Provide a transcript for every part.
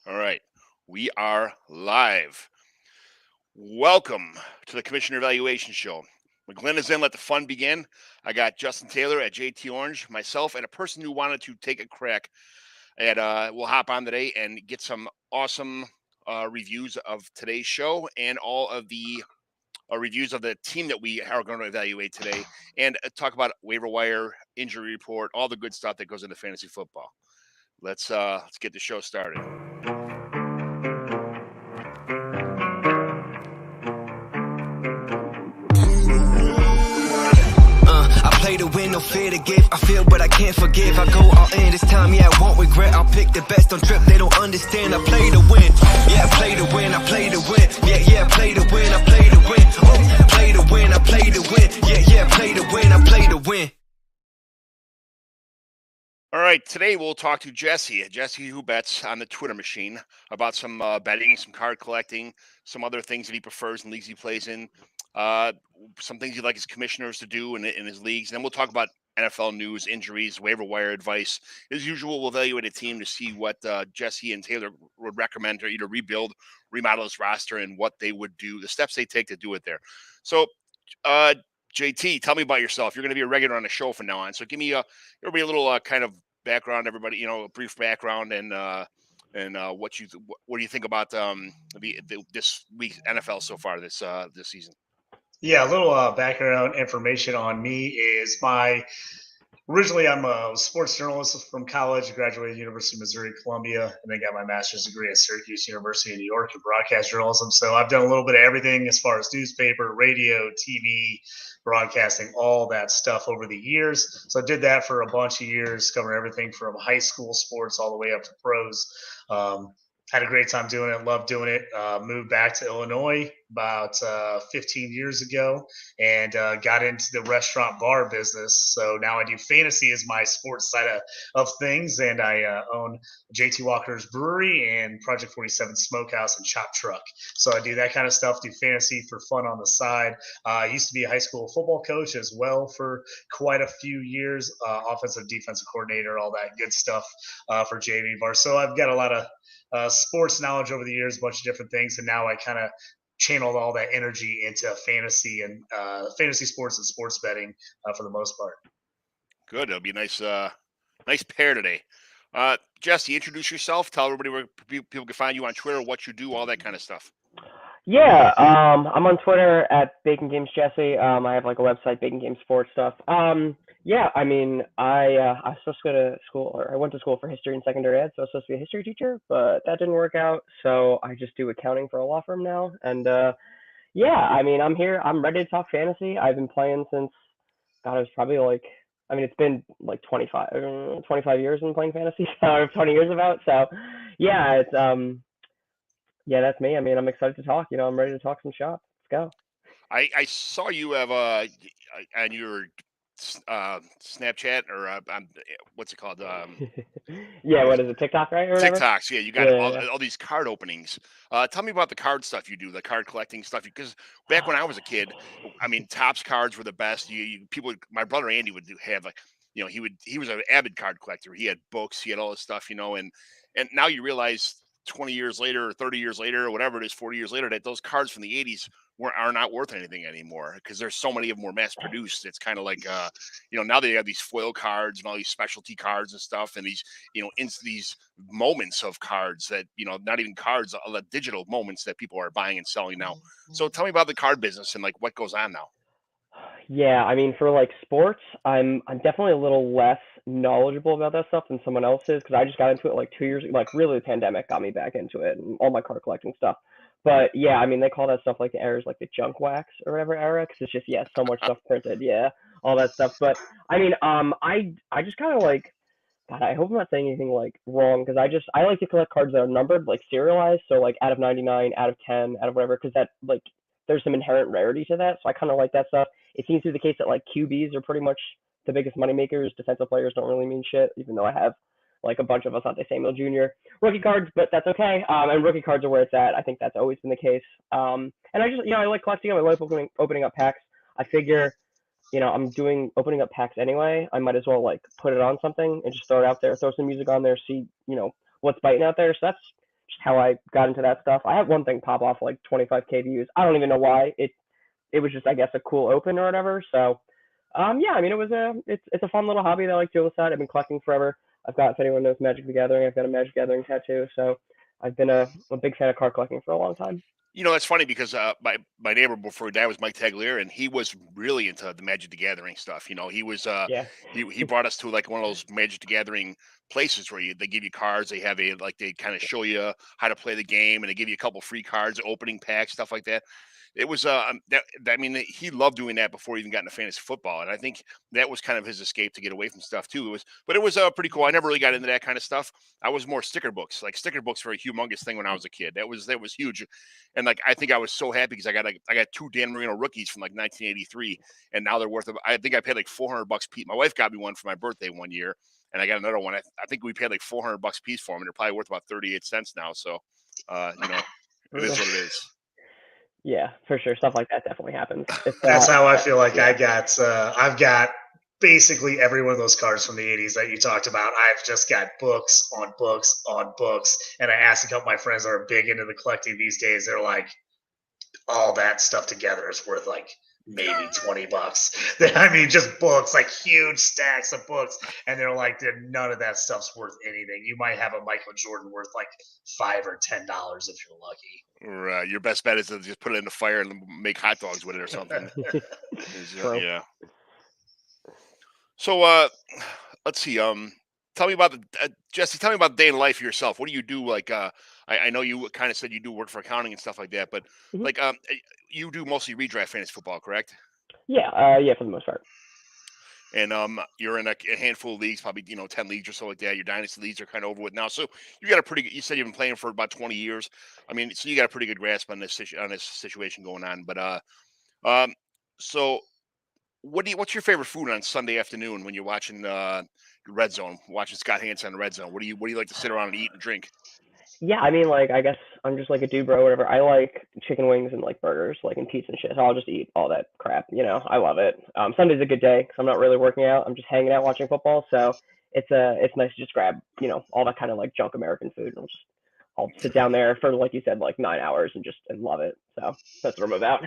All right, we are live. Welcome to the Commissioner Evaluation Show. McGlynn is in. Let the fun begin. I got Justin Taylor at JT Orange, myself, and a person who wanted to take a crack at. We'll hop on today and get some awesome reviews of today's show and all of the reviews of the team that we are going to evaluate today, and talk about waiver wire, injury report, all the good stuff that goes into fantasy football. Let's get the show started. I play to win, no fear to give. I feel but I can't forgive. I go all in this time, yeah, I won't regret. I'll pick the best on trip, they don't understand. I play to win, yeah, I play to win, I play to win. Yeah, I play to win, I play to win. Oh, play to win, I play to win. Yeah, I play to win, I play to win. All right, today we'll talk to Jesse who bets on the Twitter machine, about some betting, some card collecting, some other things that he prefers in leagues he plays in, some things he'd like his commissioners to do in his leagues. And then we'll talk about NFL news, injuries, waiver wire advice. As usual, we'll evaluate a team to see what Jesse and Taylor would recommend to either rebuild, remodel his roster, and what they would do, the steps they take to do it there. So, JT, tell me about yourself. You're going to be a regular on the show from now on. So give me everybody a little kind of background. Everybody, a brief background and what do you think about this week's NFL so far this season? Yeah, a little background information on me is originally I'm a sports journalist from college. I graduated University of Missouri, Columbia, and then got my master's degree at Syracuse University in New York in broadcast journalism. So I've done a little bit of everything as far as newspaper, radio, TV, broadcasting, all that stuff over the years. So I did that for a bunch of years, covering everything from high school sports all the way up to pros. Had a great time doing it, loved doing it. Moved back to Illinois about 15 years ago and got into the restaurant bar business. So now I do fantasy as my sports side of things, and I own JT Walker's Brewery and Project 47 Smokehouse and Chop Truck. So I do that kind of stuff, do fantasy for fun on the side. I used to be a high school football coach as well for quite a few years, offensive, defensive coordinator, all that good stuff for JV Bar. So I've got a lot of sports knowledge over the years, a bunch of different things, and now I kind of channeled all that energy into fantasy and fantasy sports and sports betting for the most part. Good. It'll be a nice pair today. Jesse, introduce yourself. Tell everybody where people can find you on Twitter, what you do, all that kind of stuff. Yeah, I'm on Twitter at Bacon Games Jesse. I have like a website, Bacon Games Sports stuff. Yeah, I mean, I was supposed to go to school, or I went to school for history and secondary ed, so I was supposed to be a history teacher, but that didn't work out. So I just do accounting for a law firm now. And yeah, I mean, I'm here. I'm ready to talk fantasy. I've been playing since, God, it was probably like, I mean, it's been like 25 years in playing fantasy, so 20 years about. So yeah, it's yeah, that's me. I mean, I'm excited to talk. I'm ready to talk some shop. Let's go. I saw you have on your Snapchat or what's it called? Yeah, what is it, TikTok, right, or whatever? TikToks. Yeah, you got Yeah. all these card openings. Tell me about the card stuff you do, the card collecting stuff. Because back when I was a kid, I mean, Topps cards were the best. People, my brother Andy would have like, he was an avid card collector. He had books, he had all this stuff, and now you realize 20 years later or 30 years later or whatever it is, 40 years later, that those cards from the 80s are not worth anything anymore because there's so many of them were mass produced. It's kind of like now they have these foil cards and all these specialty cards and stuff, and these these moments of cards that not even cards, all the digital moments that people are buying and selling now. So tell me about the card business and like what goes on now. Yeah, I mean, for like sports, I'm definitely a little less knowledgeable about that stuff than someone else is because I just got into it like 2 years ago. Like, really, the pandemic got me back into it and all my card collecting stuff. But yeah, I mean, they call that stuff like the eras, like the junk wax or whatever era, 'cause it's just so much stuff printed, yeah, all that stuff. But I mean, I just kind of like, God, I hope I'm not saying anything like wrong because I like to collect cards that are numbered, like serialized, so like out of 99, out of 10, out of whatever, because that like there's some inherent rarity to that. So I kind of like that stuff. It seems to be the case that like QBs are pretty much the biggest money makers. Defensive players don't really mean shit, even though I have like a bunch of Asante Samuel Jr. rookie cards, but that's okay. And rookie cards are where it's at. I think that's always been the case. And I just I like collecting them. I like opening up packs. I figure I'm opening up packs anyway. I might as well like put it on something and just throw it out there, throw some music on there, see, what's biting out there. So that's just how I got into that stuff. I had one thing pop off like 25K views. I don't even know why. It was just, I guess, a cool open or whatever. So yeah, I mean, it's a fun little hobby that I like to do on the side. I've been collecting forever. I've got, if anyone knows Magic the Gathering, I've got a Magic the Gathering tattoo. So I've been a big fan of card collecting for a long time. That's funny because my neighbor before he died was Mike Tagliere, and he was really into the Magic the Gathering stuff. He was Yeah. he brought us to like one of those Magic the Gathering places where they give you cards, they have they kind of show you how to play the game, and they give you a couple free cards, opening packs, stuff like that. It was I mean, he loved doing that before he even got into fantasy football, and I think that was kind of his escape to get away from stuff too. It was pretty cool. I never really got into that kind of stuff. I was more sticker books. Like sticker books were a humongous thing when I was a kid. That was huge, and like I think I was so happy because I got 2 Dan Marino rookies from like 1983, and now they're worth. I think I paid like $400 piece. My wife got me one for my birthday one year, and I got another one. I think we paid like $400 piece for them, and they're probably worth about 38 cents now. So, it is what it is. Yeah, for sure. Stuff like that definitely happens. That's how I feel like yeah. I've got basically every one of those cards from the 80s that you talked about. I've just got books on books on books. And I asked a couple of my friends that are big into the collecting these days. They're like, all that stuff together is worth like maybe $20. I mean, just books, like huge stacks of books. And they're like, none of that stuff's worth anything. You might have a Michael Jordan worth like $5 or $10 if you're lucky. Or your best bet is to just put it in the fire and make hot dogs with it or something. Yeah. So let's see. Tell me about Jesse. Tell me about the day in life yourself. What do you do? Like, I know you kind of said you do work for accounting and stuff like that, but like, you do mostly redraft fantasy football, correct? Yeah. Yeah, for the most part. And you're in a handful of leagues, probably 10 leagues or so like that. Your dynasty leagues are kind of over with now, so you got a pretty good. You said you've been playing for about 20 years. I mean, so you got a pretty good grasp on this situation going on. But so what's your favorite food on Sunday afternoon when you're watching Red Zone, watching Scott Hansen on the Red Zone? What do you like to sit around and eat and drink? Yeah, I mean, like, I guess I'm just like a dude, bro, whatever. I like chicken wings and like burgers, like, and pizza and shit. So I'll just eat all that crap. I love it. Sunday's a good day because I'm not really working out. I'm just hanging out watching football. So it's nice to just grab, all that kind of like junk American food, and I'll sit down there for, like you said, like 9 hours and love it. So that's what I'm about.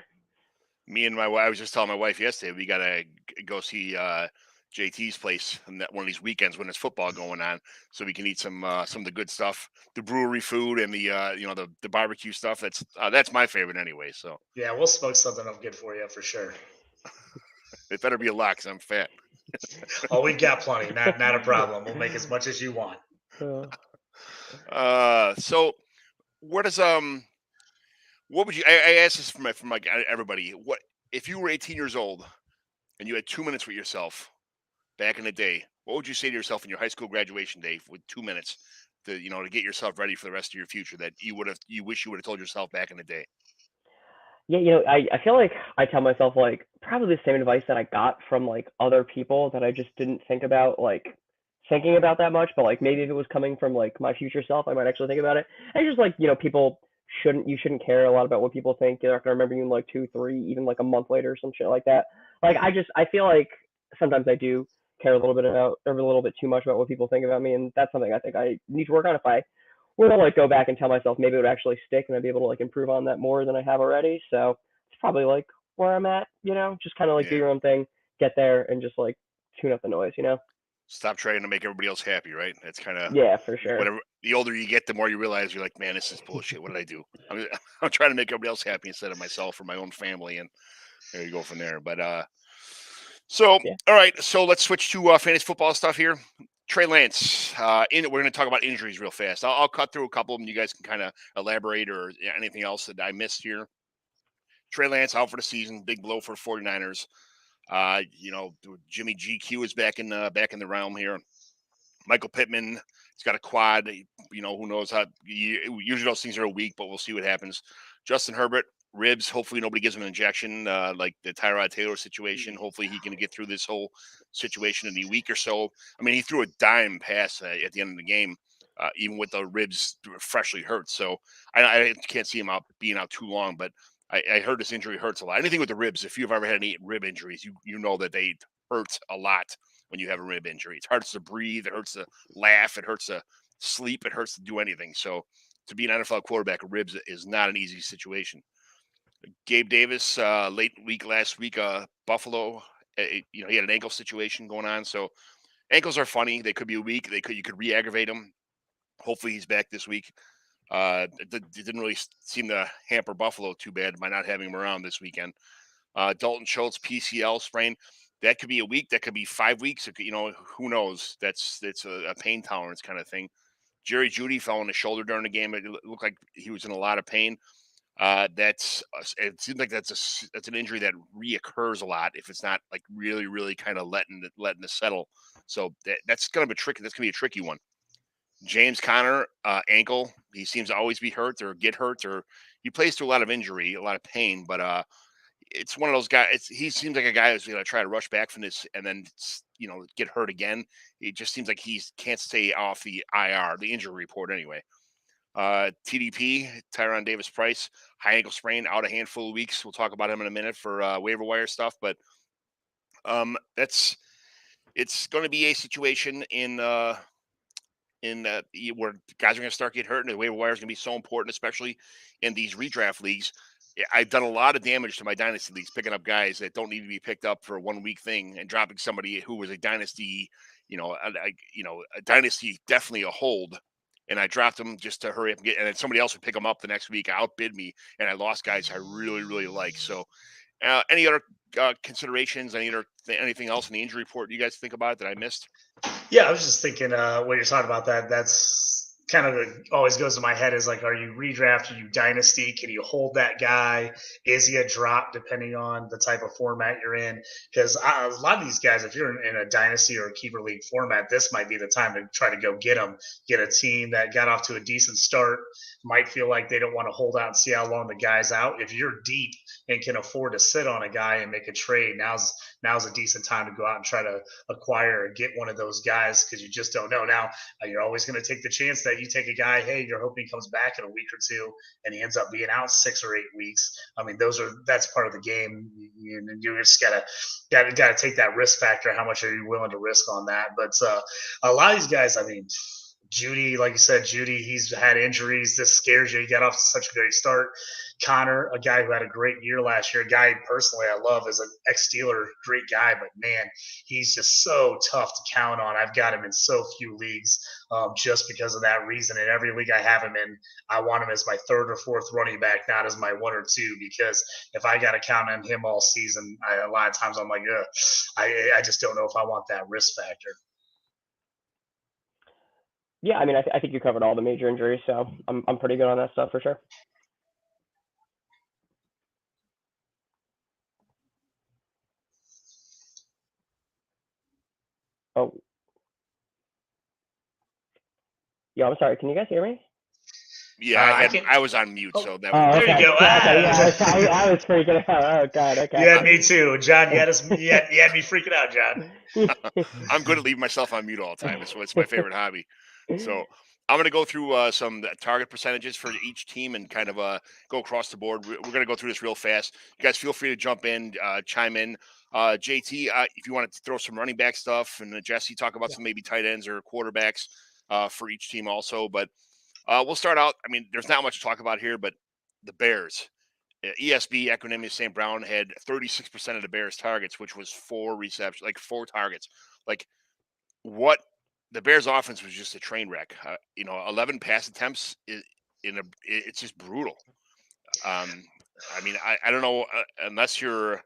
Me and my wife, I was just telling my wife yesterday, we gotta go see JT's place on one of these weekends when there's football going on, so we can eat some of the good stuff, the brewery food and the the barbecue stuff. That's my favorite anyway. So yeah, we'll smoke something up good for you for sure. It better be a lot because I'm fat. Oh, we've got plenty. Not a problem. We'll make as much as you want. So where does what would you? I asked this from like everybody. What if you were 18 years old and you had 2 minutes with yourself? Back in the day, what would you say to yourself in your high school graduation day with 2 minutes to get yourself ready for the rest of your future that you wish you would have told yourself back in the day? Yeah, I feel like I tell myself like probably the same advice that I got from like other people that I just didn't think about like thinking about that much, but like maybe if it was coming from like my future self, I might actually think about it. And just like, people you shouldn't care a lot about what people think. They're not gonna remember you in like 2, 3, even like a month later or some shit like that. Like I feel like sometimes I do care a little bit too much about what people think about me, and that's something I think I need to work on. If I were to like go back and tell myself, maybe it would actually stick and I'd be able to like improve on that more than I have already. So it's probably like where I'm at, just kind of like do your own thing, get there, and just like tune up the noise, Stop trying to make everybody else happy, right? That's kind of yeah, for sure. Whatever. The older you get, the more you realize you're like, man, this is bullshit. What did I do? I'm trying to make everybody else happy instead of myself or my own family, and there you go from there. But all right. So let's switch to fantasy football stuff here. Trey Lance. We're going to talk about injuries real fast. I'll cut through a couple of them. You guys can kind of elaborate or anything else that I missed here. Trey Lance out for the season. Big blow for the 49ers. Jimmy GQ is back in the realm here. Michael Pittman, he's got a quad. Who knows how? Usually those things are a week, but we'll see what happens. Justin Herbert, ribs. Hopefully nobody gives him an injection like the Tyrod Taylor situation. Hopefully he can get through this whole situation in a week or so. I mean, he threw a dime pass at the end of the game, even with the ribs freshly hurt. So I can't see him being out too long, but I heard this injury hurts a lot. Anything with the ribs, if you've ever had any rib injuries, you know that they hurt a lot when you have a rib injury. It hurts to breathe. It hurts to laugh. It hurts to sleep. It hurts to do anything. So to be an NFL quarterback, ribs is not an easy situation. Gabe Davis, late week last week, Buffalo, he had an ankle situation going on. So ankles are funny. They could be weak. You could re-aggravate them. Hopefully he's back this week. It didn't really seem to hamper Buffalo too bad by not having him around this weekend. Dalton Schultz, PCL sprain. That could be a week. That could be 5 weeks. Who knows? It's a pain tolerance kind of thing. Jerry Jeudy fell on his shoulder during the game. It looked like he was in a lot of pain. It seems like that's an injury that reoccurs a lot if it's not like really, really kind of letting it settle. So that's gonna be tricky. That's gonna be a tricky one. James Conner, ankle. He seems to always be hurt or get hurt, or he plays through a lot of injury, a lot of pain. But it's one of those guys. He seems like a guy who's gonna try to rush back from this and then get hurt again. It just seems like he can't stay off the IR, the injury report anyway. TDP, Tyron Davis Price, high ankle sprain, out a handful of weeks. We'll talk about him in a minute for waiver wire stuff. But it's going to be a situation in where guys are going to start getting hurt, and the waiver wire is going to be so important, especially in these redraft leagues. I've done a lot of damage to my dynasty leagues, picking up guys that don't need to be picked up for a 1 week thing and dropping somebody who was a dynasty, a dynasty, definitely a hold. And I dropped them just to hurry up and then somebody else would pick them up the next week, outbid me, and I lost guys I really, really like. So, any other considerations? Anything else in the injury report you guys think about that I missed? Yeah, I was just thinking when you're talking about that, that's kind of always goes to my head is like, are you redraft? Are you dynasty? Can you hold that guy? Is he a drop depending on the type of format you're in? Because a lot of these guys, if you're in a dynasty or a keeper league format, this might be the time to try to go get them. Get a team that got off to a decent start, might feel like they don't want to hold out and see how long the guy's out. If you're deep and can afford to sit on a guy and make a trade, now's a decent time to go out and try to acquire or get one of those guys, because you just don't know. Now, you're always going to take the chance that you take a guy, hey, you're hoping he comes back in a week or two, and he ends up being out 6 or 8 weeks. I mean, that's part of the game. You just gotta take that risk factor. How much are you willing to risk on that? But a lot of these guys, I mean, Jeudy, like you said, he's had injuries. This scares you. He got off to such a great start. Connor, a guy who had a great year last year, a guy personally I love as an ex-Steeler, great guy, but man, he's just so tough to count on. I've got him in so few leagues just because of that reason. And every league I have him in, I want him as my 3rd or 4th running back, not as my 1 or 2, because if I got to count on him all season, a lot of times I'm like, I just don't know if I want that risk factor. Yeah, I mean, I think you covered all the major injuries, so I'm pretty good on that stuff for sure. Oh, yeah, I'm sorry. Can you guys hear me? Yeah, I was on mute, so that was. There you go. Okay, yeah, I was freaking out. Oh God, okay. Yeah, me too, John. You had me freaking out, John. I'm good at leaving myself on mute all the time. It's my favorite hobby. So I'm going to go through some target percentages for each team and kind of go across the board. We're going to go through this real fast. You guys feel free to jump in, chime in. JT, if you want to throw some running back stuff, and Jesse, talk about some maybe tight ends or quarterbacks for each team also. But we'll start out. I mean, there's not much to talk about here, but the Bears. ESB, Equanimous St. Brown, had 36% of the Bears' targets, which was 4 receptions, like 4 targets. Like, what? The Bears' offense was just a train wreck. 11 pass attempts it's just brutal. I mean, I don't know unless you're.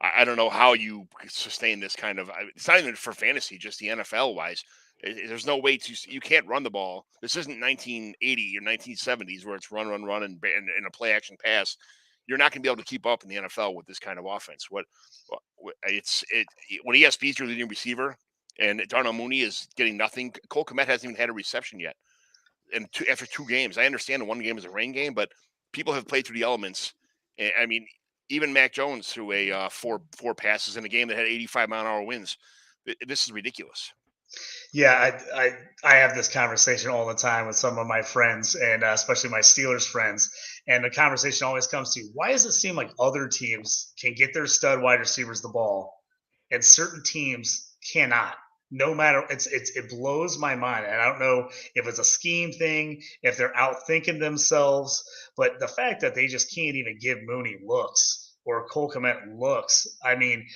I don't know how you sustain this kind of. It's not even for fantasy, just the NFL wise. There's no way you can't run the ball. This isn't 1980 or 1970s where it's run, and a play action pass. You're not going to be able to keep up in the NFL with this kind of offense. When ESB is your leading receiver and Darnell Mooney is getting nothing, Cole Kmet hasn't even had a reception yet. And after 2 games, I understand the 1 game is a rain game, but people have played through the elements. I mean, even Mac Jones threw a 4 passes in a game that had 85-mile-an-hour winds. This is ridiculous. Yeah, I have this conversation all the time with some of my friends, and especially my Steelers friends. And the conversation always comes to, why does it seem like other teams can get their stud wide receivers the ball and certain teams cannot? no matter it blows my mind. And I don't know if it's a scheme thing, if they're out thinking themselves, but the fact that they just can't even give Mooney looks or Cole Kmet looks. I mean,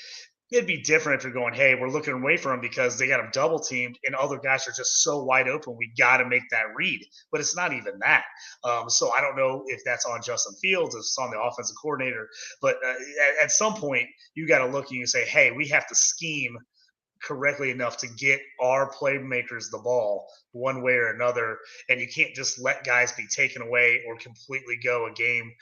it'd be different if you're going, hey, we're looking away from him because they got him double teamed and other guys are just so wide open. We got to make that read. But it's not even that. So I don't know if that's on Justin Fields, if it's on the offensive coordinator. But at some point, you got to look and you say, hey, we have to scheme correctly enough to get our playmakers the ball one way or another. And you can't just let guys be taken away or completely go a game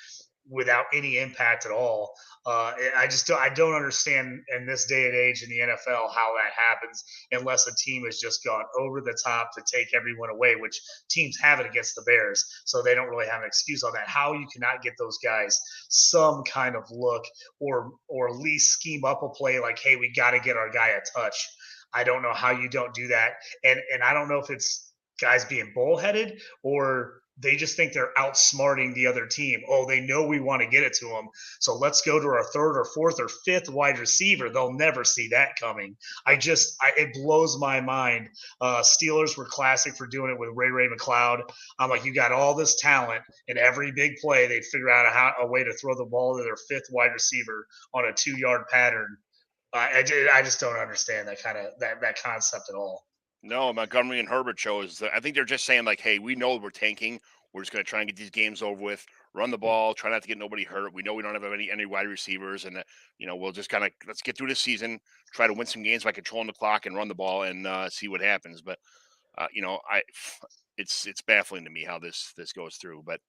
without any impact at all. I don't understand in this day and age in the NFL how that happens unless a team has just gone over the top to take everyone away, which teams have it against the Bears, so they don't really have an excuse on that. How you cannot get those guys some kind of look or at least scheme up a play like, hey, we got to get our guy a touch. I don't know how you don't do that, and I don't know if it's guys being bullheaded or they just think they're outsmarting the other team. Oh, they know we want to get it to them, so let's go to our third or fourth or fifth wide receiver. They'll never see that coming. It blows my mind. Steelers were classic for doing it with Ray McLeod. I'm like, you got all this talent, and every big play they figure out a way to throw the ball to their fifth wide receiver on a 2-yard pattern. I just don't understand that concept at all. No, Montgomery and Herbert chose. I think they're just saying like, hey, we know we're tanking. We're just going to try and get these games over with. Run the ball. Try not to get nobody hurt. We know we don't have any wide receivers, and we'll just kind of let's get through this season. Try to win some games by controlling the clock and run the ball and see what happens. But it's baffling to me how this goes through. But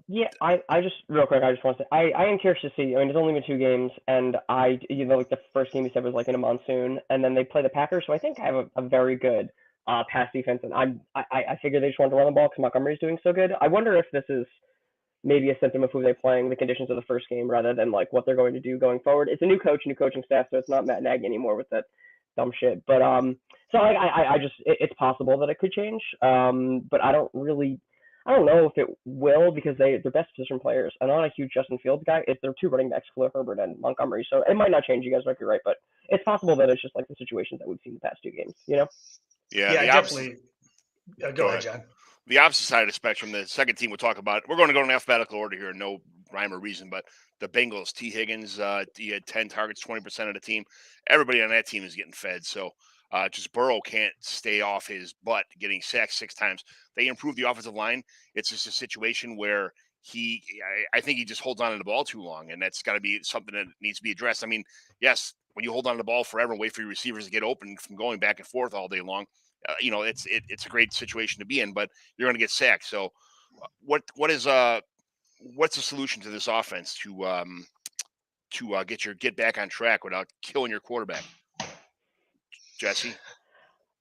yeah, I just real quick, I just want to say I am curious to see. I mean, there's only been 2 games, and like the first game you said was like in a monsoon, and then they play the Packers, so I think I have a very good pass defense, and I figure they just want to run the ball because Montgomery's doing so good. I wonder if this is maybe a symptom of who they're playing, the conditions of the first game, rather than like what they're going to do going forward. It's a new coach, new coaching staff, so it's not Matt Nagy anymore with that dumb shit. But so I just it's possible that it could change, but I don't know if it will because they're best position players. I'm not a huge Justin Fields guy. It's their 2 running backs, Khalil Herbert and Montgomery. So it might not change. You guys might be right, but it's possible that it's just like the situations that we've seen the past 2 games. Yeah, definitely. Go ahead, John. The opposite side of the spectrum, the second team we'll talk about. We're going to go in alphabetical order here, no rhyme or reason, but the Bengals, T Higgins, he had 10 targets, 20% of the team. Everybody on that team is getting fed. So just Burrow can't stay off his butt, getting sacked 6 times. They improved the offensive line. It's just a situation where I think he just holds on to the ball too long, and that's got to be something that needs to be addressed. I mean, yes, when you hold on to the ball forever and wait for your receivers to get open from going back and forth all day long, it's a great situation to be in, but you're going to get sacked. So what's the solution to this offense to get back on track without killing your quarterback? Jesse?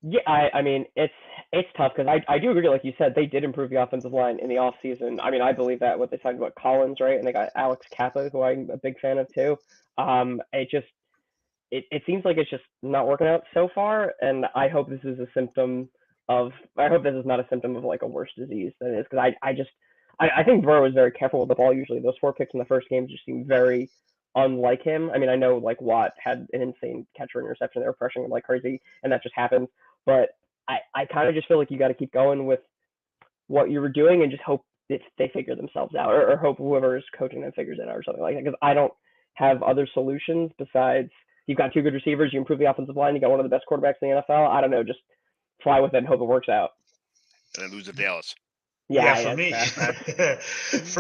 Yeah, I mean, it's tough because I do agree, like you said, they did improve the offensive line in the offseason. I mean, I believe that what they talked about Collins, right? And they got Alex Kappa, who I'm a big fan of too. It seems like it's just not working out so far, and I hope this is not a symptom of like a worse disease than it is, because I think Burrow is very careful with the ball usually. Those 4 picks in the first game just seem very unlike him. I mean, I know like Watt had an insane catch for interception. They were pressuring him like crazy, and that just happens. But I kind of just feel like you got to keep going with what you were doing and just hope they figure themselves out, or hope whoever is coaching them figures it out or something like that. Because I don't have other solutions besides you've got 2 good receivers, you improve the offensive line, you got one of the best quarterbacks in the NFL. I don't know, just fly with it and hope it works out. And then lose to Dallas. For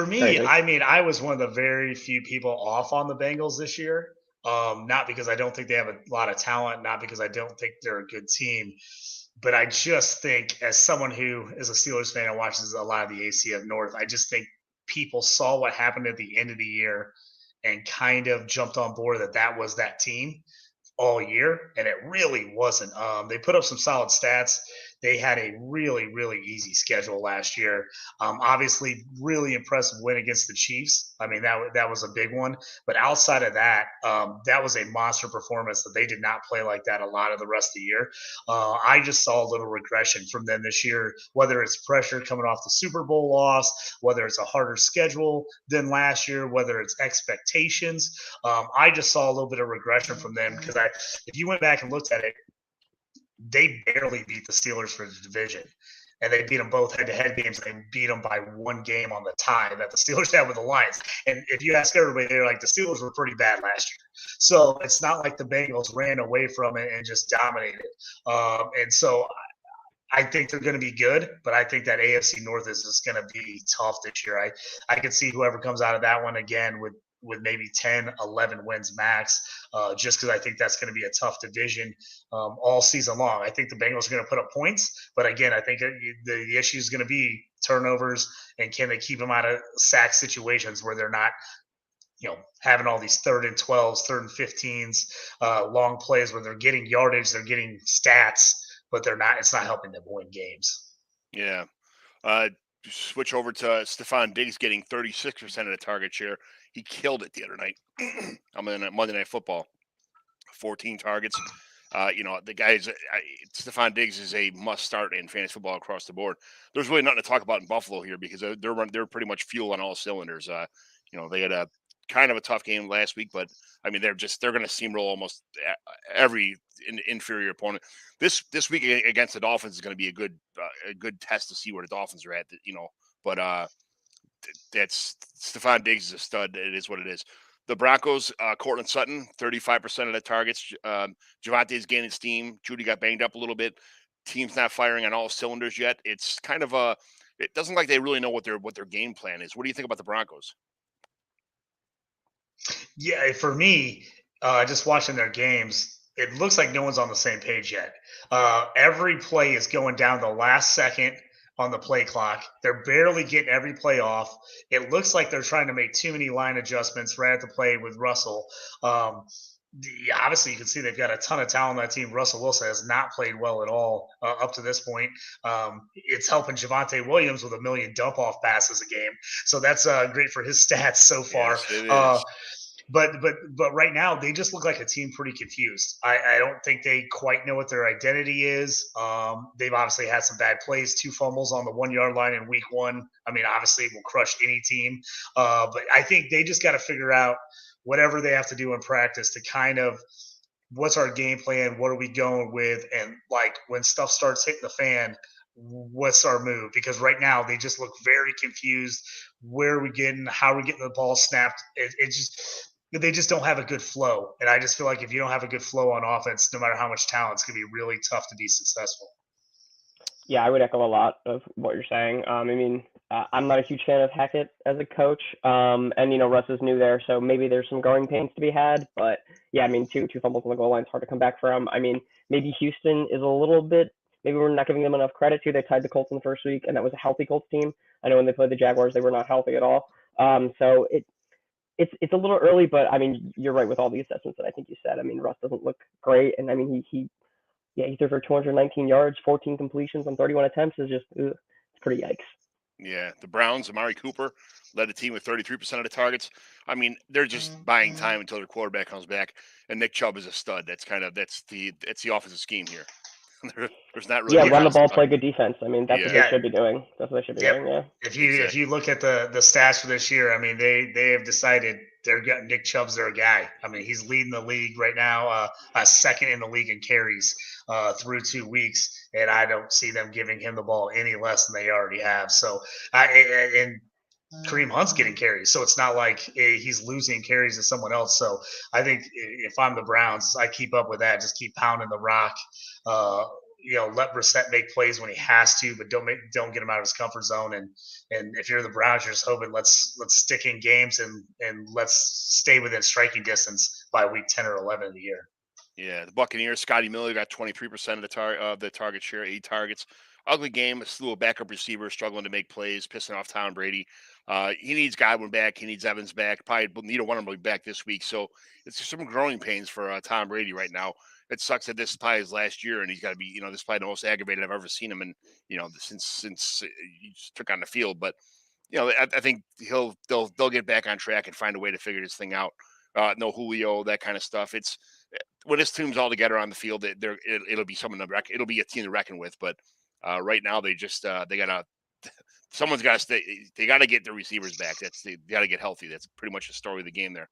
me, I mean, I was one of the very few people off on the Bengals this year. Not because I don't think they have a lot of talent, not because I don't think they're a good team, but I just think, as someone who is a Steelers fan and watches a lot of the ACF North, I just think people saw what happened at the end of the year and kind of jumped on board that was that team all year, and it really wasn't. They put up some solid stats. They had a really, really easy schedule last year. Obviously, really impressive win against the Chiefs. I mean, that was a big one. But outside of that, that was a monster performance that they did not play like that a lot of the rest of the year. I just saw a little regression from them this year, whether it's pressure coming off the Super Bowl loss, whether it's a harder schedule than last year, whether it's expectations. I just saw a little bit of regression from them because if you went back and looked at it, they barely beat the Steelers for the division. And they beat them both head-to-head games. They beat them by one game on the tie that the Steelers had with the Lions. And if you ask everybody, they're like, the Steelers were pretty bad last year. So it's not like the Bengals ran away from it and just dominated. And so I think they're going to be good, but I think that AFC North is just going to be tough this year. I could see whoever comes out of that one again with maybe 10, 11 wins max, just because I think that's going to be a tough division all season long. I think the Bengals are going to put up points, but again, I think the issue is going to be turnovers and can they keep them out of sack situations where they're not, having all these 3rd and 12s, 3rd and 15s, long plays where they're getting yardage, they're getting stats, but they're not. It's not helping them win games. Yeah. Switch over to Stefan Diggs getting 36% of the target share. He killed it the other night. I'm in Monday Night Football. 14 targets. The guys, Stefan Diggs is a must start in fantasy football across the board. There's really nothing to talk about in Buffalo here because they're pretty much fuel on all cylinders. They had a kind of a tough game last week, but I mean they're going to steamroll almost every inferior opponent. This week against the Dolphins is going to be a good test to see where the Dolphins are at. But that's Stefan Diggs is a stud. It is what it is. The Broncos, Cortland Sutton, 35% of the targets. Javante's gaining steam. Judy got banged up a little bit. Team's not firing on all cylinders yet. It's kind of it doesn't like they really know what their game plan is. What do you think about the Broncos? Yeah, for me, just watching their games, it looks like no one's on the same page yet. Every play is going down the last second on the play clock. They're barely getting every play off. It looks like they're trying to make too many line adjustments right at the play with Russell. Obviously, you can see they've got a ton of talent on that team. Russell Wilson has not played well at all up to this point. It's helping Javonte Williams with 1 million dump-off passes a game. So that's great for his stats so far. Yes, it is. But right now they just look like a team pretty confused. I don't think they quite know what their identity is. They've obviously had some bad plays, 2 fumbles on the 1-yard line in week 1. I mean, obviously it will crush any team. But I think they just got to figure out whatever they have to do in practice to kind of what's our game plan? What are we going with? And like when stuff starts hitting the fan, what's our move? Because right now they just look very confused. Where are we getting? How are we getting the ball snapped? They just don't have a good flow. And I just feel like if you don't have a good flow on offense, no matter how much talent, it's going to be really tough to be successful. Yeah, I would echo a lot of what you're saying. I'm not a huge fan of Hackett as a coach. And, Russ is new there, so maybe there's some growing pains to be had. But, yeah, two fumbles on the goal line is hard to come back from. I mean, maybe Houston is a little bit – maybe we're not giving them enough credit, too. They tied the Colts in the first week, and that was a healthy Colts team. I know when they played the Jaguars, they were not healthy at all. So it's a little early, but I mean, you're right with all the assessments that I think you said. I mean, Russ doesn't look great, and I mean, he threw for 219 yards, 14 completions on 31 attempts. Is just it's pretty yikes. Yeah, the Browns, Amari Cooper led the team with 33% of the targets. I mean, they're just buying time until their quarterback comes back, and Nick Chubb is a stud. That's the offensive scheme here. There's not really run the ball, play good defense. I mean, that's what they should be doing. That's what they should be doing. Yeah. If you look at the stats for this year, I mean, they have decided Nick Chubb's their guy. I mean, he's leading the league right now, second in the league in carries through 2 weeks, and I don't see them giving him the ball any less than they already have. So, and Kareem Hunt's getting carries, so it's not like he's losing carries to someone else. So I think if I'm the Browns, I keep up with that. Just keep pounding the rock. Let Brissett make plays when he has to, but don't get him out of his comfort zone. And if you're the Browns, you're just hoping let's stick in games and let's stay within striking distance by week 10 or 11 of the year. Yeah, the Buccaneers, Scotty Miller got 23% of the target share, 8 targets. Ugly game, a slew of backup receivers struggling to make plays, pissing off Tom Brady. He needs Godwin back. He needs Evans back. Probably neither one of them will be back this week. So it's some growing pains for Tom Brady right now. It sucks that this is probably his last year, and he's got to be, this is probably the most aggravated I've ever seen him in, since he took on the field. But, I think they'll get back on track and find a way to figure this thing out. No Julio, that kind of stuff. It's when this team's all together on the field, it'll be someone it'll be a team to reckon with. But right now, they just someone's got to stay. They got to get their receivers back. They got to get healthy. That's pretty much the story of the game there.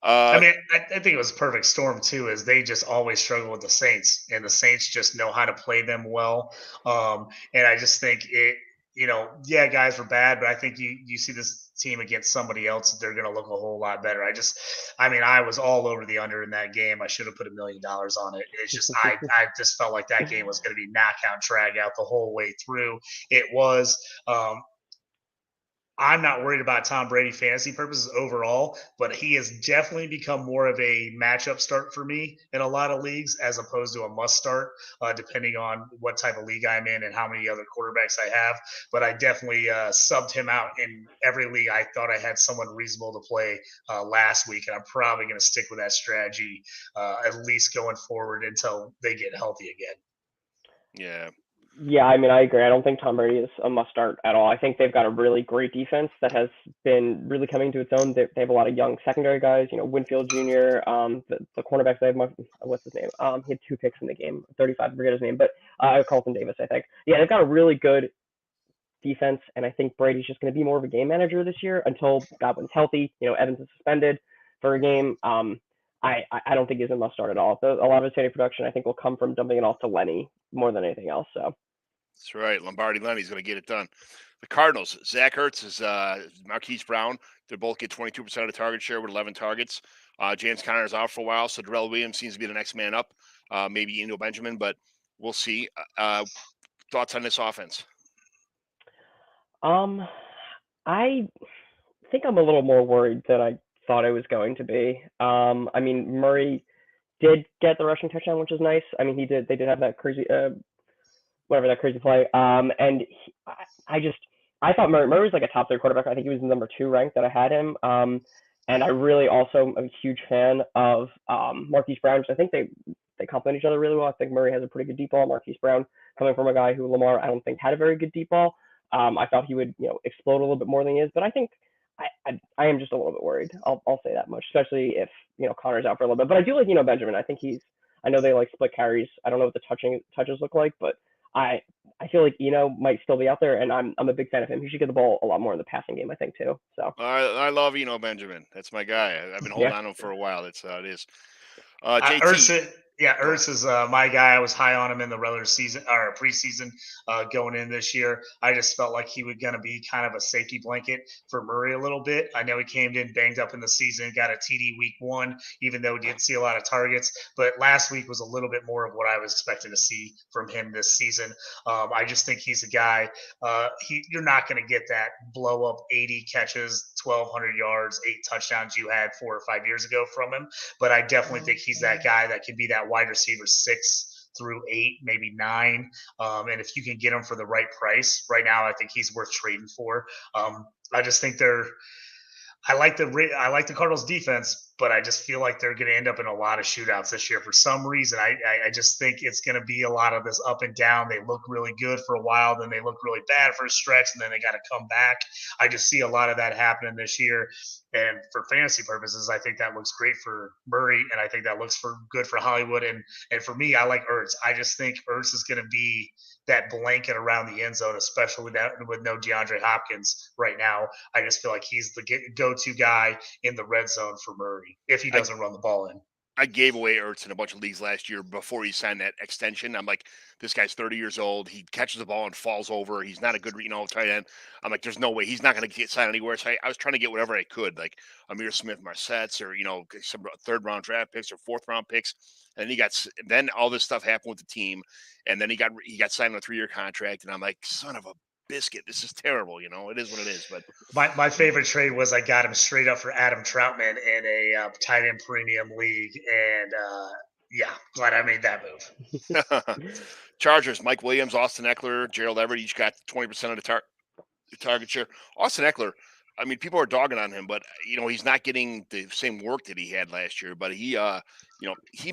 I mean, I think it was a perfect storm too, is they just always struggle with the Saints, and the Saints just know how to play them well. And I just think it, yeah, guys were bad, but I think you see this team against somebody else, they're going to look a whole lot better. I mean, I was all over the under in that game. I should have put $1 million on it. It's just, I just felt like that game was going to be knockout, drag out the whole way through. It was. I'm not worried about Tom Brady fantasy purposes overall, but he has definitely become more of a matchup start for me in a lot of leagues as opposed to a must start, depending on what type of league I'm in and how many other quarterbacks I have. But I definitely subbed him out in every league. I thought I had someone reasonable to play last week, and I'm probably going to stick with that strategy at least going forward until they get healthy again. Yeah. Yeah, I mean, I agree. I don't think Tom Brady is a must start at all. I think they've got a really great defense that has been really coming to its own. They have a lot of young secondary guys, Winfield Jr., the cornerbacks they have, what's his name? He had 2 picks in the game, 35, I forget his name, but Carlton Davis, I think. Yeah, they've got a really good defense, and I think Brady's just going to be more of a game manager this year until Godwin's healthy. Evans is suspended for a game. I don't think he's a must start at all. A lot of his hitting production, I think, will come from dumping it off to Lenny more than anything else. So. That's right. Lombardi Lenny's going to get it done. The Cardinals, Zach Ertz is Marquise Brown. They both get 22% of the target share with 11 targets. James Conner is out for a while, so Darrell Williams seems to be the next man up. Maybe Eno Benjamin, but we'll see. Thoughts on this offense? I think I'm a little more worried than I thought I was going to be. I mean, Murray did get the rushing touchdown, which is nice. I mean, They did have that crazy whatever that crazy play. And I thought Murray was like a top 3 quarterback. I think he was number 2 ranked that I had him. And I really also am a huge fan of Marquise Brown, because I think they complement each other really well. I think Murray has a pretty good deep ball. Marquise Brown, coming from a guy who Lamar I don't think had a very good deep ball. I thought he would explode a little bit more than he is, but I think I am just a little bit worried. I'll say that much, especially if Connor's out for a little bit. But I do like Benjamin. I think I know they like split carries. I don't know what the touches look like, but I feel like might still be out there, and I'm a big fan of him. He should get the ball a lot more in the passing game, I think, too. So I love Eno Benjamin. That's my guy. I've been holding on to him for a while. That's how it is. JT. Ertz is my guy. I was high on him in the regular season or preseason going in this year. I just felt like he was going to be kind of a safety blanket for Murray a little bit. I know he came in banged up in the season, got a TD week 1, even though he didn't see a lot of targets. But last week was a little bit more of what I was expecting to see from him this season. I just think he's a guy. You're not going to get that blow up 80 catches, 1,200 yards, 8 touchdowns you had 4 or 5 years ago from him. But I definitely think he's that guy that can be that wide receiver 6 through 8, maybe 9. And if you can get him for the right price right now, I think he's worth trading for. I just think I like the Cardinals defense, but I just feel like they're going to end up in a lot of shootouts this year. For some reason, I just think it's going to be a lot of this up and down. They look really good for a while, then they look really bad for a stretch, and then they got to come back. I just see a lot of that happening this year. And for fantasy purposes, I think that looks great for Murray, and I think that looks good for Hollywood. And for me, I like Ertz. I just think Ertz is going to be that blanket around the end zone, especially with no DeAndre Hopkins right now. I just feel like he's the go-to guy in the red zone for Murray if he doesn't run the ball in. I gave away Ertz in a bunch of leagues last year before he signed that extension. I'm like, this guy's 30 years old. He catches the ball and falls over. He's not a good, tight end. I'm like, there's no way he's not going to get signed anywhere. So I was trying to get whatever I could, like Amir Smith Marsetts or, some 3rd round draft picks or 4th round picks. And then all this stuff happened with the team. And then he got signed on a 3-year contract. And I'm like, son of a biscuit. This is terrible. It is what it is. But my favorite trade was I got him straight up for Adam Troutman in a tight end premium league, and glad I made that move. Chargers: Mike Williams, Austin Eckler, Gerald Everett each got 20% of the target share. Austin Eckler, I mean, people are dogging on him, but he's not getting the same work that he had last year. But he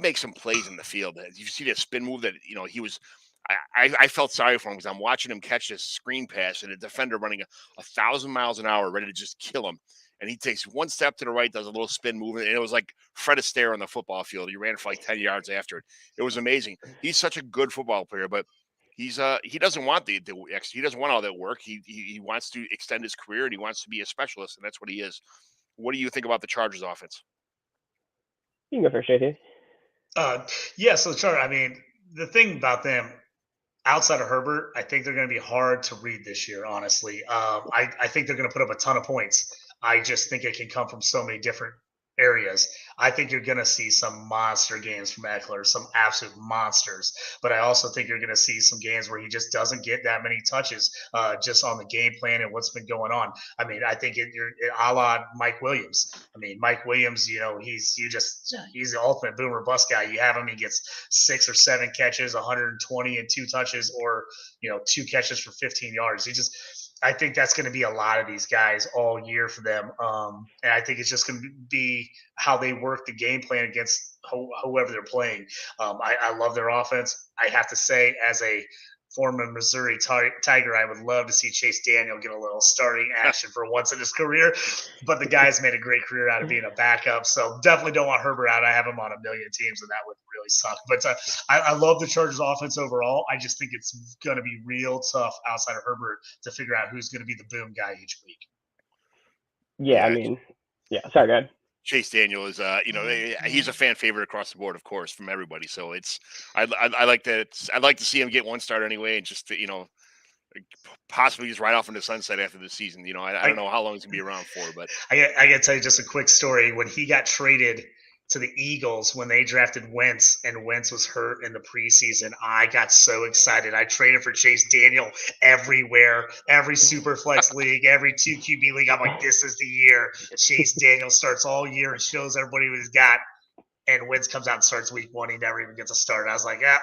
makes some plays in the field. You see that spin move that he was. I felt sorry for him because I'm watching him catch this screen pass and a defender running 1,000 miles an hour, ready to just kill him. And he takes one step to the right, does a little spin movement, and it was like Fred Astaire on the football field. He ran for like 10 yards after it. It was amazing. He's such a good football player, but he doesn't want he doesn't want all that work. He wants to extend his career and he wants to be a specialist, and that's what he is. What do you think about the Chargers offense? You can go first, JT. Yeah, so Char, I mean, the thing about them, outside of Herbert, I think they're going to be hard to read this year, honestly. I think they're going to put up a ton of points. I just think it can come from so many different areas. I think you're going to see some monster games from Eckler, some absolute monsters. But I also think you're going to see some games where he just doesn't get that many touches just on the game plan and what's been going on. I mean, I think you're a la Mike Williams. I mean, Mike Williams, he's the ultimate boomer bust guy. You have him, he gets 6 or 7 catches, 120 and 2 touches, or 2 catches for 15 yards. I think that's going to be a lot of these guys all year for them. And I think it's just going to be how they work the game plan against whoever they're playing. I love their offense. I have to say, as a former Missouri Tiger, I would love to see Chase Daniel get a little starting action for once in his career. But the guy's made a great career out of being a backup. So definitely don't want Herbert out. I have him on a million teams, and that would really suck. But I love the Chargers offense overall. I just think it's going to be real tough outside of Herbert to figure out who's going to be the boom guy each week. Yeah, I mean, sorry, go ahead. Chase Daniel is, he's a fan favorite across the board, of course, from everybody. So I like that. I'd like to see him get one start anyway, and just possibly just right off into sunset after the season. I don't know how long he's gonna be around for, but I got to tell you just a quick story. When he got traded to the Eagles, when they drafted Wentz, and Wentz was hurt in the preseason, I got so excited. I traded for Chase Daniel everywhere, every Superflex league, every 2 QB league. I'm like, this is the year. Chase Daniel starts all year and shows everybody what he's got. And Wentz comes out and starts week 1. He never even gets a start. I was like, yeah.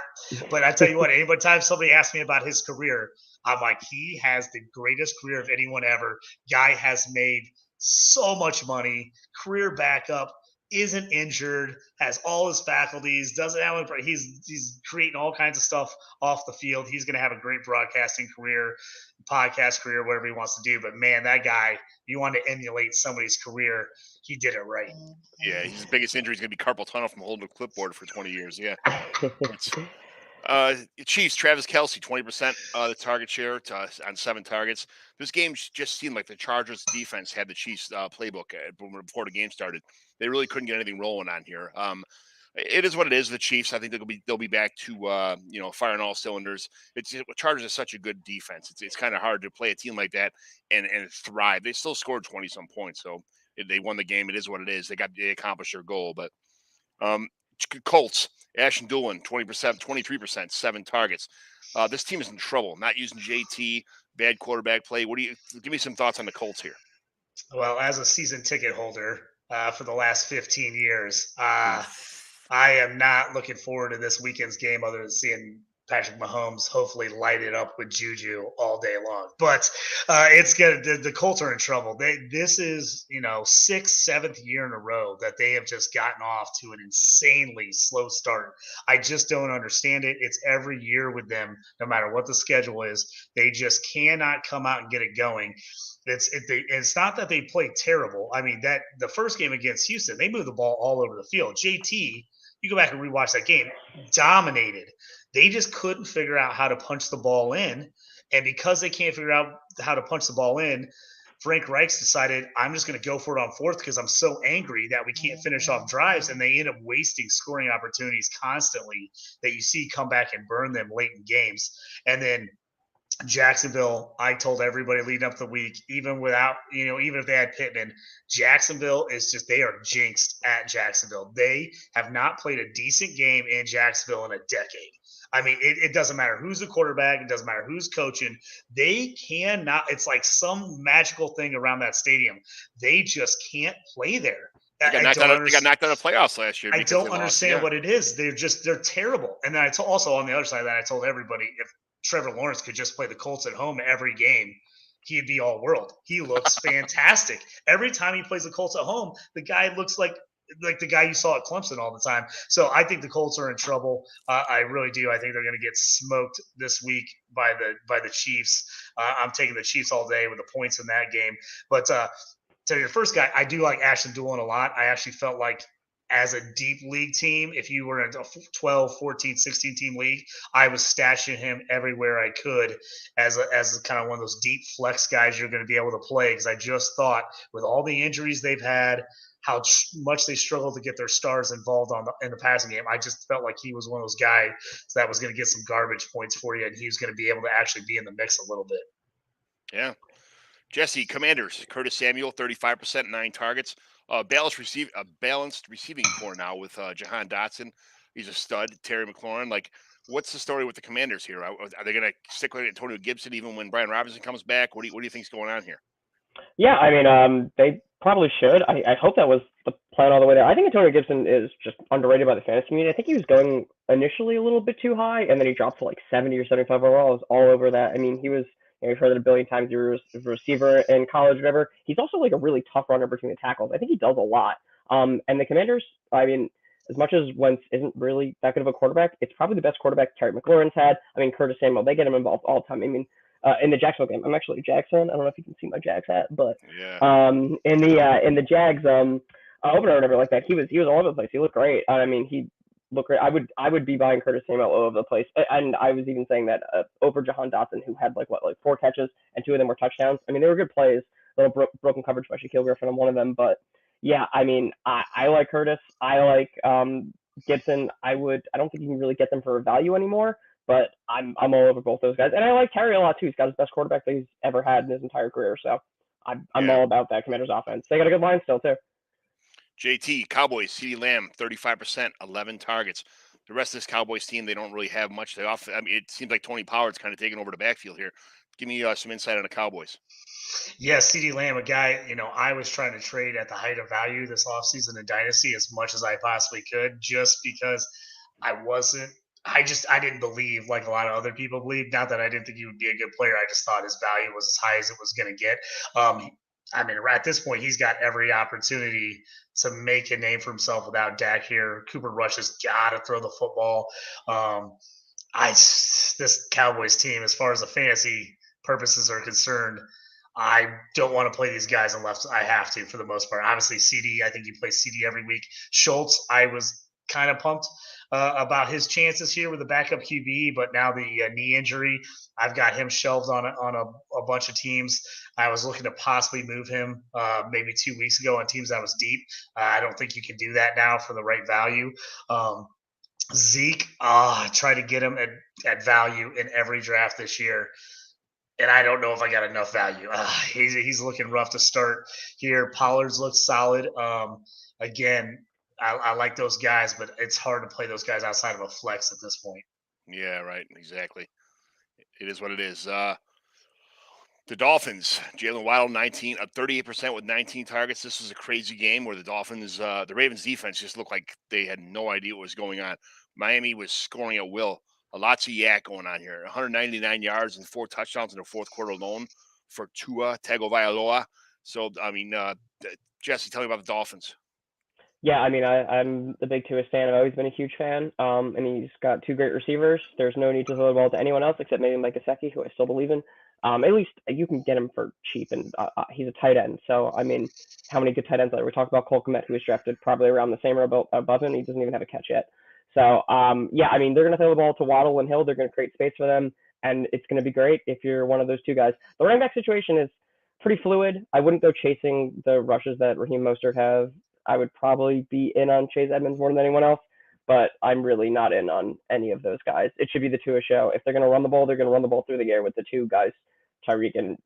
But I tell you what, anytime somebody asks me about his career, I'm like, he has the greatest career of anyone ever. Guy has made so much money, career backup, isn't injured, has all his faculties, doesn't have he's creating all kinds of stuff off the field. He's going to have a great broadcasting career, podcast career, whatever he wants to do. But man, that guy, you want to emulate somebody's career, he did it right. Yeah, his biggest injury is going to be carpal tunnel from holding a clipboard for 20 years. Yeah. Chiefs, Travis Kelce, 20% the target share on 7 targets. This game just seemed like the Chargers defense had the Chiefs playbook before the game started. They really couldn't get anything rolling on here. It is what it is. The Chiefs, I think they'll be back to firing all cylinders. Chargers is such a good defense. It's kind of hard to play a team like that and thrive. They still scored 20-some points, so they won the game. It is what it is. They accomplished their goal, but. Colts, Ashton Dueling, 20%, 23%, 7 targets. This team is in trouble. Not using JT, bad quarterback play. Give me some thoughts on the Colts here? Well, as a season ticket holder for the last 15 years, I am not looking forward to this weekend's game other than seeing Patrick Mahomes hopefully light it up with Juju all day long. But it's good. The Colts are in trouble. This is 6th, 7th year in a row that they have just gotten off to an insanely slow start. I just don't understand it. It's every year with them, no matter what the schedule is. They just cannot come out and get it going. It's not that they play terrible. I mean, that the first game against Houston, they moved the ball all over the field. JT, you go back and rewatch that game, dominated. They just couldn't figure out how to punch the ball in. And because they can't figure out how to punch the ball in, Frank Reich's decided, I'm just going to go for it on 4th because I'm so angry that we can't finish off drives. And they end up wasting scoring opportunities constantly that you see come back and burn them late in games. And then Jacksonville, I told everybody leading up the week, even if they had Pittman, Jacksonville is they are jinxed at Jacksonville. They have not played a decent game in Jacksonville in a decade. I mean, it doesn't matter who's the quarterback. It doesn't matter who's coaching. They cannot – it's like some magical thing around that stadium. They just can't play there. They got knocked out of the playoffs last year. I don't understand what it is. They're terrible. And then also on the other side of that, I told everybody if Trevor Lawrence could just play the Colts at home every game, he'd be all world. He looks fantastic. Every time he plays the Colts at home, the guy looks like the guy you saw at Clemson all the time. So I think the Colts are in trouble. I really do. I think they're going to get smoked this week by the Chiefs. I'm taking the Chiefs all day with the points in that game. But to your first guy, I do like Ashton Dueling a lot. I actually felt like as a deep league team, if you were in a 12, 14, 16 team league, I was stashing him everywhere I could as kind of one of those deep flex guys you're going to be able to play. Because I just thought with all the injuries they've had, how much they struggled to get their stars involved in the passing game. I just felt like he was one of those guys that was going to get some garbage points for you, and he was going to be able to actually be in the mix a little bit. Yeah. Jesse, Commanders, Curtis Samuel, 35%, 9 targets. Balanced receiving core now with Jahan Dotson. He's a stud. Terry McLaurin. Like, what's the story with the Commanders here? Are they going to stick with Antonio Gibson even when Brian Robinson comes back? What do you think's going on here? Yeah, I mean, they probably should. I hope that was the plan all the way there. I think Antonio Gibson is just underrated by the fantasy community. I think he was going initially a little bit too high, and then he dropped to like 70 or 75 overall. I was all over that. I mean, he was, we've heard it a billion times, he was a receiver in college, whatever. He's also like a really tough runner between the tackles. I think he does a lot. And the Commanders, I mean, as much as Wentz isn't really that good of a quarterback, it's probably the best quarterback Terry McLaurin's had. I mean, Curtis Samuel, they get him involved all the time. I mean, in the Jacksonville game, I'm actually a Jags fan. I don't know if you can see my Jags hat, but in the Jags opener or whatever like that, he was all over the place. He looked great. I mean, he looked great. I would be buying Curtis Samuel all over the place, and I was even saying that over Jahan Dotson, who had like 4 catches and 2 of them were touchdowns. I mean, they were good plays. A little broken coverage by Shaquille Griffin on one of them, but yeah, I mean, I like Curtis. I like Gibson. I don't think you can really get them for value anymore. But I'm all over both those guys, and I like Terry a lot too. He's got his best quarterback that he's ever had in his entire career, so I'm all about that Commanders offense. They got a good line still too. JT, Cowboys, CeeDee Lamb, 35%, 11 targets. The rest of this Cowboys team, they don't really have much. I mean, it seems like Tony Pollard's kind of taking over the backfield here. Give me some insight on the Cowboys. Yeah, CeeDee Lamb, a guy, I was trying to trade at the height of value this offseason in Dynasty as much as I possibly could, just because I didn't believe like a lot of other people believe. Not that I didn't think he would be a good player. I just thought his value was as high as it was going to get. I mean, at this point, he's got every opportunity to make a name for himself without Dak here. Cooper Rush has got to throw the football. This Cowboys team, as far as the fantasy purposes are concerned, I don't want to play these guys unless I have to for the most part. Obviously, CD, I think he plays CD every week. Schultz, I was kind of pumped about his chances here with the backup QB, but now the knee injury, I've got him shelved on a bunch of teams. I was looking to possibly move him maybe 2 weeks ago on teams that was deep. I don't think you can do that now for the right value. Zeke, I try to get him at value in every draft this year. And I don't know if I got enough value. He's looking rough to start here. Pollard's looks solid. Again, I like those guys, but it's hard to play those guys outside of a flex at this point. Yeah, right. Exactly. It is what it is. The Dolphins, Jalen Waddle, 38% with 19 targets. This was a crazy game where the Dolphins, the Ravens defense just looked like they had no idea what was going on. Miami was scoring at will. Lots of yak going on here. 199 yards and 4 touchdowns in the fourth quarter alone for Tua Tagovailoa. So, I mean, Jesse, tell me about the Dolphins. Yeah, I mean, I'm the big Tua fan. I've always been a huge fan. And he's got 2 great receivers. There's no need to throw the ball to anyone else except maybe Mike Gesicki, who I still believe in. At least you can get him for cheap, and he's a tight end. So, I mean, how many good tight ends? We talked about Cole Kmet, who was drafted probably around the same or above him. He doesn't even have a catch yet. So, yeah, I mean, they're going to throw the ball to Waddle and Hill. They're going to create space for them, and it's going to be great if you're one of those 2 guys. The running back situation is pretty fluid. I wouldn't go chasing the rushes that Raheem Mostert have. I would probably be in on Chase Edmonds more than anyone else, but I'm really not in on any of those guys. It should be the Tua show. If they're going to run the ball, they're going to run the ball through the air with the 2 guys, Tyreek and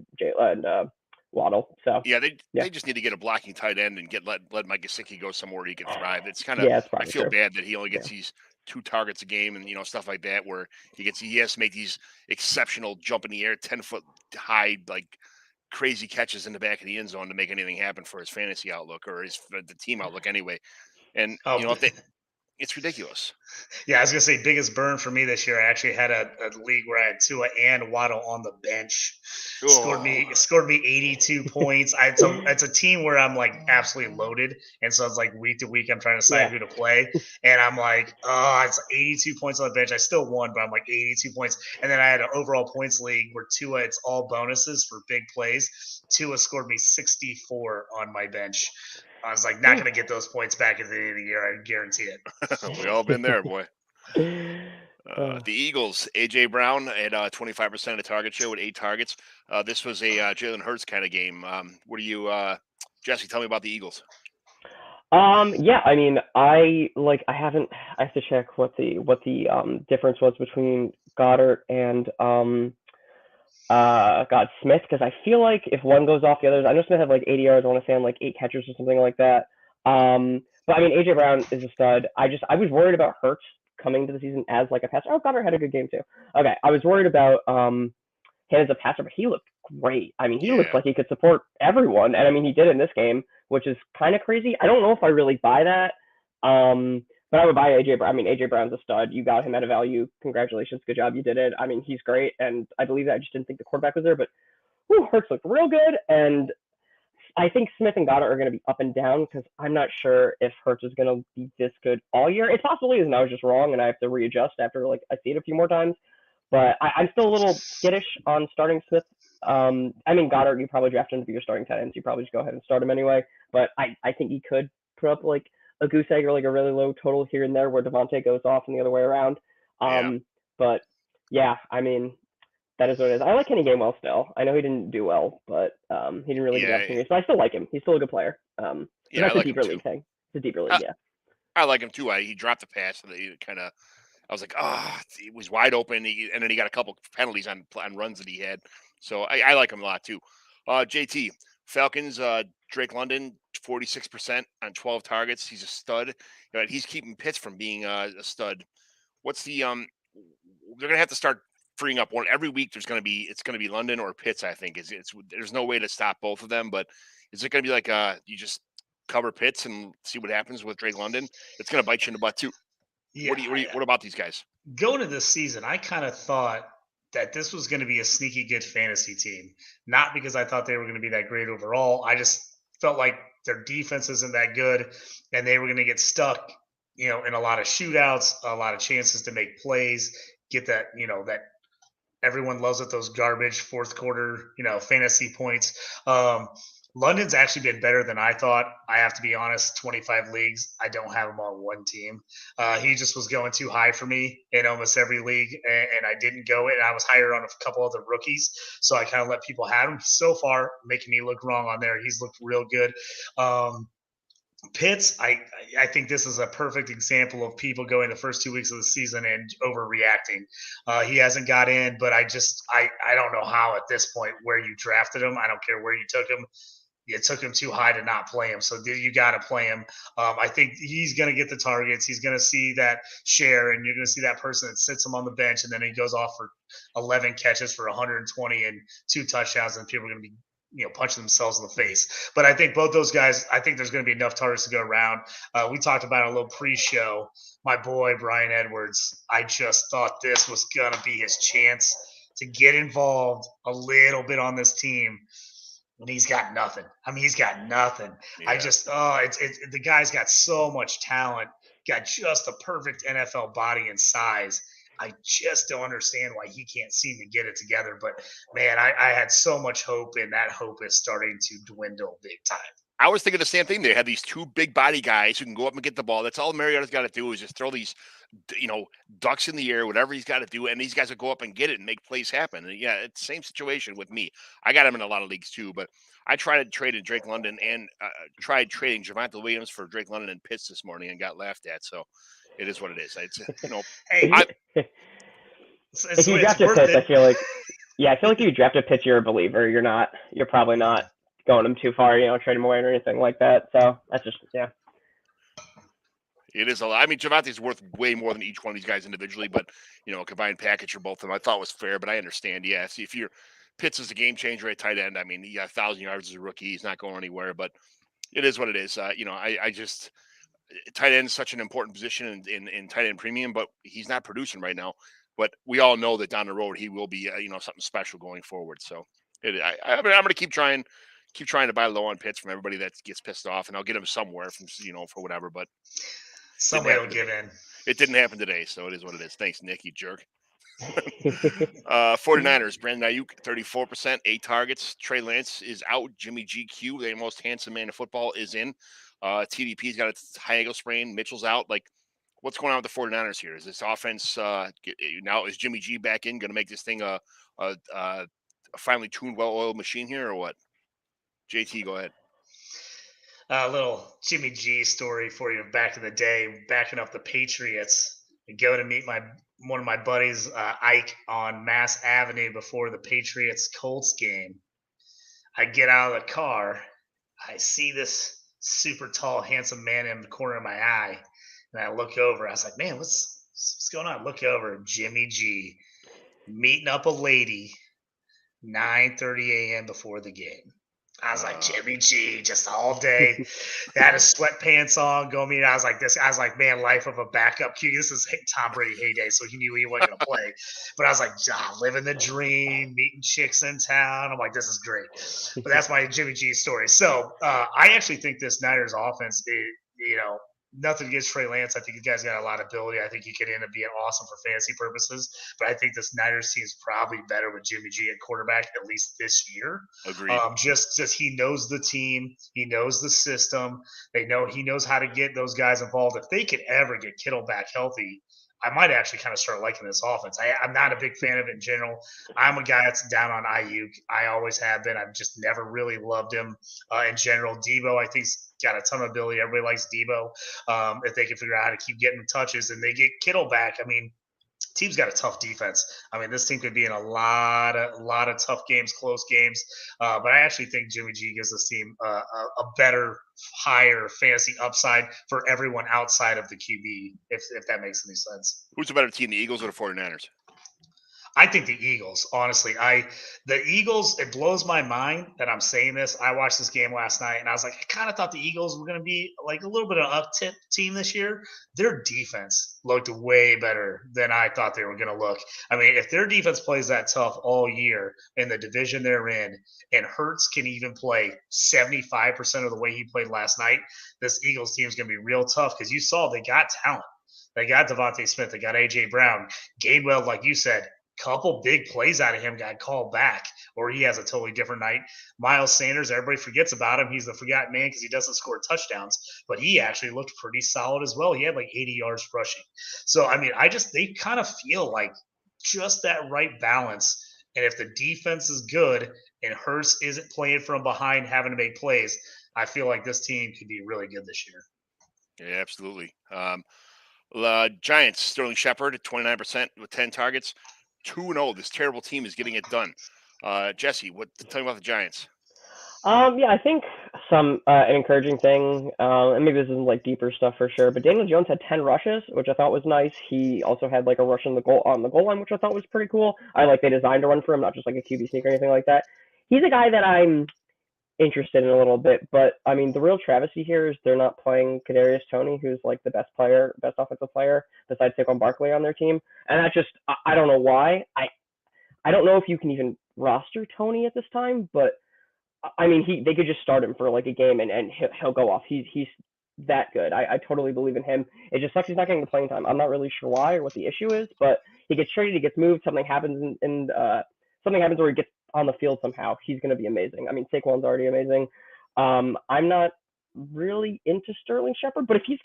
Waddle. So yeah, they just need to get a blocking tight end and let Mike Gesicki go somewhere where he can thrive. It's kind of I feel bad that he only gets these 2 targets a game and stuff like that, where he has to make these exceptional jump in the air, 10-foot high, like crazy catches in the back of the end zone to make anything happen for his fantasy outlook or the team outlook anyway. And it's ridiculous. Yeah, I was gonna say biggest burn for me this year. I actually had a league where I had Tua and Waddle on the bench. Scored me 82 points. It's a team where I'm like absolutely loaded, and so it's like week to week I'm trying to decide who to play, and I'm like, it's 82 points on the bench. I still won, but I'm like 82 points. And then I had an overall points league where Tua, it's all bonuses for big plays. Tua scored me 64 on my bench. I was like, not going to get those points back at the end of the year. I guarantee it. We all been there, boy. The Eagles, A.J. Brown at 25% of the target share with 8 targets. This was a Jalen Hurts kind of game. What do you, Jesse, tell me about the Eagles? Yeah, I mean, I have to check what the difference was between Goddard and Smith, because I feel like if one goes off the others, I know Smith had like 80 yards, I want to say on like 8 catches or something like that. But I mean, AJ Brown is a stud. I was worried about Hurts coming to the season as like a passer. Oh, Goddard had a good game too. Okay, I was worried about him as a passer, but he looked great. I mean, he looked like he could support everyone, and I mean, he did in this game, which is kind of crazy. I don't know if I really buy that. But I would buy AJ Brown. I mean, AJ Brown's a stud. You got him at a value. Congratulations. Good job. You did it. I mean, he's great. And I believe that. I just didn't think the quarterback was there. But Hurts looked real good. And I think Smith and Goddard are going to be up and down because I'm not sure if Hurts is going to be this good all year. It possibly is, and I was just wrong, and I have to readjust after like I see it a few more times. But I'm still a little skittish on starting Smith. I mean, Goddard, you probably draft him to be your starting tight end. So you probably just go ahead and start him anyway. But I think he could put up like a goose egg or like a really low total here and there where Devontae goes off and the other way around. But yeah, I mean, that is what it is. I like Kenny Gainwell still. I know he didn't do well, but he didn't really get the opportunities. But I still like him. He's still a good player. That's a deeper league thing. It's a deeper league, yeah. I like him too. He dropped the pass, and he kind of. I was like, it was wide open, and then he got a couple penalties on runs that he had. So I like him a lot too. JT Falcons, Drake London, 46% on 12 targets. He's a stud. He's keeping Pitts from being a stud. What's the They're gonna have to start freeing up one every week. It's gonna be London or Pitts. I think there's no way to stop both of them. But is it gonna be like you just cover Pitts and see what happens with Drake London? It's gonna bite you in the butt too. Yeah, what about these guys? Going into this season, I kind of thought that this was going to be a sneaky good fantasy team. Not because I thought they were going to be that great overall. I just felt like their defense isn't that good, and they were going to get stuck, in a lot of shootouts, a lot of chances to make plays, get that, that everyone loves it, those garbage fourth quarter, fantasy points. London's actually been better than I thought. I have to be honest, 25 leagues, I don't have him on one team. He just was going too high for me in almost every league, and I didn't go it. And I was higher on a couple other rookies, so I kind of let people have him. So far, making me look wrong on there. He's looked real good. Pitts, I think this is a perfect example of people going the first 2 weeks of the season and overreacting. He hasn't got in, but I don't know how at this point where you drafted him. I don't care where you took him. It took him too high to not play him. So you got to play him. I think he's going to get the targets. He's going to see that share, and you're going to see that person that sits him on the bench, and then he goes off for 11 catches for 120 and 2 touchdowns, and people are going to be punching themselves in the face. But I think both those guys, I think there's going to be enough targets to go around. We talked about it a little pre-show. My boy, Brian Edwards, I just thought this was going to be his chance to get involved a little bit on this team. And he's got nothing. I mean, he's got nothing. Yeah. I just, the guy's got so much talent, got just a perfect NFL body and size. I just don't understand why he can't seem to get it together. But, man, I had so much hope, and that hope is starting to dwindle big time. I was thinking the same thing. They had these 2 big body guys who can go up and get the ball. That's all Mariota's got to do is just throw these, ducks in the air, whatever he's got to do. And these guys will go up and get it and make plays happen. And yeah, it's the same situation with me. I got him in a lot of leagues too, but I tried to trade in Drake London and tried trading Javonte Williams for Drake London and Pitts this morning and got laughed at. So it is what it is. It's, hey, if you drafted Pitts, I feel like if you drafted Pitts, you're a believer. You're probably not going him too far, trade him away or anything like that. So that's just, yeah. It is a lot. I mean, Javonte's worth way more than each one of these guys individually, but, a combined package for both of them, I thought was fair, but I understand. Yeah. See, if Pitts is a game changer at tight end, I mean, he got 1,000 yards as a rookie. He's not going anywhere, but it is what it is. I just, tight end is such an important position in tight end premium, but he's not producing right now. But we all know that down the road, he will be, something special going forward. So I'm going to keep trying to buy low on Pitts from everybody that gets pissed off, and I'll get him somewhere from, for whatever, but somebody will give in. It didn't happen today, so it is what it is. Thanks, Nick, you jerk. 49ers, Brandon Ayuk, 34%, 8 targets. Trey Lance is out. Jimmy GQ, the most handsome man in football, is in. TDP's got a high ankle sprain. Mitchell's out. Like, what's going on with the 49ers here? Is this offense now, is Jimmy G back in, going to make this thing a finely tuned, well-oiled machine here, or what? JT, go ahead. A little Jimmy G story for you back in the day, backing up the Patriots. I go to meet one of my buddies, Ike, on Mass Avenue before the Patriots Colts game. I get out of the car. I see this super tall, handsome man in the corner of my eye, and I look over. I was like, "Man, what's going on?" I look over, Jimmy G meeting up a lady 9:30 a.m. before the game. I was like, Jimmy G, just all day. They had his sweatpants on, go meet. I was like, this. I was like, man, life of a backup QB. This is Tom Brady heyday, so he knew he wasn't gonna play. But I was like, living the dream, meeting chicks in town. I'm like, this is great. But that's my Jimmy G story. So I actually think this Niners offense, nothing against Trey Lance. I think you guys got a lot of ability. I think he could end up being awesome for fantasy purposes. But I think this Niners team is probably better with Jimmy G at quarterback, at least this year. Agreed. Just he knows the team, he knows the system. He knows how to get those guys involved. If they could ever get Kittle back healthy, I might actually kind of start liking this offense. I'm not a big fan of it in general. I'm a guy that's down on Ayuk. I always have been. I've just never really loved him in general. Debo, I think, got a ton of ability. Everybody likes Debo. If they can figure out how to keep getting touches and they get Kittle back, I mean, team's got a tough defense. I mean, this team could be in a lot of tough games, close games. But I actually think Jimmy G gives this team a better, higher fantasy upside for everyone outside of the QB, if that makes any sense. Who's a better team, the Eagles or the 49ers? I think the Eagles, honestly. The Eagles, it blows my mind that I'm saying this. I watched this game last night and I was like, I kind of thought the Eagles were going to be like a little bit of an up-tip team this year. Their defense looked way better than I thought they were going to look. I mean, if their defense plays that tough all year in the division they're in, and Hurts can even play 75% of the way he played last night, this Eagles team is going to be real tough because you saw they got talent. They got Devontae Smith. They got A.J. Brown. Gainwell, like you said, couple big plays out of him got called back, or he has a totally different night. Miles Sanders, everybody forgets about him. He's the forgotten man because he doesn't score touchdowns, but he actually looked pretty solid as well. He had like 80 yards rushing. So, I mean, they kind of feel like just that right balance. And if the defense is good and Hurts isn't playing from behind, having to make plays, I feel like this team could be really good this year. Yeah, absolutely. Giants, Sterling Shepard at 29% with 10 targets. 2-0. This terrible team is getting it done. Jesse, tell me about the Giants? Yeah, I think an encouraging thing, and maybe this isn't like deeper stuff for sure, but Daniel Jones had 10 rushes, which I thought was nice. He also had like a rush on the goal line, which I thought was pretty cool. They designed a run for him, not just like a QB sneak or anything like that. He's a guy that I'm interested in a little bit, but I mean, the real travesty here is they're not playing Kadarius Toney, who's like the best offensive player besides Saquon Barkley on their team, and that just I don't know why. I don't know if you can even roster Toney at this time, but I mean, they could just start him for like a game and he'll go off. He's that good. I totally believe in him. It just sucks he's not getting the playing time. I'm not really sure why or what the issue is, but he gets traded, he gets moved, something happens, and something happens where he gets on the field somehow. He's going to be amazing. I mean, Saquon's already amazing. I'm not really into Sterling Shepard, but if he's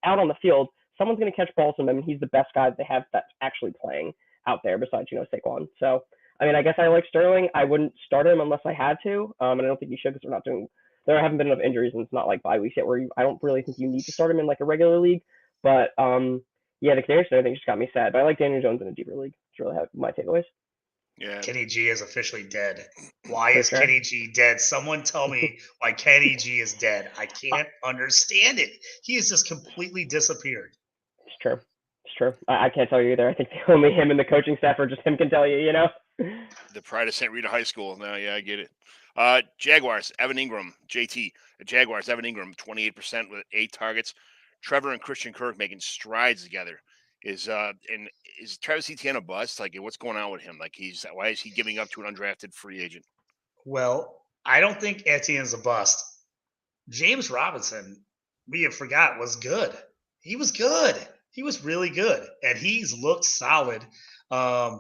out on the field, someone's going to catch balls from him, and he's the best guy they have that's actually playing out there besides, Saquon. So, I mean, I guess I like Sterling. I wouldn't start him unless I had to, and I don't think you should because there haven't been enough injuries, and it's not like bye weeks yet where I don't really think you need to start him in like a regular league. But, yeah, the Kadarius thing just got me sad. But I like Daniel Jones in a deeper league. It's really my takeaways. Yeah. Kenny G is officially dead. Why is Kenny G dead? Someone tell me why Kenny G is dead. I can't understand it. He has just completely disappeared. It's true. I can't tell you either. I think only him and the coaching staff or just him can tell you, The pride of St. Rita High School. No, yeah, I get it. Jaguars, Evan Ingram, JT. Jaguars, Evan Ingram, 28% with 8 targets. Trevor and Christian Kirk making strides together. Is Travis Etienne a bust? Like, what's going on with him? Like, why is he giving up to an undrafted free agent? Well, I don't think Etienne's a bust. James Robinson, we have forgot, was good. He was good. He was really good, and he's looked solid. I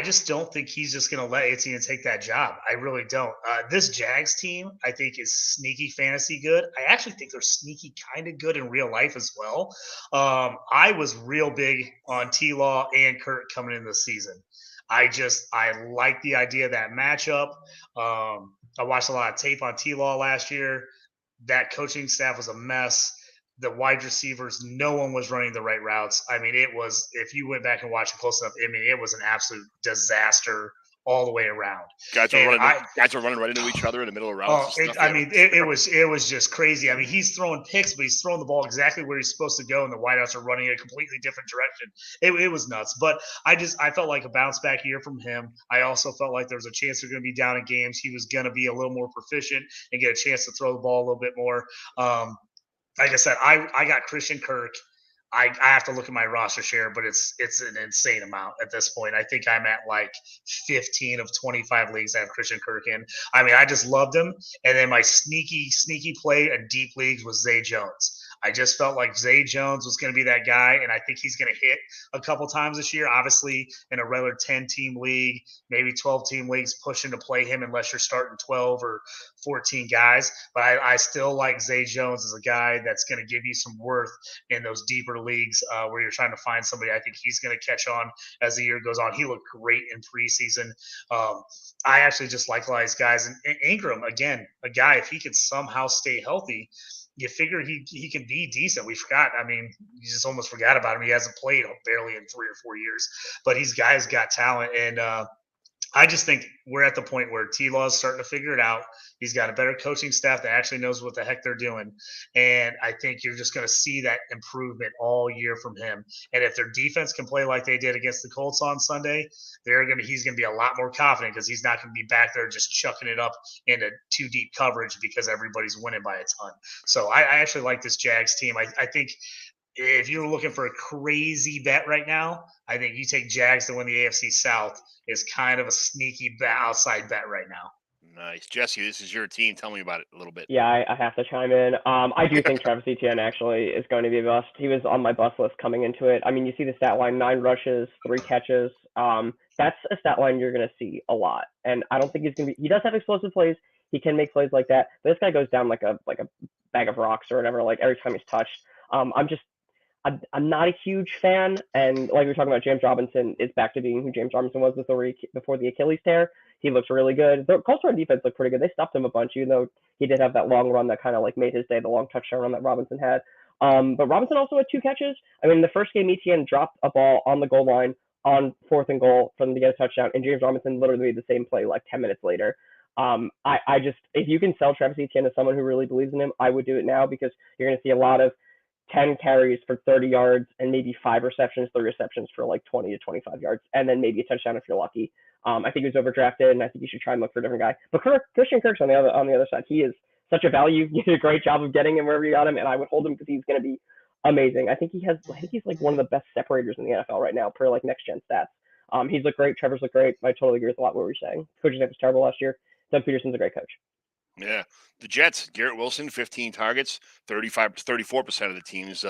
just don't think he's just going to let Etienne take that job. I really don't. This Jags team, I think, is sneaky fantasy good. I actually think they're sneaky kind of good in real life as well. I was real big on T-Law and Kurt coming into the season. I like the idea of that matchup. I watched a lot of tape on T-Law last year. That coaching staff was a mess. The wide receivers, no one was running the right routes. I mean, it was, if you went back and watched it close enough, I mean, it was an absolute disaster all the way around. Guys were running right into each other in the middle of routes. It was just crazy. I mean, he's throwing picks, but he's throwing the ball exactly where he's supposed to go, and the wideouts are running a completely different direction. It was nuts. But I felt like a bounce back year from him. I also felt like there was a chance they're going to be down in games. He was going to be a little more proficient and get a chance to throw the ball a little bit more. Like I said, I got Christian Kirk. I have to look at my roster share, but it's an insane amount at this point. I think I'm at like 15 of 25 leagues I have Christian Kirk in. I mean, I just loved him. And then my sneaky play in deep leagues was Zay Jones. I just felt like Zay Jones was going to be that guy, and I think he's going to hit a couple times this year. Obviously, in a regular 10-team league, maybe 12-team leagues, pushing to play him unless you're starting 12 or 14 guys. But I still like Zay Jones as a guy that's going to give you some worth in those deeper leagues where you're trying to find somebody. I think he's going to catch on as the year goes on. He looked great in preseason. I actually just like a lot of these guys. And Ingram, again, a guy, if he can somehow stay healthy, you figure he can be decent. We forgot. I mean, you just almost forgot about him. He hasn't played barely in 3 or 4 years, but he's guys got talent. And I just think we're at the point where T-Law is starting to figure it out. He's got a better coaching staff that actually knows what the heck they're doing. And I think you're just going to see that improvement all year from him. And if their defense can play like they did against the Colts on Sunday, he's going to be a lot more confident because he's not going to be back there just chucking it up into too deep coverage because everybody's winning by a ton. So I actually like this Jags team. I think if you're looking for a crazy bet right now, I think you take Jags to win the AFC South is kind of a sneaky outside bet right now. Nice. Jesse, this is your team. Tell me about it a little bit. Yeah, I have to chime in. I do think Travis Etienne actually is going to be a bust. He was on my bust list coming into it. I mean, you see the stat line, 9 rushes, 3 catches. That's a stat line you're going to see a lot. And I don't think he's going to be – he does have explosive plays. He can make plays like that. But this guy goes down like a bag of rocks or whatever, like every time he's touched. I'm not a huge fan, and like we were talking about, James Robinson is back to being who James Robinson was before the Achilles tear. He looks really good. The Colts run defense looked pretty good. They stopped him a bunch, even though he did have that long run that kind of like made his day, the long touchdown run that Robinson had. But Robinson also had 2 catches. I mean, the first game, Etienne dropped a ball on the goal line on 4th and goal for them to get a touchdown, and James Robinson literally made the same play like 10 minutes later. I just, if you can sell Travis Etienne to someone who really believes in him, I would do it now because you're going to see a lot of 10 carries for 30 yards and maybe 5 receptions, 3 receptions for like 20 to 25 yards, and then maybe a touchdown if you're lucky. I think he was overdrafted, and I think you should try and look for a different guy. But Christian Kirk's on the other side. He is such a value. You did a great job of getting him wherever you got him, and I would hold him because he's going to be amazing. I think he's like one of the best separators in the NFL right now per like next gen stats. He's looked great. Trevor's looked great. I totally agree with a lot of what we're saying. Coaching staff was terrible last year. Doug Peterson's a great coach. Yeah. The Jets, Garrett Wilson, 15 targets, 34% of the team's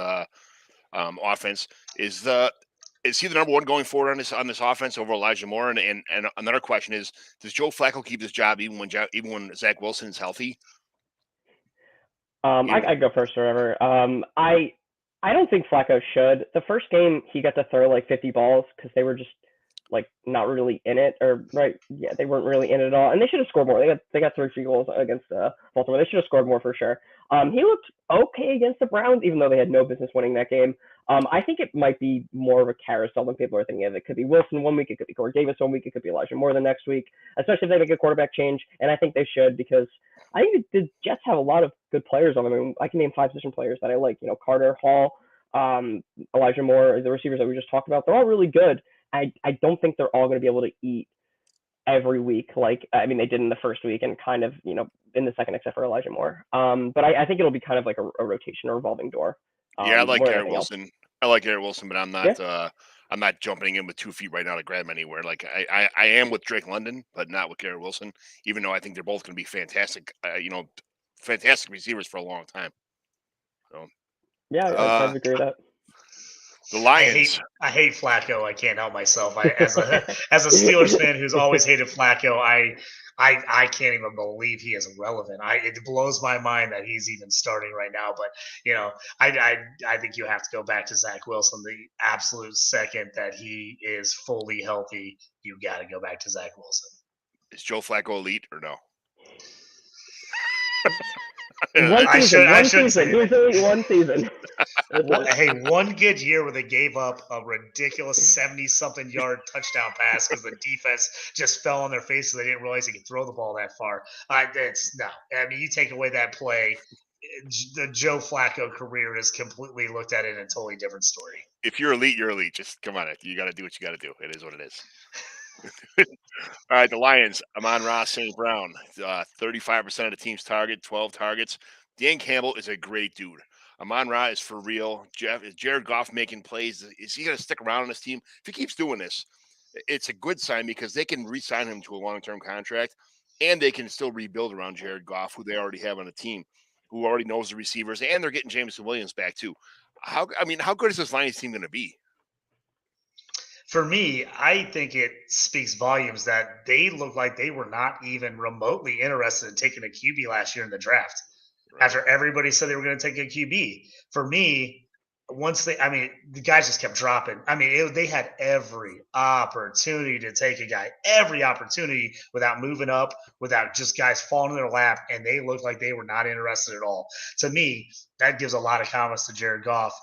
offense. Is he the number one going forward on this offense over Elijah Moore? And another question is, does Joe Flacco keep his job even when Zach Wilson is healthy? I go first forever. I don't think Flacco should. The first game he got to throw like 50 balls because they were just like not really in it, or right? Yeah, they weren't really in it at all, and they should have scored more. They got 3 free goals against Baltimore. They should have scored more for sure. He looked okay against the Browns, even though they had no business winning that game. I think it might be more of a carousel than people are thinking of. It could be Wilson one week, it could be Corey Davis one week, it could be Elijah Moore the next week, especially if they make a quarterback change, and I think they should because I think the Jets have a lot of good players on them. I mean, I can name 5 position players that I like. Carter, Hall, Elijah Moore, the receivers that we just talked about. They're all really good. I don't think they're all going to be able to eat every week. Like, I mean, they did in the first week and kind of, in the second, except for Elijah Moore. But I think it'll be kind of like a rotation, a revolving door. I like Garrett Wilson. I like Garrett Wilson, but I'm not. I'm not jumping in with 2 feet right now to grab him anywhere. Like I am with Drake London, but not with Garrett Wilson. Even though I think they're both going to be fantastic. Fantastic receivers for a long time. So yeah, I agree with that. The Lions. I hate Flacco. I can't help myself. As a Steelers fan who's always hated Flacco, I can't even believe he is relevant. It blows my mind that he's even starting right now. But I think you have to go back to Zach Wilson. The absolute second that he is fully healthy, you got to go back to Zach Wilson. Is Joe Flacco elite or no? I should say He was only one season. Hey, one good year where they gave up a ridiculous 70-something yard touchdown pass because the defense just fell on their faces. They didn't realize they could throw the ball that far. No. I mean, you take away that play, the Joe Flacco career is completely looked at in a totally different story. If you're elite, you're elite. Just come on. You got to do what you got to do. It is what it is. All right, the Lions. Amon-Ra St. Brown, 35% of the team's target, 12 targets. Dan Campbell is a great dude. Amon-Ra is for real. Is Jared Goff making plays? Is he going to stick around on this team? If he keeps doing this, it's a good sign because they can re-sign him to a long-term contract, and they can still rebuild around Jared Goff, who they already have on the team, who already knows the receivers, and they're getting Jameson Williams back too. How good is this Lions team going to be? For me, I think it speaks volumes that they look like they were not even remotely interested in taking a QB last year in the draft. Right. After everybody said they were going to take a QB. For me, the guys just kept dropping. They had every opportunity to take a guy, every opportunity without moving up, without just guys falling in their lap, and they looked like they were not interested at all. To me, that gives a lot of confidence to Jared Goff.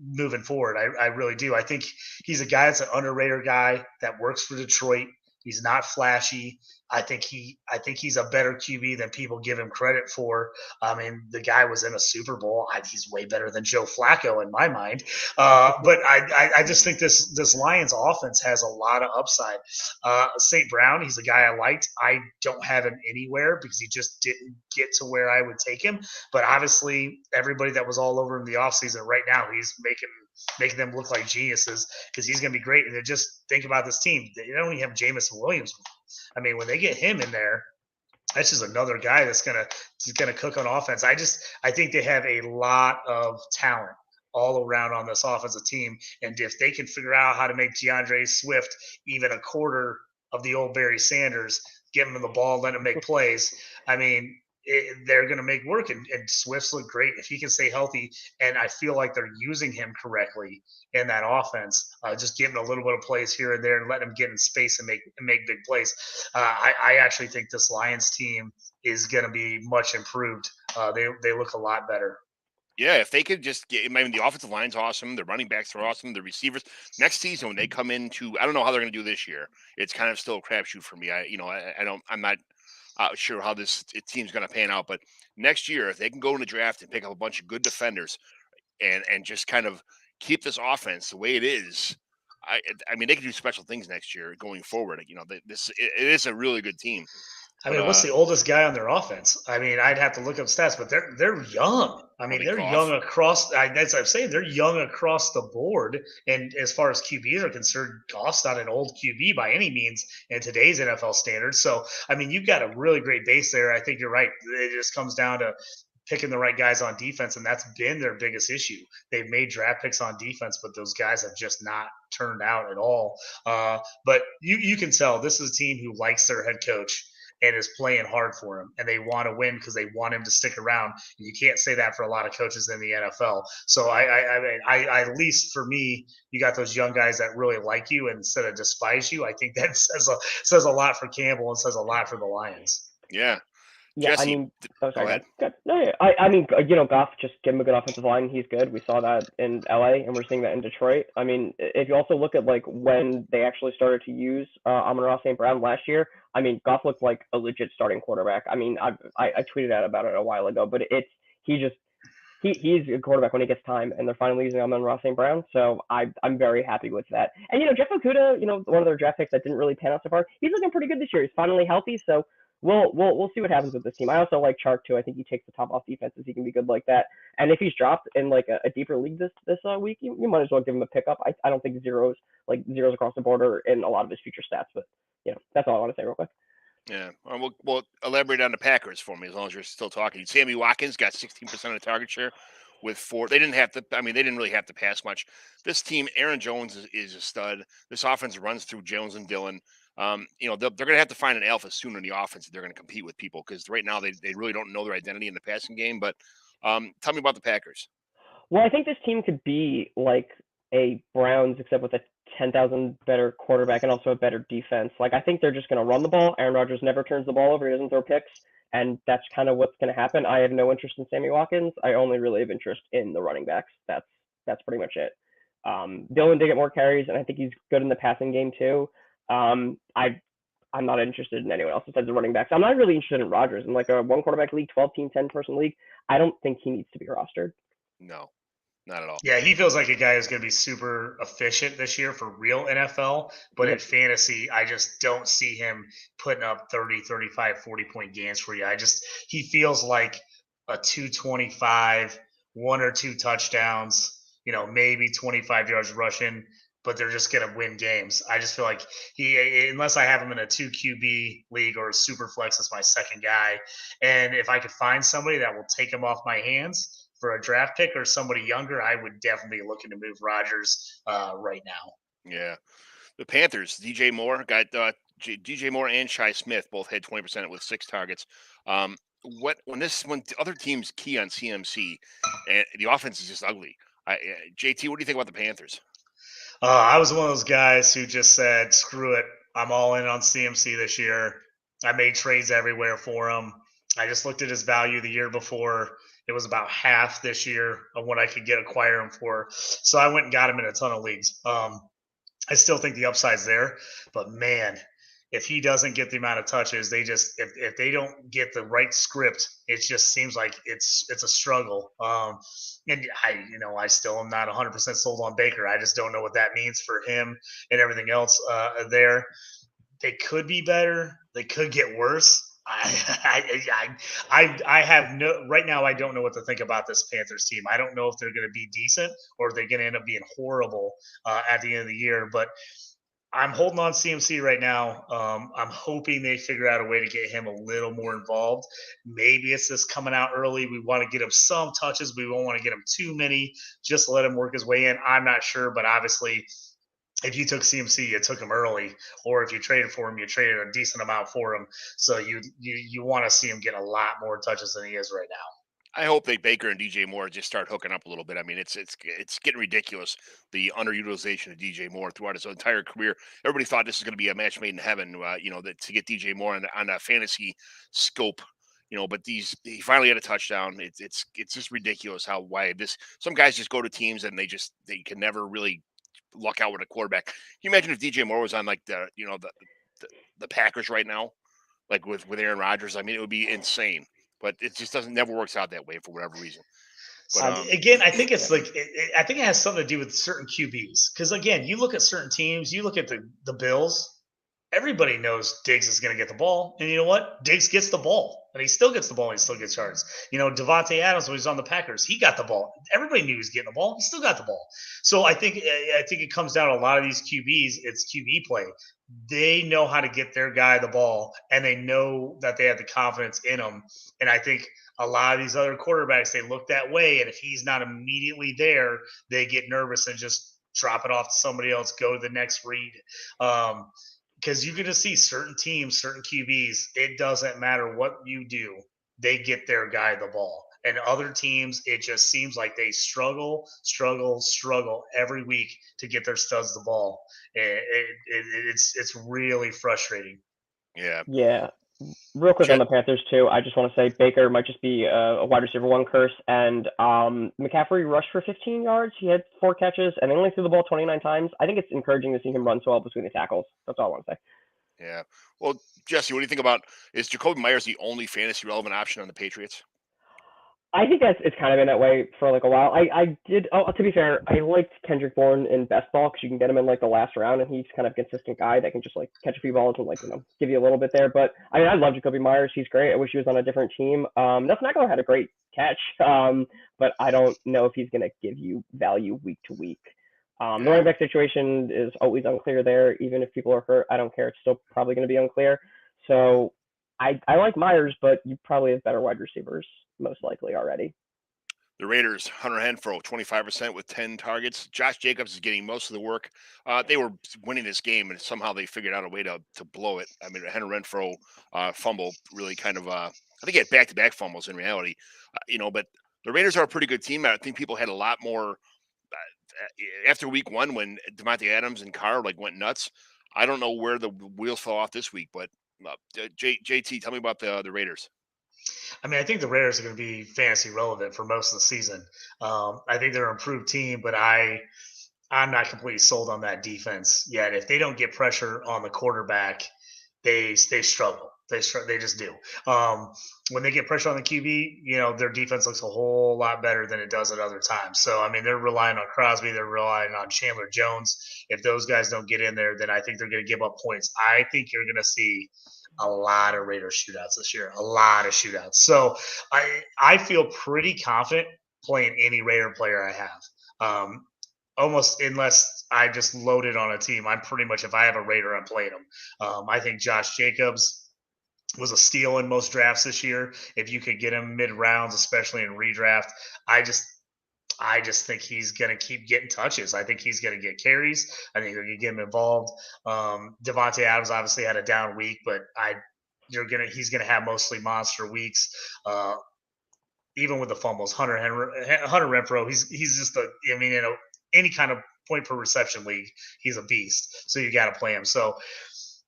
Moving forward, I really do. I think he's a guy that's an underrated guy that works for Detroit. He's not flashy. I think he's a better QB than people give him credit for. The guy was in a Super Bowl. He's way better than Joe Flacco in my mind. But I just think this Lions offense has a lot of upside. St. Brown, he's a guy I liked. I don't have him anywhere because he just didn't get to where I would take him. But obviously, everybody that was all over him in the offseason, right now, he's making them look like geniuses because he's going to be great. And just think about this team. They don't even have Jameson Williams. When they get him in there, that's just another guy that's gonna cook on offense. I think they have a lot of talent all around on this offensive team, and if they can figure out how to make DeAndre Swift even a quarter of the old Barry Sanders, give him the ball, let him make plays. They're going to make work, and Swift's look great if he can stay healthy. And I feel like they're using him correctly in that offense, just giving a little bit of plays here and there and letting him get in space and make big plays. I actually think this Lions team is going to be much improved. They look a lot better. Yeah, if they could just get, the offensive line's awesome. The running backs are awesome. The receivers next season when they come into, I don't know how they're going to do this year. It's kind of still a crapshoot for me. I'm not sure how this team's going to pan out, but next year, if they can go in the draft and pick up a bunch of good defenders and just kind of keep this offense the way it is, they can do special things next year going forward. It is a really good team. What's the oldest guy on their offense? I'd have to look up stats, but they're young. They're young across. That's what I'm saying. They're young across the board. And as far as QBs are concerned, Goff's not an old QB by any means in today's NFL standards. So, you've got a really great base there. I think you're right. It just comes down to picking the right guys on defense, and that's been their biggest issue. They've made draft picks on defense, but those guys have just not turned out at all. But you can tell this is a team who likes their head coach and is playing hard for him, and they want to win because they want him to stick around. You can't say that for a lot of coaches in the NFL. So I at least for me, you got those young guys that really like you instead of despise you. I think that says a lot for Campbell and says a lot for the Lions. Yeah. Yeah, Jesse, go ahead. No, Goff, just give him a good offensive line. He's good. We saw that in LA, and we're seeing that in Detroit. If you also look at when they actually started to use Amon-Ra St. Brown last year, Goff looked like a legit starting quarterback. I tweeted out about it a while ago, but he's a quarterback when he gets time, and they're finally using Amon-Ra St. Brown. So I'm very happy with that. And Jeff Okudah, one of their draft picks that didn't really pan out so far, he's looking pretty good this year. He's finally healthy, so we'll see what happens with this team. I also like Chark too. I think he takes the top off defenses. He can be good like that. And if he's dropped in a deeper league this week, you might as well give him a pickup. I don't think zeros across the board are in a lot of his future stats, but that's all I want to say real quick. Yeah, we'll elaborate on the Packers for me as long as you're still talking. Sammy Watkins got 16% of the target share with 4. They didn't have to. They didn't really have to pass much. This team, Aaron Jones is a stud. This offense runs through Jones and Dillon. They're going to have to find an alpha soon in the offense if they're going to compete with people because right now they really don't know their identity in the passing game. But tell me about the Packers. Well, I think this team could be like a Browns except with a 10,000 better quarterback and also a better defense. I think they're just going to run the ball. Aaron Rodgers never turns the ball over. He doesn't throw picks. and that's kind of what's going to happen. I have no interest in Sammy Watkins. I only really have interest in the running backs. That's pretty much it. Dylan did get more carries, and I think he's good in the passing game too. I'm not interested in anyone else besides the running backs. I'm not really interested in Rodgers. In like a one quarterback league, 12-team, 10-person league, I don't think he needs to be rostered. No, not at all. Yeah, he feels like a guy who's going to be super efficient this year for real NFL, but in fantasy, I just don't see him putting up 30, 35, 40-point games for you. He feels like a 225, one or two touchdowns, maybe 25 yards rushing, but they're just going to win games. I just feel like unless I have him in a 2 QB league or a super flex as my second guy, and if I could find somebody that will take him off my hands for a draft pick or somebody younger, I would definitely be looking to move Rodgers right now. Yeah. The Panthers, DJ Moore got DJ Moore and Shi Smith both had 20% with 6 targets. When other teams key on CMC and the offense is just ugly. JT, what do you think about the Panthers? I was one of those guys who just said, screw it. I'm all in on CMC this year. I made trades everywhere for him. I just looked at his value the year before. It was about half this year of what I could acquire him for. So I went and got him in a ton of leagues. I still think the upside's there, but man, if he doesn't get the amount of touches, if they don't get the right script, it just seems like it's a struggle. And I still am not 100% sold on Baker. I just don't know what that means for him and everything else there. They could be better. They could get worse. I have no right now. I don't know what to think about this Panthers team. I don't know if they're going to be decent or if they're going to end up being horrible at the end of the year. But I'm holding on CMC right now. I'm hoping they figure out a way to get him a little more involved. Maybe it's this coming out early. We want to get him some touches. We won't want to get him too many. Just let him work his way in. I'm not sure, but obviously, if you took CMC, you took him early, or if you traded for him, you traded a decent amount for him. So you want to see him get a lot more touches than he is right now. I hope that Baker and DJ Moore just start hooking up a little bit. I mean, it's getting ridiculous, the underutilization of DJ Moore throughout his entire career. Everybody thought this was going to be a match made in heaven, to get DJ Moore on a fantasy scope. But he finally had a touchdown. It's just ridiculous why some guys just go to teams and they can never really luck out with a quarterback. Can you imagine if DJ Moore was on like the Packers right now, like with Aaron Rodgers? I mean, it would be insane. But it just never works out that way for whatever reason. But, again, I think it's I think it has something to do with certain QBs. Because again, you look at certain teams, you look at the Bills. Everybody knows Diggs is going to get the ball, and you know what? Diggs gets the ball, and he still gets the ball, and he still gets yards. Devontae Adams, when he was on the Packers, he got the ball. Everybody knew he was getting the ball. He still got the ball. So I think it comes down to a lot of these QBs. It's QB play. They know how to get their guy the ball, and they know that they have the confidence in him. And I think a lot of these other quarterbacks, they look that way, and if he's not immediately there, they get nervous and just drop it off to somebody else, go to the next read. Because you're going to see certain teams, certain QBs, it doesn't matter what you do, they get their guy the ball. And other teams, it just seems like they struggle every week to get their studs the ball. It's really frustrating. Yeah. Yeah. Real quick on the Panthers too, I just want to say Baker might just be a wide receiver one curse, and McCaffrey rushed for 15 yards. He had 4 catches, and they only threw the ball 29 times. I think it's encouraging to see him run so well between the tackles. That's all I want to say. Yeah. Well, Jesse, what do you think about, is Jacoby Myers the only fantasy relevant option on the Patriots? I think it's kind of been that way for like a while. To be fair, I liked Kendrick Bourne in best ball because you can get him in like the last round, and he's kind of a consistent guy that can just like catch a few balls and give you a little bit there. But I mean, I love Jacoby Myers. He's great. I wish he was on a different team. Nelson Aguilar had a great catch, but I don't know if he's going to give you value week to week. The running back situation is always unclear there. Even if people are hurt, I don't care. It's still probably going to be unclear. So I like Myers, but you probably have better wide receivers most likely already. The Raiders, Hunter Renfrow, 25% with 10 targets. Josh Jacobs is getting most of the work. They were winning this game, and somehow they figured out a way to blow it. I mean, Hunter Renfrow fumble really kind of I think he had back-to-back fumbles in reality. But the Raiders are a pretty good team. I think people had a lot more after week 1 when Deontay Adams and Carr went nuts. I don't know where the wheels fell off this week, but JT, tell me about the Raiders. I mean, I think the Raiders are going to be fantasy relevant for most of the season. I think they're an improved team, but I'm not completely sold on that defense yet. If they don't get pressure on the quarterback, they struggle. They just do. When they get pressure on the QB, their defense looks a whole lot better than it does at other times. So I mean, they're relying on Crosby, they're relying on Chandler Jones. If those guys don't get in there, then I think they're going to give up points. I think you're going to see a lot of Raiders shootouts this year, a lot of shootouts. So I feel pretty confident playing any Raider player I have. Almost unless I just loaded on a team, I'm pretty much, if I have a Raider, I'm playing them. I think Josh Jacobs was a steal in most drafts this year. If you could get him mid rounds, especially in redraft, I just think he's going to keep getting touches. I think he's going to get carries. I think they're going to get him involved. Devontae Adams obviously had a down week, but he's going to have mostly monster weeks. Even with the fumbles, Hunter Renfrow, he's just any kind of point per reception league, he's a beast. So you got to play him. So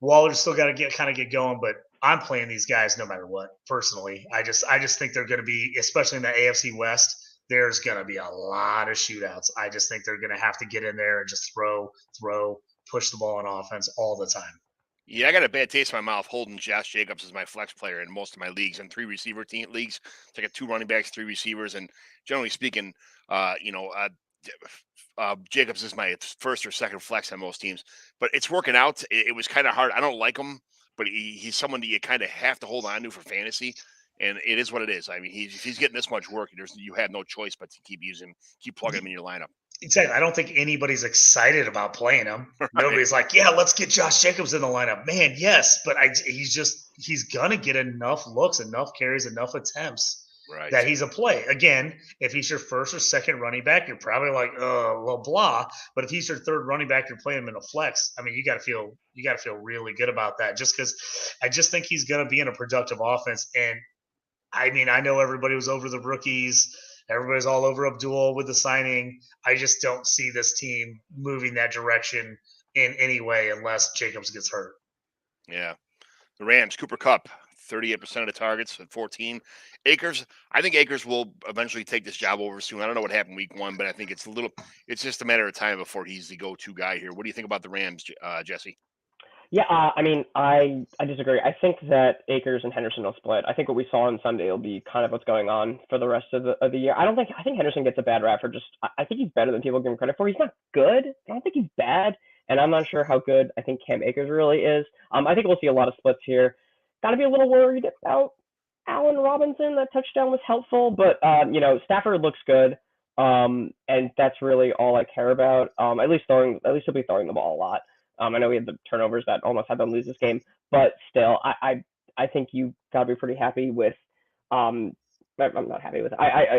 Waller's still got to get going, but I'm playing these guys no matter what. Personally, I just think they're going to be, especially in the AFC West, there's going to be a lot of shootouts. I just think they're going to have to get in there and just throw, push the ball on offense all the time. Yeah, I got a bad taste in my mouth holding Josh Jacobs as my flex player in most of my leagues and 3 receiver leagues. It's like a 2 running backs, 3 receivers, and generally speaking, Jacobs is my first or second flex on most teams. But it's working out. It was kind of hard. I don't like him, but he's someone that you kind of have to hold on to for fantasy. And it is what it is. I mean, he's getting this much work. You have no choice but to keep plugging him in your lineup. Exactly. I don't think anybody's excited about playing him. Right. Nobody's like, yeah, let's get Josh Jacobs in the lineup. Man, yes, but he's going to get enough looks, enough carries, enough attempts that he's a play. Again, if he's your first or second running back, you're probably like, well, blah. But if he's your third running back, you're playing him in a flex. I mean, you got to feel really good about that, just because I just think he's going to be in a productive offense. And I mean, I know everybody was over the rookies. Everybody's all over Abdul with the signing. I just don't see this team moving that direction in any way unless Jacobs gets hurt. Yeah. The Rams, Cooper Kupp, 38% of the targets at 14. Akers, I think Akers will eventually take this job over soon. I don't know what happened week 1, but I think it's just a matter of time before he's the go-to guy here. What do you think about the Rams, Jesse? Yeah, I mean, I disagree. I think that Akers and Henderson will split. I think what we saw on Sunday will be kind of what's going on for the rest of the year. I think Henderson gets a bad rap for I think he's better than people give him credit for. He's not good. I don't think he's bad, and I'm not sure how good I think Cam Akers really is. I think we'll see a lot of splits here. Got to be a little worried about Allen Robinson. That touchdown was helpful, but Stafford looks good, and that's really all I care about. At least he'll be throwing the ball a lot. I know we had the turnovers that almost had them lose this game, but still, I think you gotta be pretty happy with. I'm not happy with it.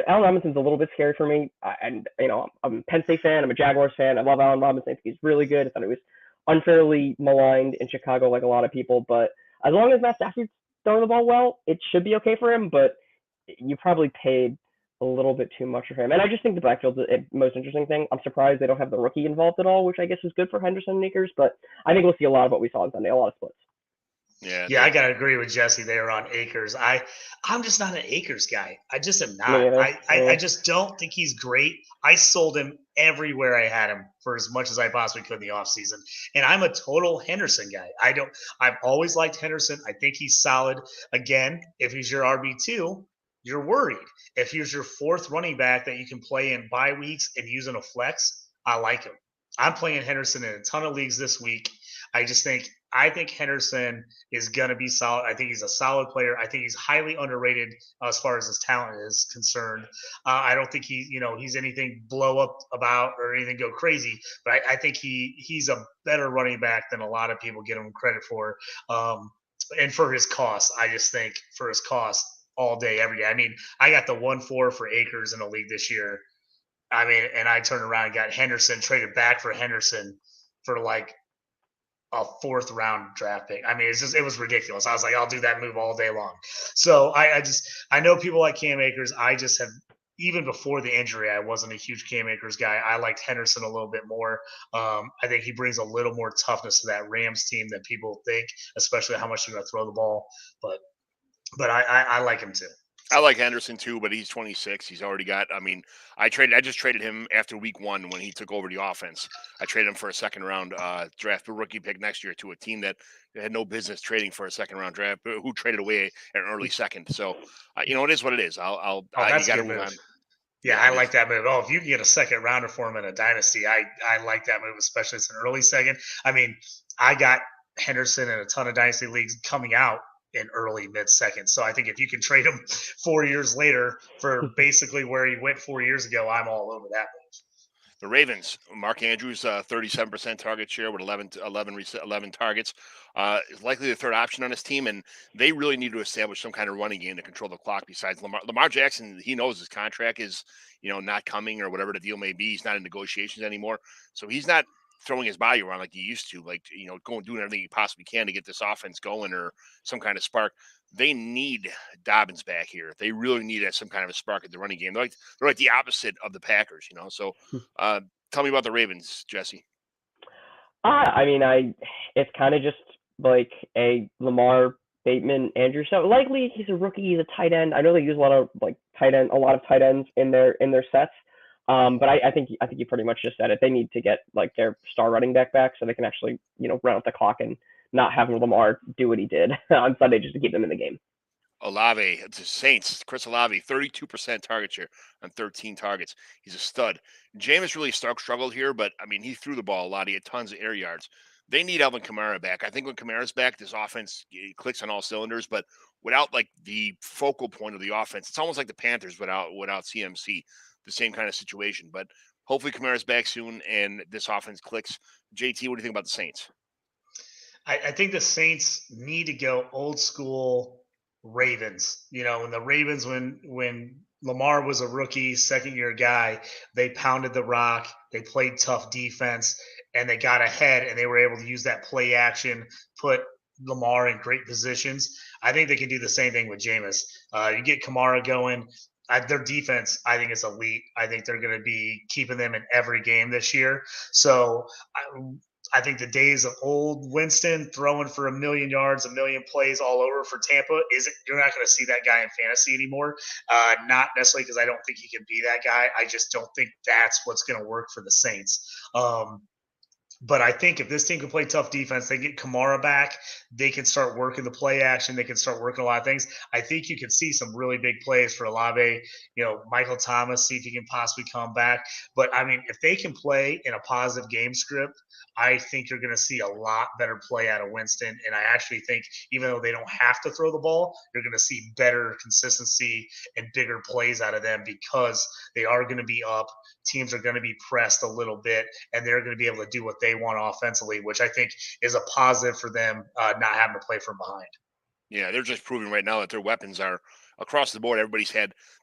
Allen Robinson's a little bit scary for me, and I'm a Penn State fan. I'm a Jaguars fan. I love Allen Robinson. I think he's really good. I thought he was unfairly maligned in Chicago, like a lot of people. But as long as Matt Stafford's throwing the ball well, it should be okay for him. But you probably paid a little bit too much for him. And I just think the backfield's the most interesting thing. I'm surprised they don't have the rookie involved at all, which I guess is good for Henderson and Akers, but I think we'll see a lot of what we saw on Sunday, a lot of splits. Yeah, I got to agree with Jesse there on Akers. I'm just not an Akers guy. I just am not. I just don't think he's great. I sold him everywhere I had him for as much as I possibly could in the offseason. And I'm a total Henderson guy. I've always liked Henderson. I think he's solid. Again, if he's your RB2, you're worried. If he's your fourth running back that you can play in bye weeks and use in a flex, I like him. I'm playing Henderson in a ton of leagues this week. I think Henderson is going to be solid. I think he's a solid player. I think he's highly underrated as far as his talent is concerned. I don't think he's anything blow up about or anything go crazy, but I think he's a better running back than a lot of people give him credit for. And for his cost, I just think for his cost, all day, every day. I mean, I got the 1-4 for Akers in the league this year. I mean, and I turned around and got Henderson, traded back for Henderson for like a 4th round draft pick. I mean, it was ridiculous. I was like, I'll do that move all day long. So I know people like Cam Akers. I just have, even before the injury, I wasn't a huge Cam Akers guy. I liked Henderson a little bit more. I think he brings a little more toughness to that Rams team than people think, especially how much they're going to throw the ball. But I like him too. I like Henderson too, but he's 26. He's already got. I mean, I just traded him after week 1 when he took over the offense. I traded him for a second round draft rookie pick next year to a team that had no business trading for a second round draft, who traded away an early second. So, it is what it is. Oh, You that's a got to good move move. on. Yeah, Yeah, I it like is. that move. Oh, if you can get a second rounder for him in a dynasty, I like that move, especially it's an early second. I mean, I got Henderson in a ton of dynasty leagues coming out in early mid second. So I think if you can trade him 4 years later for basically where he went 4 years ago, I'm all over that move. The Ravens, Mark Andrews, 37% target share with 11 targets. Is likely the third option on his team, and they really need to establish some kind of running game to control the clock besides Lamar. Lamar Jackson, he knows his contract is, not coming or whatever the deal may be. He's not in negotiations anymore. So he's not throwing his body around like he used to, like, doing everything he possibly can to get this offense going or some kind of spark. They need Dobbins back here. They really need some kind of a spark at the running game. They're like the opposite of the Packers, So uh, tell me about the Ravens, Jesse. I mean, it's kind of just like a Lamar Bateman Andrew show. Likely he's a rookie, he's a tight end. I know they use a lot of tight ends in their sets. But I think you pretty much just said it. They need to get like their star running back so they can actually run up the clock and not having Lamar do what he did on Sunday just to keep them in the game. Olave, the Saints, Chris Olave, 32% target share on 13 targets. He's a stud. Jameis really struggled here, but I mean, he threw the ball a lot. He had tons of air yards. They need Alvin Kamara back. I think when Kamara's back, this offense clicks on all cylinders. But without like the focal point of the offense, it's almost like the Panthers without CMC. The same kind of situation. But hopefully Kamara's back soon and this offense clicks. JT, what do you think about the Saints? I think the Saints need to go old school Ravens. When the Ravens, when Lamar was a rookie, second year guy, they pounded the rock, they played tough defense, and they got ahead, and they were able to use that play action, put Lamar in great positions. I think they can do the same thing with Jameis. You get Kamara going. Their defense, I think, is elite. I think they're going to be keeping them in every game this year. So I think the days of old Winston throwing for 1,000,000 yards, 1,000,000 plays all over for Tampa you're not going to see that guy in fantasy anymore. Not necessarily because I don't think he can be that guy. I just don't think that's what's going to work for the Saints. But I think if this team can play tough defense, they get Kamara back, they can start working the play action, they can start working a lot of things. I think you could see some really big plays for Olave, Michael Thomas, see if he can possibly come back. But I mean, if they can play in a positive game script, I think you're going to see a lot better play out of Winston. And I actually think even though they don't have to throw the ball, you're going to see better consistency and bigger plays out of them because they are going to be up. Teams are going to be pressed a little bit, and they're going to be able to do what they want offensively, which I think is a positive for them not having to play from behind. Yeah, they're just proving right now that their weapons are across the board.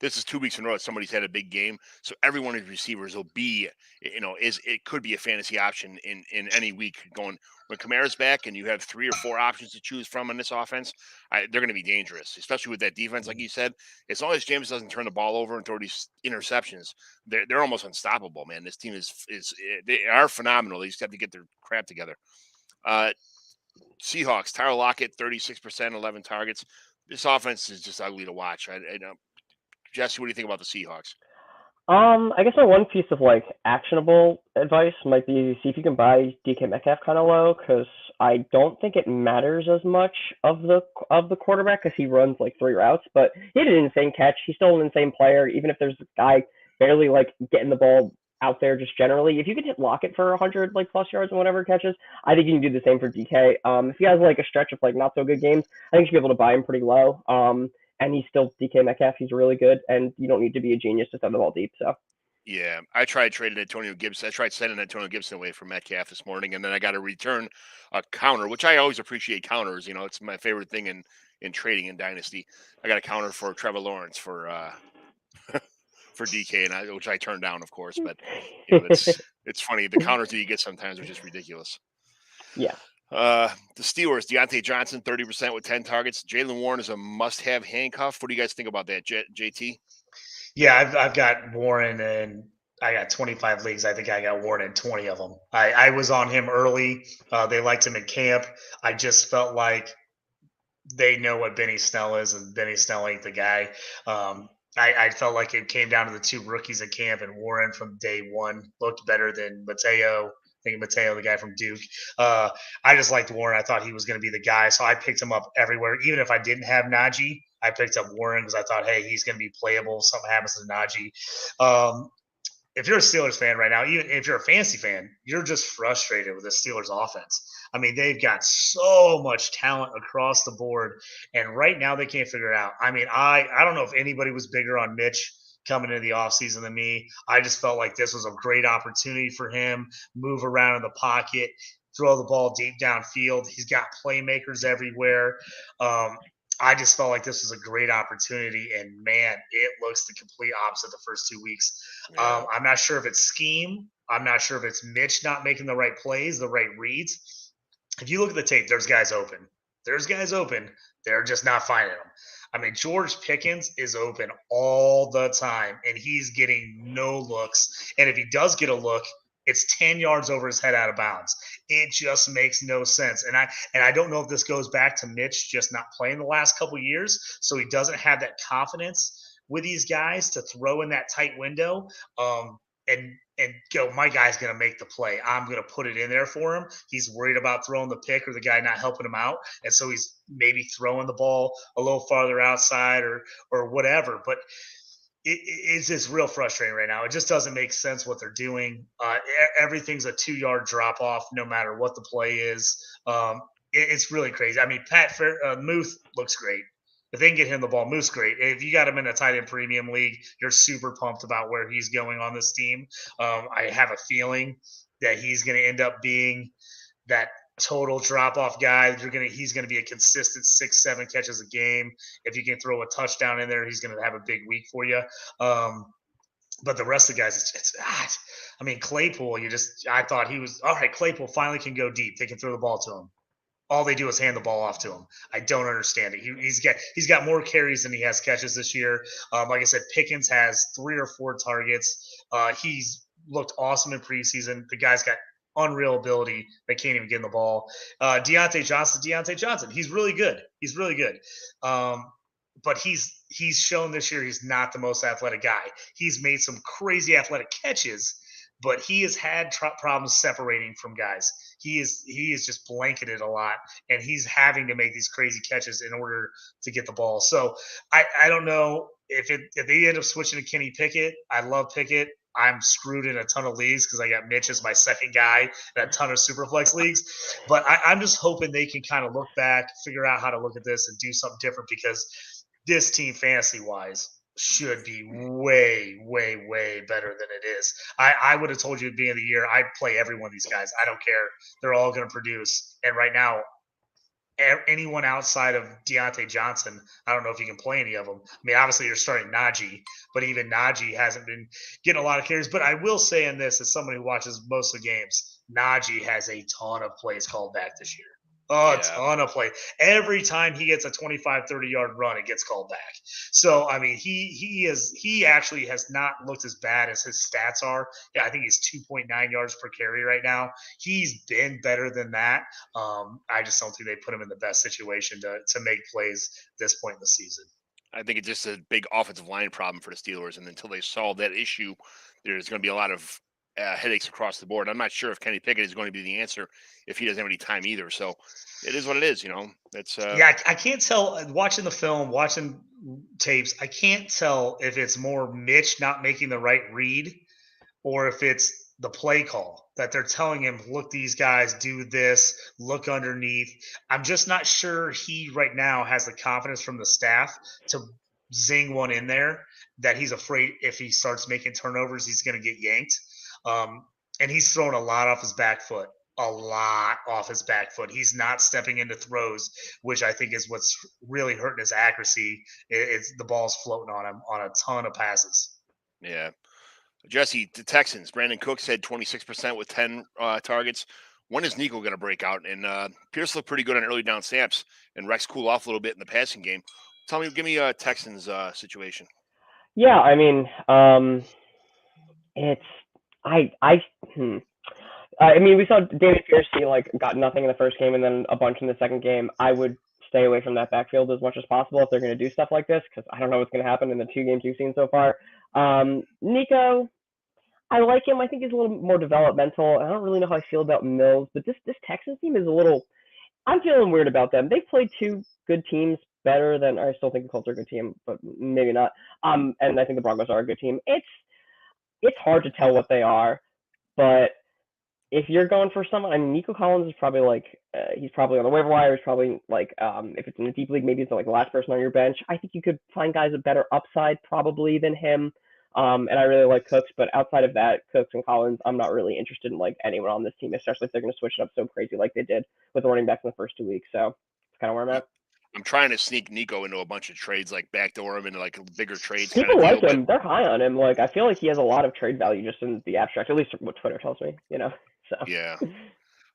This is 2 weeks in a row that somebody's had a big game. So every one of these receivers will be, it could be a fantasy option in any week going. When Kamara's back and you have 3 or 4 options to choose from in this offense, they're going to be dangerous, especially with that defense. Like you said, as long as James doesn't turn the ball over and throw these interceptions, they're almost unstoppable, man. This team they are phenomenal. They just have to get their crap together. Seahawks, Tyler Lockett, 36%, 11 targets. This offense is just ugly to watch. Jesse, what do you think about the Seahawks? I guess my one piece of like actionable advice might be see if you can buy DK Metcalf kind of low because I don't think it matters as much of the quarterback because he runs like 3 routes, but he had an insane catch. He's still an insane player, even if there's a guy barely like getting the ball out there just generally. If you could hit Lockett for 100 like plus yards and whatever catches, I think you can do the same for DK. If he has like a stretch of like not so good games, I think you should be able to buy him pretty low. And he's still DK Metcalf. He's really good, and you don't need to be a genius to send the ball deep. So. Yeah, I tried trading Antonio Gibson. I tried sending Antonio Gibson away for Metcalf this morning, and then I got to return a counter, which I always appreciate counters. It's my favorite thing in trading in Dynasty. I got a counter for Trevor Lawrence for for DK, which I turned down, of course. But it's funny. The counters that you get sometimes are just ridiculous. Yeah. The Steelers, Deontay Johnson, 30% with 10 targets. Jaylen Warren is a must-have handcuff. What do you guys think about that, JT? Yeah, I've got Warren, and I got 25 leagues. I think I got Warren in 20 of them. I was on him early. They liked him in camp. I just felt like they know what Benny Snell is, and Benny Snell ain't the guy. I felt like it came down to the two rookies at camp, and Warren from day one looked better than Mateo. I think Mateo, the guy from Duke. I just liked Warren. I thought he was going to be the guy, so I picked him up everywhere. Even if I didn't have Najee, I picked up Warren because I thought, hey, he's going to be playable. Something happens to Najee. If you're a Steelers fan right now, even if you're a fantasy fan, you're just frustrated with the Steelers offense. I mean, they've got so much talent across the board, and right now they can't figure it out. I mean, I don't know if anybody was bigger on Mitch coming into the offseason than me. I just felt like this was a great opportunity for him, move around in the pocket, throw the ball deep downfield. He's got playmakers everywhere. I just felt like this was a great opportunity, and man, it looks the complete opposite the first 2 weeks. Yeah. I'm not sure if it's scheme. I'm not sure if it's Mitch not making the right plays, the right reads. If you look at the tape, there's guys open. There's guys open. They're just not finding them. I mean, George Pickens is open all the time, and he's getting no looks. And if he does get a look, it's 10 yards over his head out of bounds. It just makes no sense. And I don't know if this goes back to Mitch just not playing the last couple of years, so he doesn't have that confidence with these guys to throw in that tight window and go, my guy's going to make the play. I'm going to put it in there for him. He's worried about throwing the pick or the guy not helping him out, and so he's maybe throwing the ball a little farther outside or whatever. But it's just real frustrating right now. It just doesn't make sense what they're doing. Everything's a 2-yard drop off, no matter what the play is. It's really crazy. I mean, Muth looks great. If they can get him the ball, Muth's great. If you got him in a tight end premium league, you're super pumped about where he's going on this team. I have a feeling that he's going to end up being that total drop-off guy. He's going to be a consistent 6-7 catches a game. If you can throw a touchdown in there, he's going to have a big week for you. But the rest of the guys, I mean, Claypool, I thought he was all right. Claypool finally can go deep. They can throw the ball to him. All they do is hand the ball off to him. I don't understand it. He's got more carries than he has catches this year. Like I said, Pickens has 3 or 4 targets. He's looked awesome in preseason. The guy's got unreal ability. They can't even get in the ball. Deontay Johnson. He's really good. But he's shown this year he's not the most athletic guy. He's made some crazy athletic catches, but he has had problems separating from guys. He is just blanketed a lot, and he's having to make these crazy catches in order to get the ball. So I don't know if they end up switching to Kenny Pickett. I love Pickett. I'm screwed in a ton of leagues because I got Mitch as my second guy in a ton of Superflex leagues. But I'm just hoping they can kind of look back, figure out how to look at this and do something different, because this team, fantasy-wise, should be way, way, way better than it is. I would have told you at the beginning of the year, I'd play every one of these guys. I don't care. They're all going to produce. And right now, anyone outside of Deontay Johnson, I don't know if you can play any of them. I mean, obviously you're starting Najee, but even Najee hasn't been getting a lot of carries. But I will say in this, as somebody who watches most of the games, Najee has a ton of plays called back this year. Ton of play. Every time he gets a 25, 30-yard run, it gets called back. So, I mean, he actually has not looked as bad as his stats are. Yeah, I think he's 2.9 yards per carry right now. He's been better than that. I just don't think they put him in the best situation to make plays this point in the season. I think it's just a big offensive line problem for the Steelers, and until they solve that issue, there's going to be a lot of headaches across the board. I'm not sure if Kenny Pickett is going to be the answer if he doesn't have any time either. So it is what it is, It's I can't tell watching the film, watching tapes. I can't tell if it's more Mitch not making the right read or if it's the play call that they're telling him, look, these guys do this, look underneath. I'm just not sure he right now has the confidence from the staff to zing one in there, that he's afraid if he starts making turnovers, he's going to get yanked. And he's throwing a lot off his back foot. He's not stepping into throws, which I think is what's really hurting his accuracy. It's the ball's floating on him on a ton of passes. Yeah. Jesse, the Texans, Brandon Cooks had 26% with 10 targets. When is Nico going to break out? And Pierce looked pretty good on early down snaps, and Rex cool off a little bit in the passing game. Give me a Texans situation. Yeah, I mean, it's I mean, we saw David Pierce got nothing in the first game and then a bunch in the second game. I would stay away from that backfield as much as possible if they're going to do stuff like this, because I don't know what's going to happen in the 2 games we've seen so far. Nico, I like him. I think he's a little more developmental. I don't really know how I feel about Mills, but this Texans team is a little. I'm feeling weird about them. They've played 2 good teams better than. I still think the Colts are a good team, but maybe not. And I think the Broncos are a good team. It's hard to tell what they are, but if you're going for someone, I mean, Nico Collins is probably like he's probably on the waiver wire. He's probably like if it's in a deep league, maybe it's like the last person on your bench. I think you could find guys with better upside probably than him. And I really like Cooks, but outside of that, Cooks and Collins, I'm not really interested in like anyone on this team, especially if they're going to switch it up so crazy like they did with the running backs in the first 2 weeks. So it's kind of where I'm at. I'm trying to sneak Nico into a bunch of trades, like backdoor him into like bigger trades. People like him; they're high on him. Like I feel like he has a lot of trade value just in the abstract, at least what Twitter tells me. So yeah.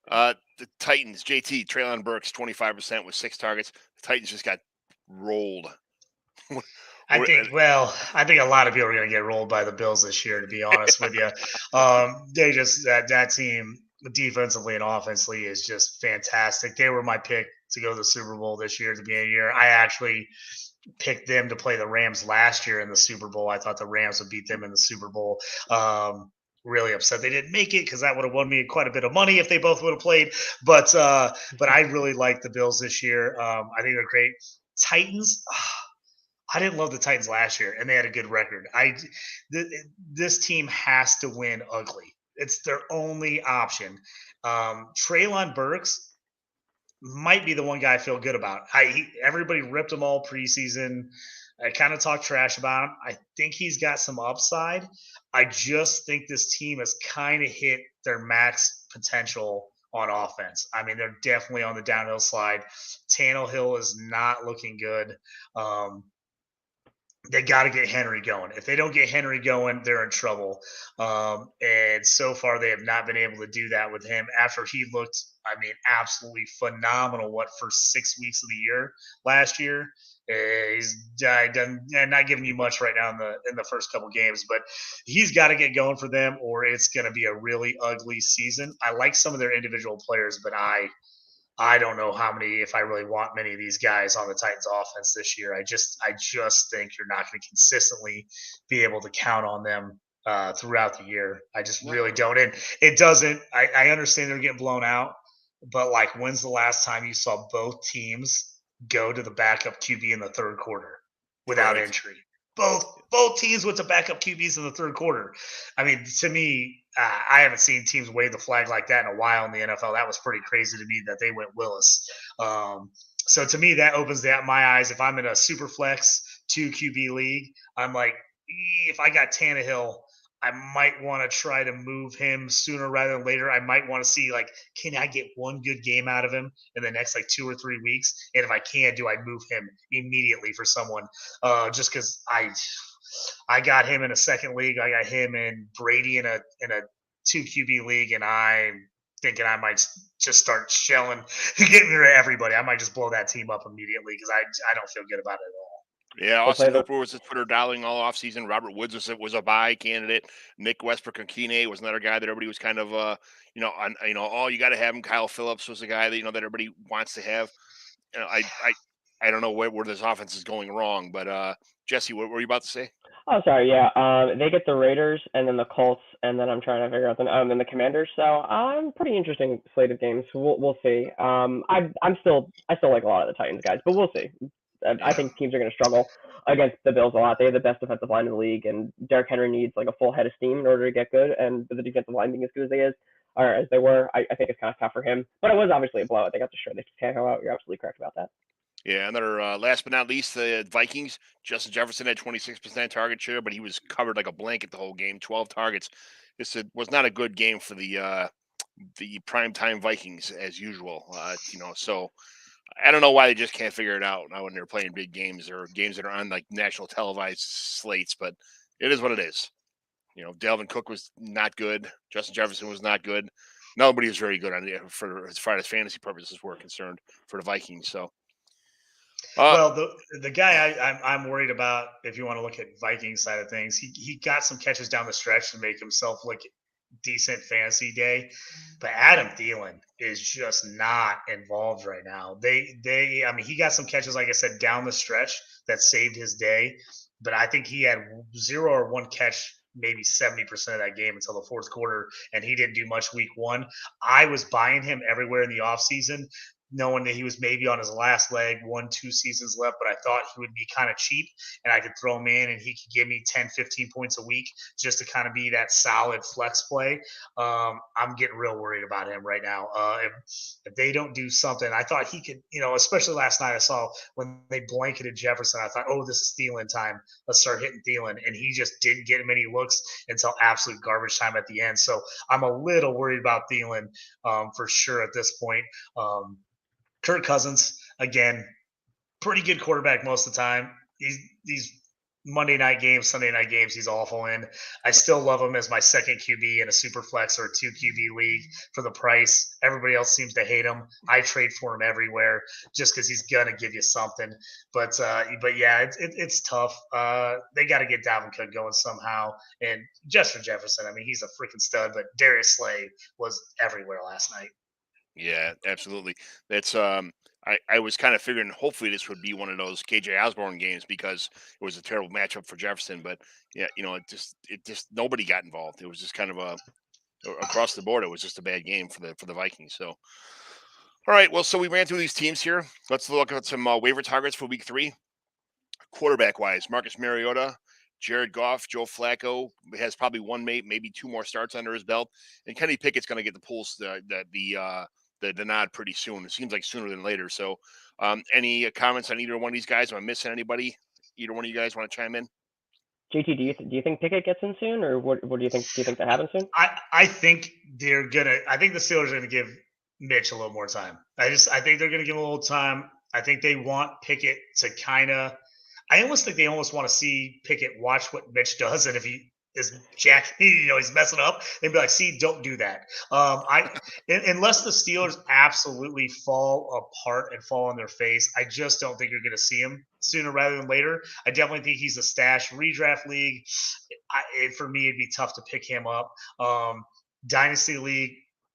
The Titans, JT, Treylon Burks, 25% with 6 targets. The Titans just got rolled. I think a lot of people are going to get rolled by the Bills this year, to be honest with you. They just that team defensively and offensively is just fantastic. They were my pick to go to the Super Bowl this year at the beginning of the year. I actually picked them to play the Rams last year in the Super Bowl. I thought the Rams would beat them in the Super Bowl. Really upset they didn't make it because that would have won me quite a bit of money if they both would have played. But I really like the Bills this year. I think they're great. Titans. I didn't love the Titans last year, and they had a good record. This team has to win ugly. It's their only option. Treylon Burks might be the one guy I feel good about. Everybody ripped him all preseason. I kind of talked trash about him. I think he's got some upside. I just think this team has kind of hit their max potential on offense. I mean, they're definitely on the downhill slide. Tannehill is not looking good. They got to get Henry going. If they don't get Henry going, they're in trouble. And so far, they have not been able to do that with him after he looked, absolutely phenomenal, first 6 weeks of the year last year. He's not giving you much right now in the first couple games, but he's got to get going for them or it's going to be a really ugly season. I like some of their individual players, but I don't know if I really want many of these guys on the Titans offense this year. I just think you're not going to consistently be able to count on them throughout the year. I just really don't. And it doesn't, I understand they're getting blown out, but like when's the last time you saw both teams go to the backup QB in the third quarter without injury? Both teams went to backup QBs in the third quarter. I mean, to me, I haven't seen teams wave the flag like that in a while in the NFL. That was pretty crazy to me that they went Willis. So to me, that opens my eyes. If I'm in a super flex 2 QB league, I'm like, if I got Tannehill, I might want to try to move him sooner rather than later. I might want to see, can I get one good game out of him in the next 2 or 3 weeks? And if I can, do I move him immediately for someone? Just because I got him in a second league. I got him in Brady in a 2 QB league, and I'm thinking I might just start shelling, getting rid of everybody. I might just blow that team up immediately because I don't feel good about it at all. Yeah, Austin Hooper was a Twitter darling all offseason. Robert Woods was a buy candidate. Nick Westbrook-Ikhine was another guy that everybody was kind of, you got to have him. Kyle Phillips was a guy that that everybody wants to have. I don't know where this offense is going wrong, but Jesse, what were you about to say? Oh, sorry. Yeah. They get the Raiders and then the Colts, and then I'm trying to figure out then the Commanders. So pretty interesting slate of games. We'll see. I still like a lot of the Titans guys, but we'll see. I think teams are going to struggle against the Bills a lot. They have the best defensive line in the league, and Derrick Henry needs a full head of steam in order to get good. And with the defensive line being as good as they were, I think it's kind of tough for him. But it was obviously a blowout. They got to show they can't go out. You're absolutely correct about that. Yeah, another last but not least, the Vikings. Justin Jefferson had 26% target share, but he was covered like a blanket the whole game. 12 targets. This was not a good game for the primetime Vikings as usual. So I don't know why they just can't figure it out now when they're playing big games or games that are on national televised slates. But it is what it is. Dalvin Cook was not good. Justin Jefferson was not good. Nobody was very good for as far as fantasy purposes were concerned for the Vikings. So. Well, the guy I'm worried about, if you want to look at Vikings side of things, he got some catches down the stretch to make himself look decent fantasy day. But Adam Thielen is just not involved right now. I mean, he got some catches, like I said, down the stretch that saved his day. But I think he had 0 or 1 catch maybe 70% of that game until the fourth quarter, and he didn't do much week 1. I was buying him everywhere in the offseason, knowing that he was maybe on his last leg, 1-2 seasons left, but I thought he would be kind of cheap and I could throw him in and he could give me 10, 15 points a week just to kind of be that solid flex play. I'm getting real worried about him right now. If they don't do something, I thought he could, especially last night I saw when they blanketed Jefferson, I thought, oh, this is Thielen time. Let's start hitting Thielen. And he just didn't get many looks until absolute garbage time at the end. So I'm a little worried about Thielen for sure at this point. Kirk Cousins, again, pretty good quarterback most of the time. These Monday night games, Sunday night games, he's awful in. I still love him as my second QB in a super flex or a 2 QB league for the price. Everybody else seems to hate him. I trade for him everywhere just because he's gonna give you something. But yeah, it's tough. They got to get Dalvin Cook going somehow. And Justin Jefferson, I mean, he's a freaking stud. But Darius Slay was everywhere last night. Yeah, absolutely. That's I was kind of figuring hopefully this would be one of those KJ Osborne games because it was a terrible matchup for Jefferson, but yeah, it just nobody got involved. It was just kind of across the board. It was just a bad game for the Vikings. So, all right, well, so we ran through these teams here. Let's look at some waiver targets for Week 3. Quarterback wise, Marcus Mariota, Jared Goff, Joe Flacco has probably one, maybe 2 more starts under his belt, and Kenny Pickett's going to get the pulse, the nod pretty soon. It seems like sooner than later. So, any comments on either one of these guys? Am I missing anybody? Either one of you guys want to chime in? JT, do you think Pickett gets in soon, or what do you think? Do you think that happens soon? I think they're gonna. I think the Steelers are gonna give Mitch a little more time. I think they're gonna give him a little time. I think they want Pickett to kind of. I almost think they almost want to see Pickett watch what Mitch does, and if he is he's messing up, they'd be like, "See, don't do that." Unless the Steelers absolutely fall apart and fall on their face, I just don't think you're going to see him sooner rather than later. I definitely think he's a stash redraft league. For me, it'd be tough to pick him up. Dynasty league.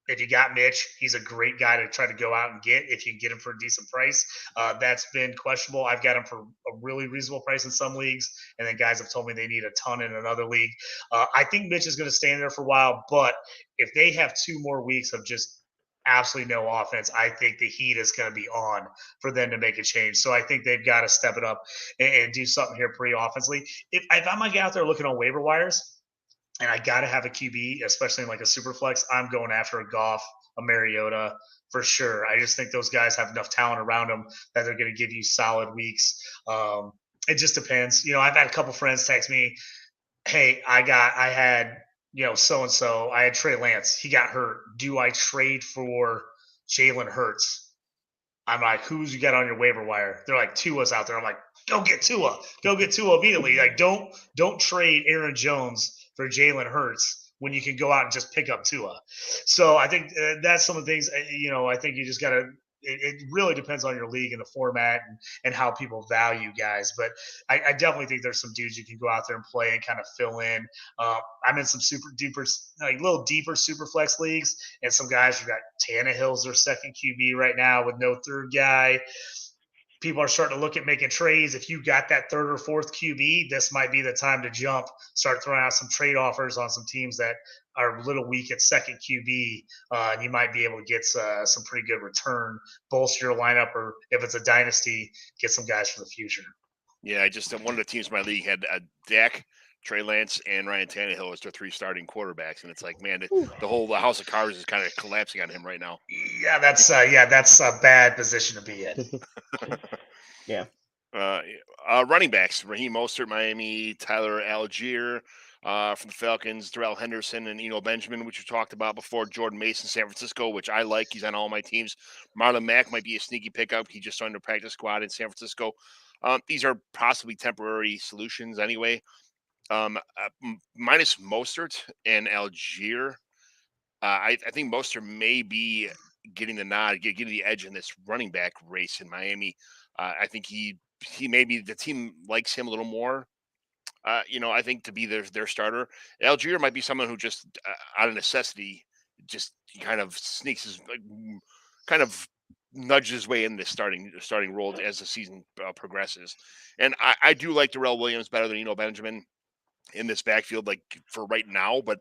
If you got Mitch, he's a great guy to try to go out and get if you can get him for a decent price. That's been questionable. I've got him for a really reasonable price in some leagues, and then guys have told me they need a ton in another league. I think Mitch is going to stay in there for a while, but if they have 2 more weeks of just absolutely no offense, I think the heat is going to be on for them to make a change. So I think they've got to step it up and do something here pretty offensively. If I might get out there looking on waiver wires, and I got to have a QB, especially in like a super flex, I'm going after a Goff, a Mariota for sure. I just think those guys have enough talent around them that they're going to give you solid weeks. It just depends. I've had a couple friends text me, hey, I had, so-and-so, I had Trey Lance. He got hurt. Do I trade for Jalen Hurts? I'm like, who's you got on your waiver wire? They're like, Tua's out there. I'm like, go get Tua. Go get Tua immediately. Like, don't trade Aaron Jones for Jalen Hurts when you can go out and just pick up Tua. So I think that's some of the things, I think you just got to, it really depends on your league and the format and how people value guys. But I definitely think there's some dudes you can go out there and play and kind of fill in. I'm in some little deeper super flex leagues, and some guys who got Tannehill's their second QB right now with no third guy. People are starting to look at making trades. If you got that third or fourth QB, this might be the time to jump, start throwing out some trade offers on some teams that are a little weak at second QB, and you might be able to get some pretty good return, bolster your lineup, or if it's a dynasty, get some guys for the future. Yeah, one of the teams in my league had Dak, Trey Lance, and Ryan Tannehill as their 3 starting quarterbacks, and it's like, man, the whole house of cards is kind of collapsing on him right now. Yeah, that's a bad position to be in. Yeah. Running backs: Raheem Mostert, Miami; Tyler Algier from the Falcons; Darrell Henderson and Eno Benjamin, which we talked about before; Jordan Mason, San Francisco, which I like. He's on all my teams. Marlon Mack might be a sneaky pickup. He just joined the practice squad in San Francisco. These are possibly temporary solutions anyway. Minus Mostert and Algier, I think Mostert may be getting the nod, getting the edge in this running back race in Miami. I think he maybe the team likes him a little more. I think to be their starter. Algier might be someone who just out of necessity just kind of sneaks his kind of nudges his way in this starting role as the season progresses. And I do like Darrell Williams better than Benjamin in this backfield, like for right now. But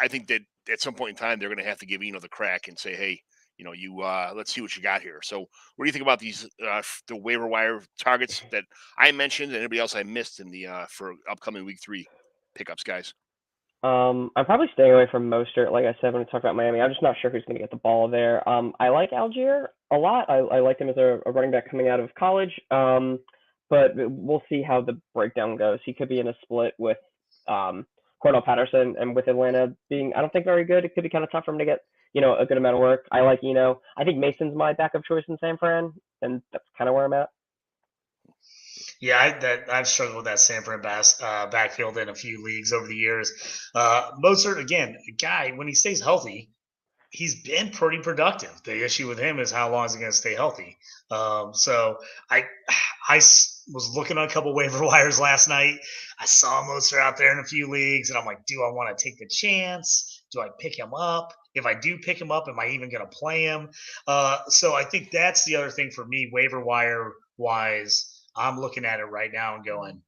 I think that at some point in time they're going to have to give the crack and say, hey, you let's see what you got here. So what do you think about these the waiver wire targets that I mentioned and anybody else I missed in the for upcoming week 3 pickups, guys? I'm probably staying away from Mostert. Like I said, when we talk about Miami, I'm just not sure who's going to get the ball there. I like Algier a lot. I liked him as a running back coming out of college. But we'll see how the breakdown goes. He could be in a split with Cordell Patterson, and with Atlanta being, I don't think, very good, it could be kind of tough for him to get a good amount of work. I like I think Mason's my backup choice in San Fran, and that's kind of where I'm at. Yeah, I've struggled with that San Fran backfield in a few leagues over the years. Mozart, again, a guy, when he stays healthy, he's been pretty productive. The issue with him is how long is he going to stay healthy? So I was looking on a couple waiver wires last night. I saw Mozart out there in a few leagues, and I'm like, do I want to take the chance? Do I pick him up? If I do pick him up, am I even going to play him? So I think that's the other thing for me, waiver wire wise. I'm looking at it right now and going,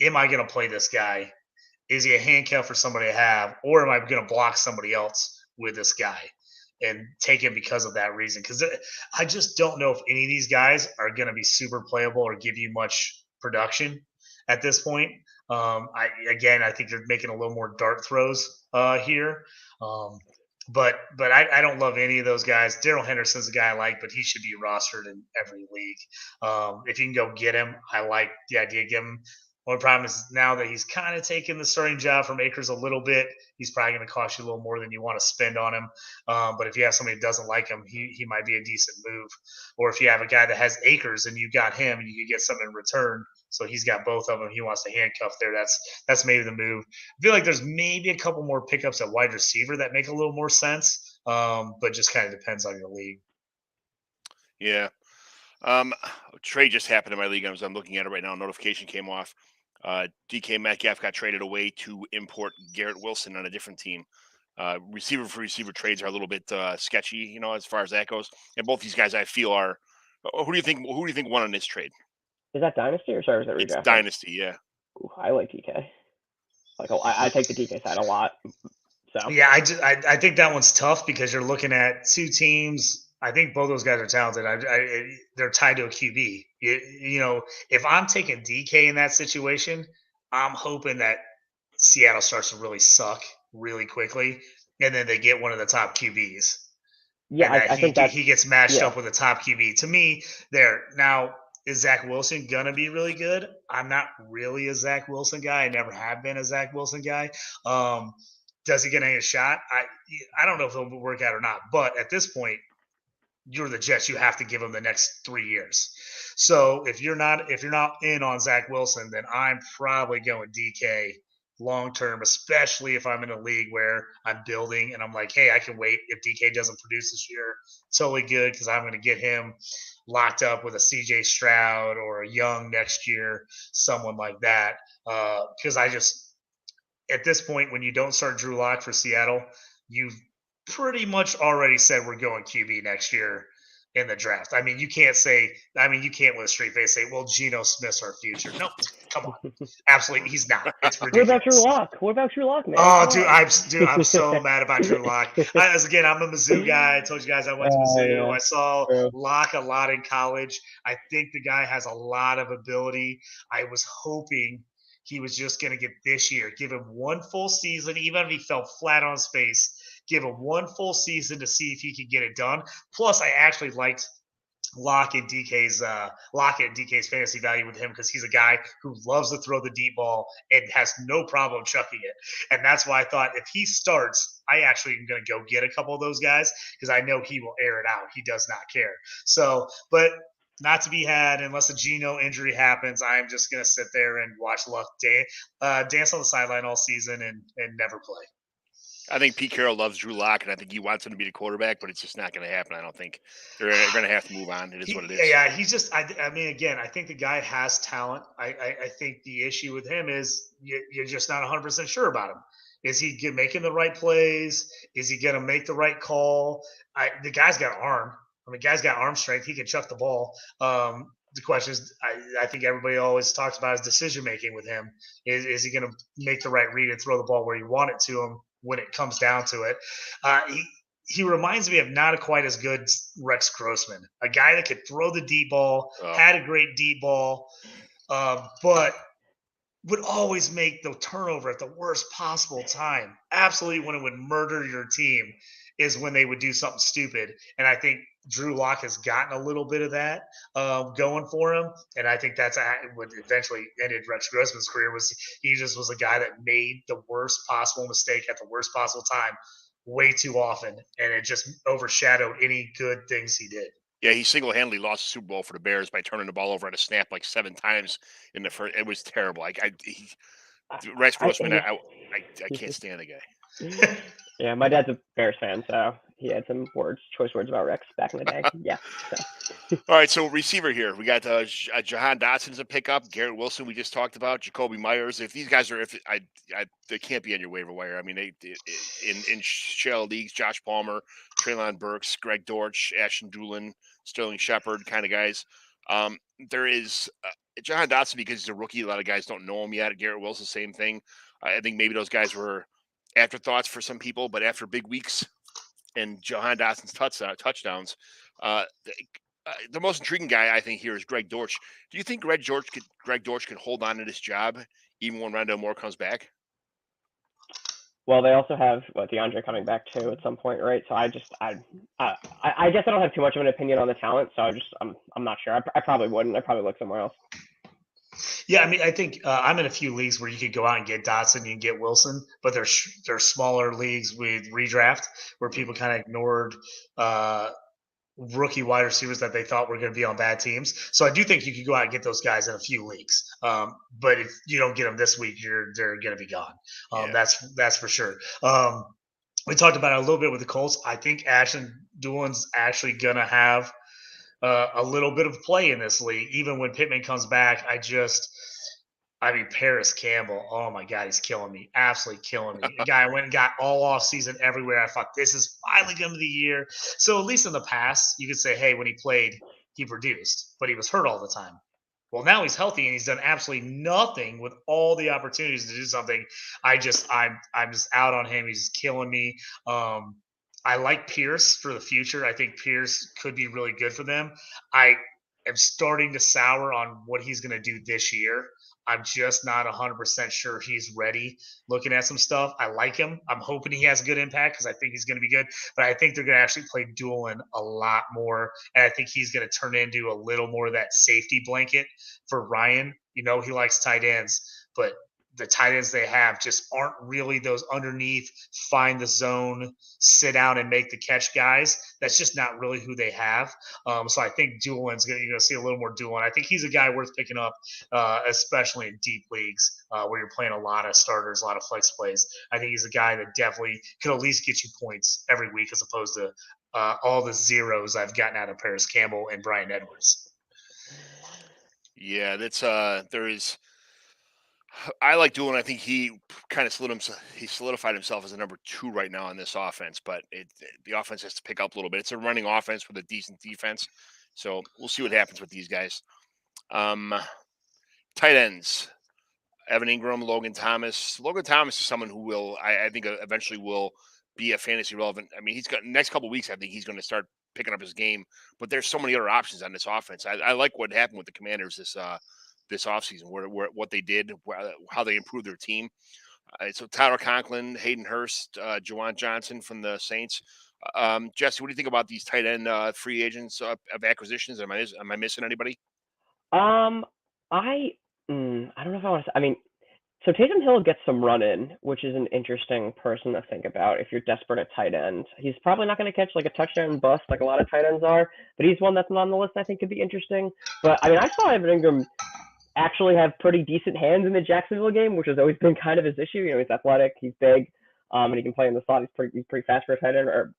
am I going to play this guy? Is he a handcuff for somebody to have? Or am I going to block somebody else with this guy and take him because of that reason? Because I just don't know if any of these guys are going to be super playable or give you much production at this point. I think they're making a little more dart throws here. But I don't love any of those guys. Darrell Henderson's a guy I like, but he should be rostered in every league. If you can go get him, I like the idea of getting him. One problem is now that he's kind of taken the starting job from Akers a little bit, he's probably going to cost you a little more than you want to spend on him. But if you have somebody that doesn't like him, he might be a decent move. Or if you have a guy that has Akers and you got him and you can get something in return, so he's got both of them, he wants to handcuff there, that's maybe the move. I feel like there's maybe a couple more pickups at wide receiver that make a little more sense, but just kind of depends on your league. Yeah. Trade just happened in my league. I'm looking at it right now. Notification came off. DK Metcalf got traded away to import Garrett Wilson on a different team. Receiver for receiver trades are a little bit sketchy, as far as that goes. And both these guys, I feel, are. Who do you think won on this trade? Is that dynasty or sorry? Is that redraft? It's dynasty, yeah. Ooh, I like DK. I take the DK side a lot. So yeah, I think that one's tough because you're looking at two teams. I think both those guys are talented. They're tied to a QB. If I'm taking DK in that situation, I'm hoping that Seattle starts to really suck really quickly, and then they get one of the top QBs. Yeah, I think that he gets matched up with a top QB. To me, now. Is Zach Wilson going to be really good? I'm not really a Zach Wilson guy. I never have been a Zach Wilson guy. Does he get any shot? I don't know if he'll work out or not. But at this point, you're the Jets. You have to give him the next 3 years. So if you're not in on Zach Wilson, then I'm probably going DK long term, especially if I'm in a league where I'm building and I'm like, hey, I can wait if DK doesn't produce this year. Totally good because I'm going to get him locked up with a CJ Stroud or a Young next year, someone like that. Because at this point, when you don't start Drew Lock for Seattle, you've pretty much already said we're going QB next year in the draft. I mean, you can't with a straight face say, well, Geno Smith's our future. No, come on. Absolutely. He's not. It's ridiculous. What about Drew Lock, man? Oh, I'm so mad about Drew Lock. I'm a Mizzou guy. I told you guys I went to Mizzou. Yeah. I saw Lock a lot in college. I think the guy has a lot of ability. I was hoping he was just going to get this year. Give him one full season, even if he fell flat on his face. Give him one full season to see if he can get it done. Plus, I actually liked Lockett and DK's fantasy value with him because he's a guy who loves to throw the deep ball and has no problem chucking it. And that's why I thought if he starts, I actually am going to go get a couple of those guys because I know he will air it out. He does not care. So, but not to be had unless a Geno injury happens. I'm just going to sit there and watch Luck dance on the sideline all season and never play. I think Pete Carroll loves Drew Lock, and I think he wants him to be the quarterback, but it's just not going to happen. I don't think they're going to have to move on. It is what it is. Yeah, he's just. I mean, again, I think the guy has talent. I think the issue with him is you're just not 100% sure about him. Is he making the right plays? Is he going to make the right call? The guy's got arm. I mean, guy's got arm strength. He can chuck the ball. The question is, I think everybody always talks about his decision making with him. Is he going to make the right read and throw the ball where you want it to him when it comes down to it? He reminds me of not quite as good Rex Grossman, a guy that could throw the deep ball, had a great deep ball, but would always make the turnover at the worst possible time. Absolutely, when it would murder your team is when they would do something stupid. And I think Drew Lock has gotten a little bit of that going for him, and I think that's what eventually ended Rex Grossman's career. Was he just was a guy that made the worst possible mistake at the worst possible time way too often, and it just overshadowed any good things he did. Yeah, he single-handedly lost the Super Bowl for the Bears by turning the ball over at a snap like 7 times in the first. It was terrible. Rex Grossman, I can't stand the guy. Yeah, my dad's a Bears fan, so he had some choice words about Rex back in the day. Yeah. So. All right, so receiver here. We got Jahan Dotson's a pickup. Garrett Wilson, we just talked about. Jacoby Myers. If these guys are, they can't be on your waiver wire. I mean, in shell leagues, Josh Palmer, Treylon Burks, Greg Dortch, Ashton Dueling, Sterling Shepard kind of guys. There is Jahan Dotson because he's a rookie. A lot of guys don't know him yet. Garrett Wilson, same thing. I think maybe those guys were afterthoughts for some people, but after big weeks and Jahan Dotson's touchdowns, the most intriguing guy I think here is Greg Dortch. Do you think Greg Dortch can hold on to this job even when Rondale Moore comes back? Well, they also have DeAndre coming back too at some point, right? So I guess I don't have too much of an opinion on the talent. So I'm not sure. I probably wouldn't. I'd probably look somewhere else. Yeah, I mean, I think I'm in a few leagues where you could go out and get Dotson, you can get Wilson, but there's smaller leagues with redraft where people kind of ignored rookie wide receivers that they thought were going to be on bad teams. So I do think you could go out and get those guys in a few leagues. But if you don't get them this week, they're going to be gone. That's for sure. We talked about it a little bit with the Colts. I think Ashton Dueling's actually going to have a little bit of play in this league, even when Pittman comes back. Paris Campbell, oh my God, he's killing me. Absolutely killing me. The guy went and got all off season everywhere. I thought this is finally going to be the year. So at least in the past, you could say, hey, when he played, he produced, but he was hurt all the time. Well, now he's healthy and he's done absolutely nothing with all the opportunities to do something. I'm just out on him. He's killing me. I like Pierce for the future. I think Pierce could be really good for them. I am starting to sour on what he's going to do this year. I'm just not 100% sure he's ready. Looking at some stuff, I like him. I'm hoping he has a good impact because I think he's going to be good. But I think they're going to actually play Dueling a lot more. And I think he's going to turn into a little more of that safety blanket for Ryan. You know, he likes tight ends, but the tight ends they have just aren't really those underneath, find the zone, sit down and make the catch guys. That's just not really who they have. So I think Dueling's you're going to see a little more Dueling. I think he's a guy worth picking up, especially in deep leagues where you're playing a lot of starters, a lot of flex plays. I think he's a guy that definitely could at least get you points every week as opposed to all the zeros I've gotten out of Paris Campbell and Brian Edwards. Yeah, that's there is. I like Dueling. I think he kind of solidified himself as a number 2 right now on this offense, but the offense has to pick up a little bit. It's a running offense with a decent defense, so we'll see what happens with these guys. Tight ends: Evan Ingram, Logan Thomas. Logan Thomas is someone who will, I think, eventually will be a fantasy relevant. I mean, he's got next couple of weeks. I think he's going to start picking up his game, but there's so many other options on this offense. I like what happened with the Commanders this offseason, where what they did, how they improved their team. So Tyler Conklin, Hayden Hurst, Juwan Johnson from the Saints. Jesse, what do you think about these tight end free agents of acquisitions? Am I missing anybody? I don't know if I want to. I mean, so Taysom Hill gets some run in, which is an interesting person to think about if you're desperate at tight end. He's probably not going to catch like a touchdown bust like a lot of tight ends are, but he's one that's not on the list I think could be interesting. But I mean, I saw Evan Ingram actually have pretty decent hands in the Jacksonville game, which has always been kind of his issue. You know, he's athletic, he's big. And he can play in the slot. He's pretty fast for a tight end, or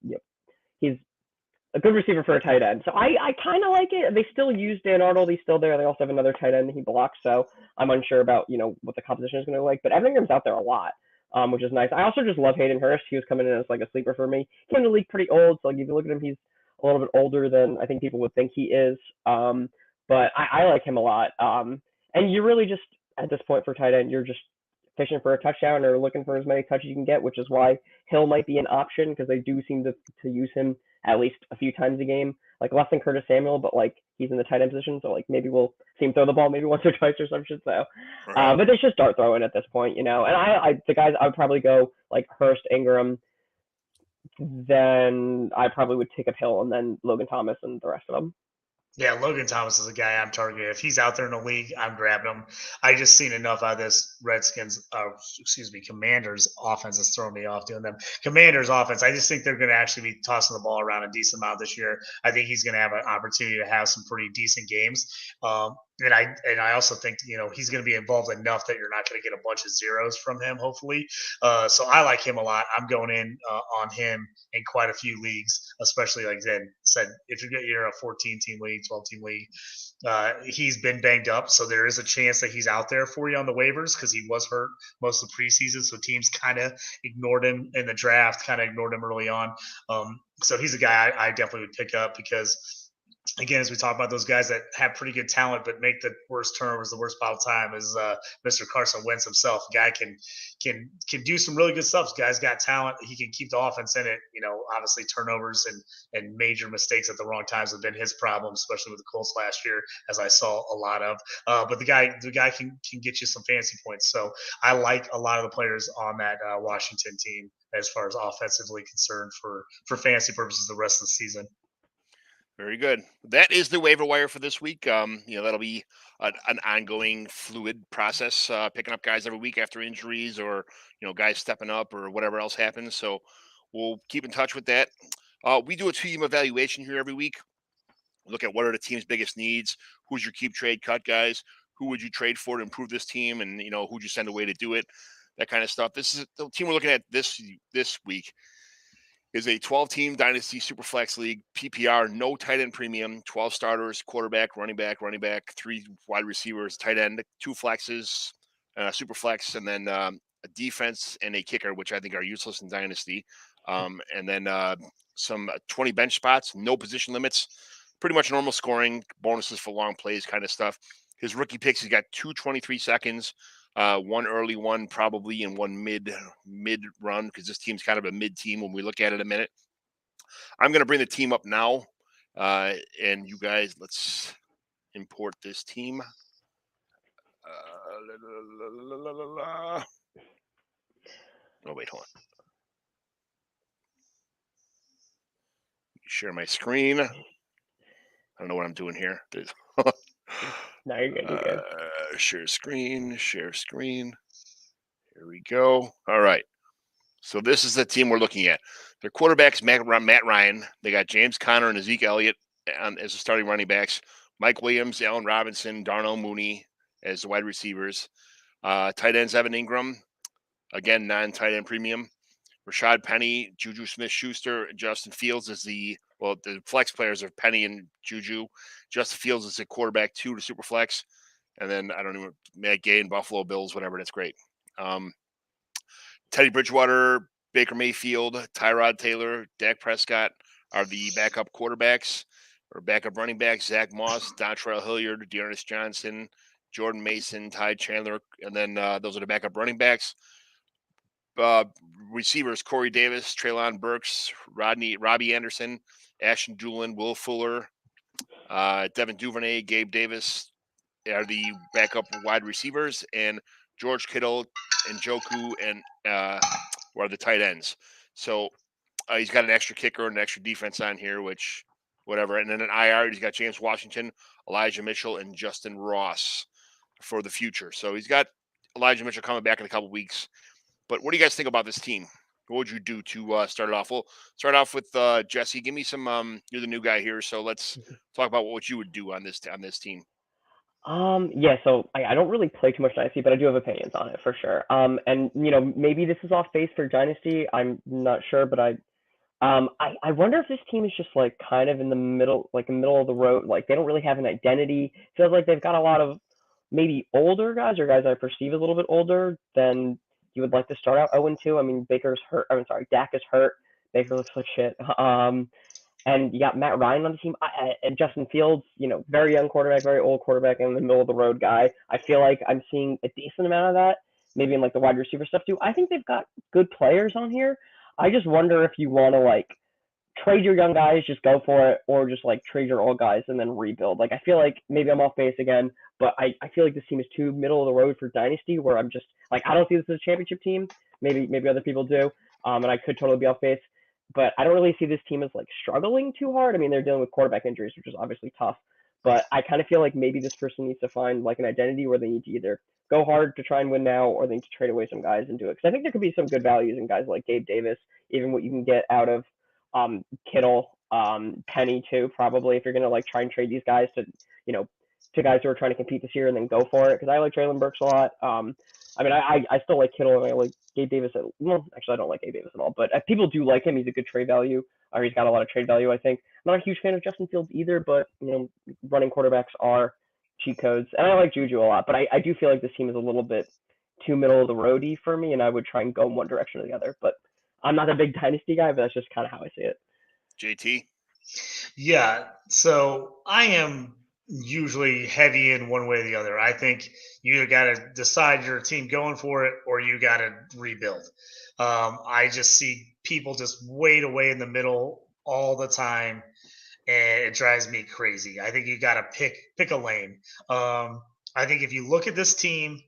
he's a good receiver for a tight end. So I kind of like it. They still use Dan Arnold. He's still there. They also have another tight end that he blocks. So I'm unsure about, what the composition is going to look like. But Evan Ingram's out there a lot, which is nice. I also just love Hayden Hurst. He was coming in as like a sleeper for me. He came in the league pretty old. So like if you look at him, he's a little bit older than I think people would think he is. But I like him a lot. And you're really just, at this point for tight end, you're just fishing for a touchdown or looking for as many touches you can get, which is why Hill might be an option because they do seem to use him at least a few times a game, like less than Curtis Samuel, but like he's in the tight end position, so like maybe we'll see him throw the ball maybe once or twice or some shit. So, but they should start throwing at this point, And the guys I would probably go like Hurst, Ingram, then I probably would take up Hill and then Logan Thomas and the rest of them. Yeah, Logan Thomas is a guy I'm targeting. If he's out there in the league, I'm grabbing him. I just seen enough out of this Commanders offense is throwing me off doing them. Commanders offense, I just think they're going to actually be tossing the ball around a decent amount this year. I think he's going to have an opportunity to have some pretty decent games. And I also think, he's going to be involved enough that you're not going to get a bunch of zeros from him, hopefully. So I like him a lot. I'm going in on him in quite a few leagues, especially like Zen said, if you're a 14-team league, 12-team league, he's been banged up. So there is a chance that he's out there for you on the waivers because he was hurt most of the preseason. So teams kind of ignored him in the draft, kind of ignored him early on. So he's a guy I definitely would pick up because – again, as we talk about those guys that have pretty good talent but make the worst turnovers, the worst ball time is Mr. Carson Wentz himself. Guy can do some really good stuff. Guy's got talent. He can keep the offense in it. Obviously turnovers and major mistakes at the wrong times have been his problem, especially with the Colts last year, as I saw a lot of. But the guy can get you some fancy points. So I like a lot of the players on that Washington team as far as offensively concerned for fantasy purposes the rest of the season. Very good. That is the waiver wire for this week. That'll be an ongoing fluid process, picking up guys every week after injuries or, guys stepping up or whatever else happens. So we'll keep in touch with that. We do a team evaluation here every week. Look at what are the team's biggest needs. Who's your keep, trade, cut guys? Who would you trade for to improve this team? And, who'd you send away to do it? That kind of stuff. This is the team we're looking at this week. Is a 12-team Dynasty Superflex League, PPR, no tight end premium, 12 starters, quarterback, running back, 3 wide receivers, tight end, 2 flexes, Superflex, and then a defense and a kicker, which I think are useless in Dynasty. And then some 20 bench spots, no position limits, pretty much normal scoring, bonuses for long plays kind of stuff. His rookie picks, he's got 2 23 seconds. One early one probably and one mid run because this team's kind of a mid team when we look at it a minute. I'm going to bring the team up now. And you guys, let's import this team. Oh, wait, hold on. Share my screen. I don't know what I'm doing here. No, you're good. You're good. Share screen. Here we go. All right. So this is the team we're looking at. Their quarterbacks, Matt Ryan. They got James Conner and Zeke Elliott as the starting running backs. Mike Williams, Allen Robinson, Darnell Mooney as the wide receivers. Tight ends, Evan Ingram. Again, non-tight end premium. Rashad Penny, Juju Smith-Schuster, Justin Fields is the flex players are Penny and Juju. Justin Fields is the quarterback 2 to super flex. And then, I don't know, Matt Gay and Buffalo Bills, whatever. That's great. Teddy Bridgewater, Baker Mayfield, Tyrod Taylor, Dak Prescott are the backup quarterbacks or backup running backs. Zach Moss, Dontrell Hilliard, Dearness Johnson, Jordan Mason, Ty Chandler. And then those are the backup running backs. Receivers, Corey Davis, Treylon Burks, Robbie Anderson, Ashton Dueling, Will Fuller, Devin Duvernay, Gabe Davis are the backup wide receivers, and George Kittle and Njoku and are the tight ends. So he's got an extra kicker and an extra defense on here, which whatever. And then an IR, he's got James Washington, Elijah Mitchell, and Justin Ross for the future. So he's got Elijah Mitchell coming back in a couple weeks. But what do you guys think about this team? What would you do to start it off? We'll start off with Jesse. Give me some. You're the new guy here, so let's talk about what you would do on this team. Yeah, so I don't really play too much Dynasty, but I do have opinions on it for sure. And maybe this is off base for Dynasty. I'm not sure, but I wonder if this team is just like kind of in the middle, like in the middle of the road. Like they don't really have an identity. Feels like they've got a lot of maybe older guys or guys I perceive as a little bit older than you would like to start out 0-2. I mean, Baker's hurt. I'm sorry, Dak is hurt. Baker looks like shit. And you got Matt Ryan on the team, and Justin Fields, very young quarterback, very old quarterback, and the middle of the road guy. I feel like I'm seeing a decent amount of that, maybe in like the wide receiver stuff too. I think they've got good players on here. I just wonder if you want to like trade your young guys, just go for it, or just like trade your old guys and then rebuild. Like I feel like maybe I'm off base again, but I feel like this team is too middle of the road for Dynasty, where I'm just like I don't see this as a championship team. Maybe other people do, and I could totally be off base. But I don't really see this team as like struggling too hard. I mean, they're dealing with quarterback injuries, which is obviously tough. But I kind of feel like maybe this person needs to find like an identity where they need to either go hard to try and win now, or they need to trade away some guys and do it. Because I think there could be some good values in guys like Gabe Davis, even what you can get out of Kittle, Penny too, probably if you're gonna like try and trade these guys to guys who are trying to compete this year and then go for it. Because I like Traylon Burks a lot. I mean, I still like Kittle and I like Gabe Davis. Well, actually, I don't like Gabe Davis at all, but people do like him. He's a good trade value, or he's got a lot of trade value, I think. I'm not a huge fan of Justin Fields either, but, running quarterbacks are cheat codes. And I like Juju a lot, but I do feel like this team is a little bit too middle of the roady for me, and I would try and go in one direction or the other. But I'm not a big dynasty guy, but that's just kind of how I see it. JT? Yeah, so I am usually heavy in one way or the other. I think you got to decide your team going for it, or you got to rebuild. I just see people just wade away in the middle all the time, and it drives me crazy. I think you got to pick a lane. I think if you look at this team,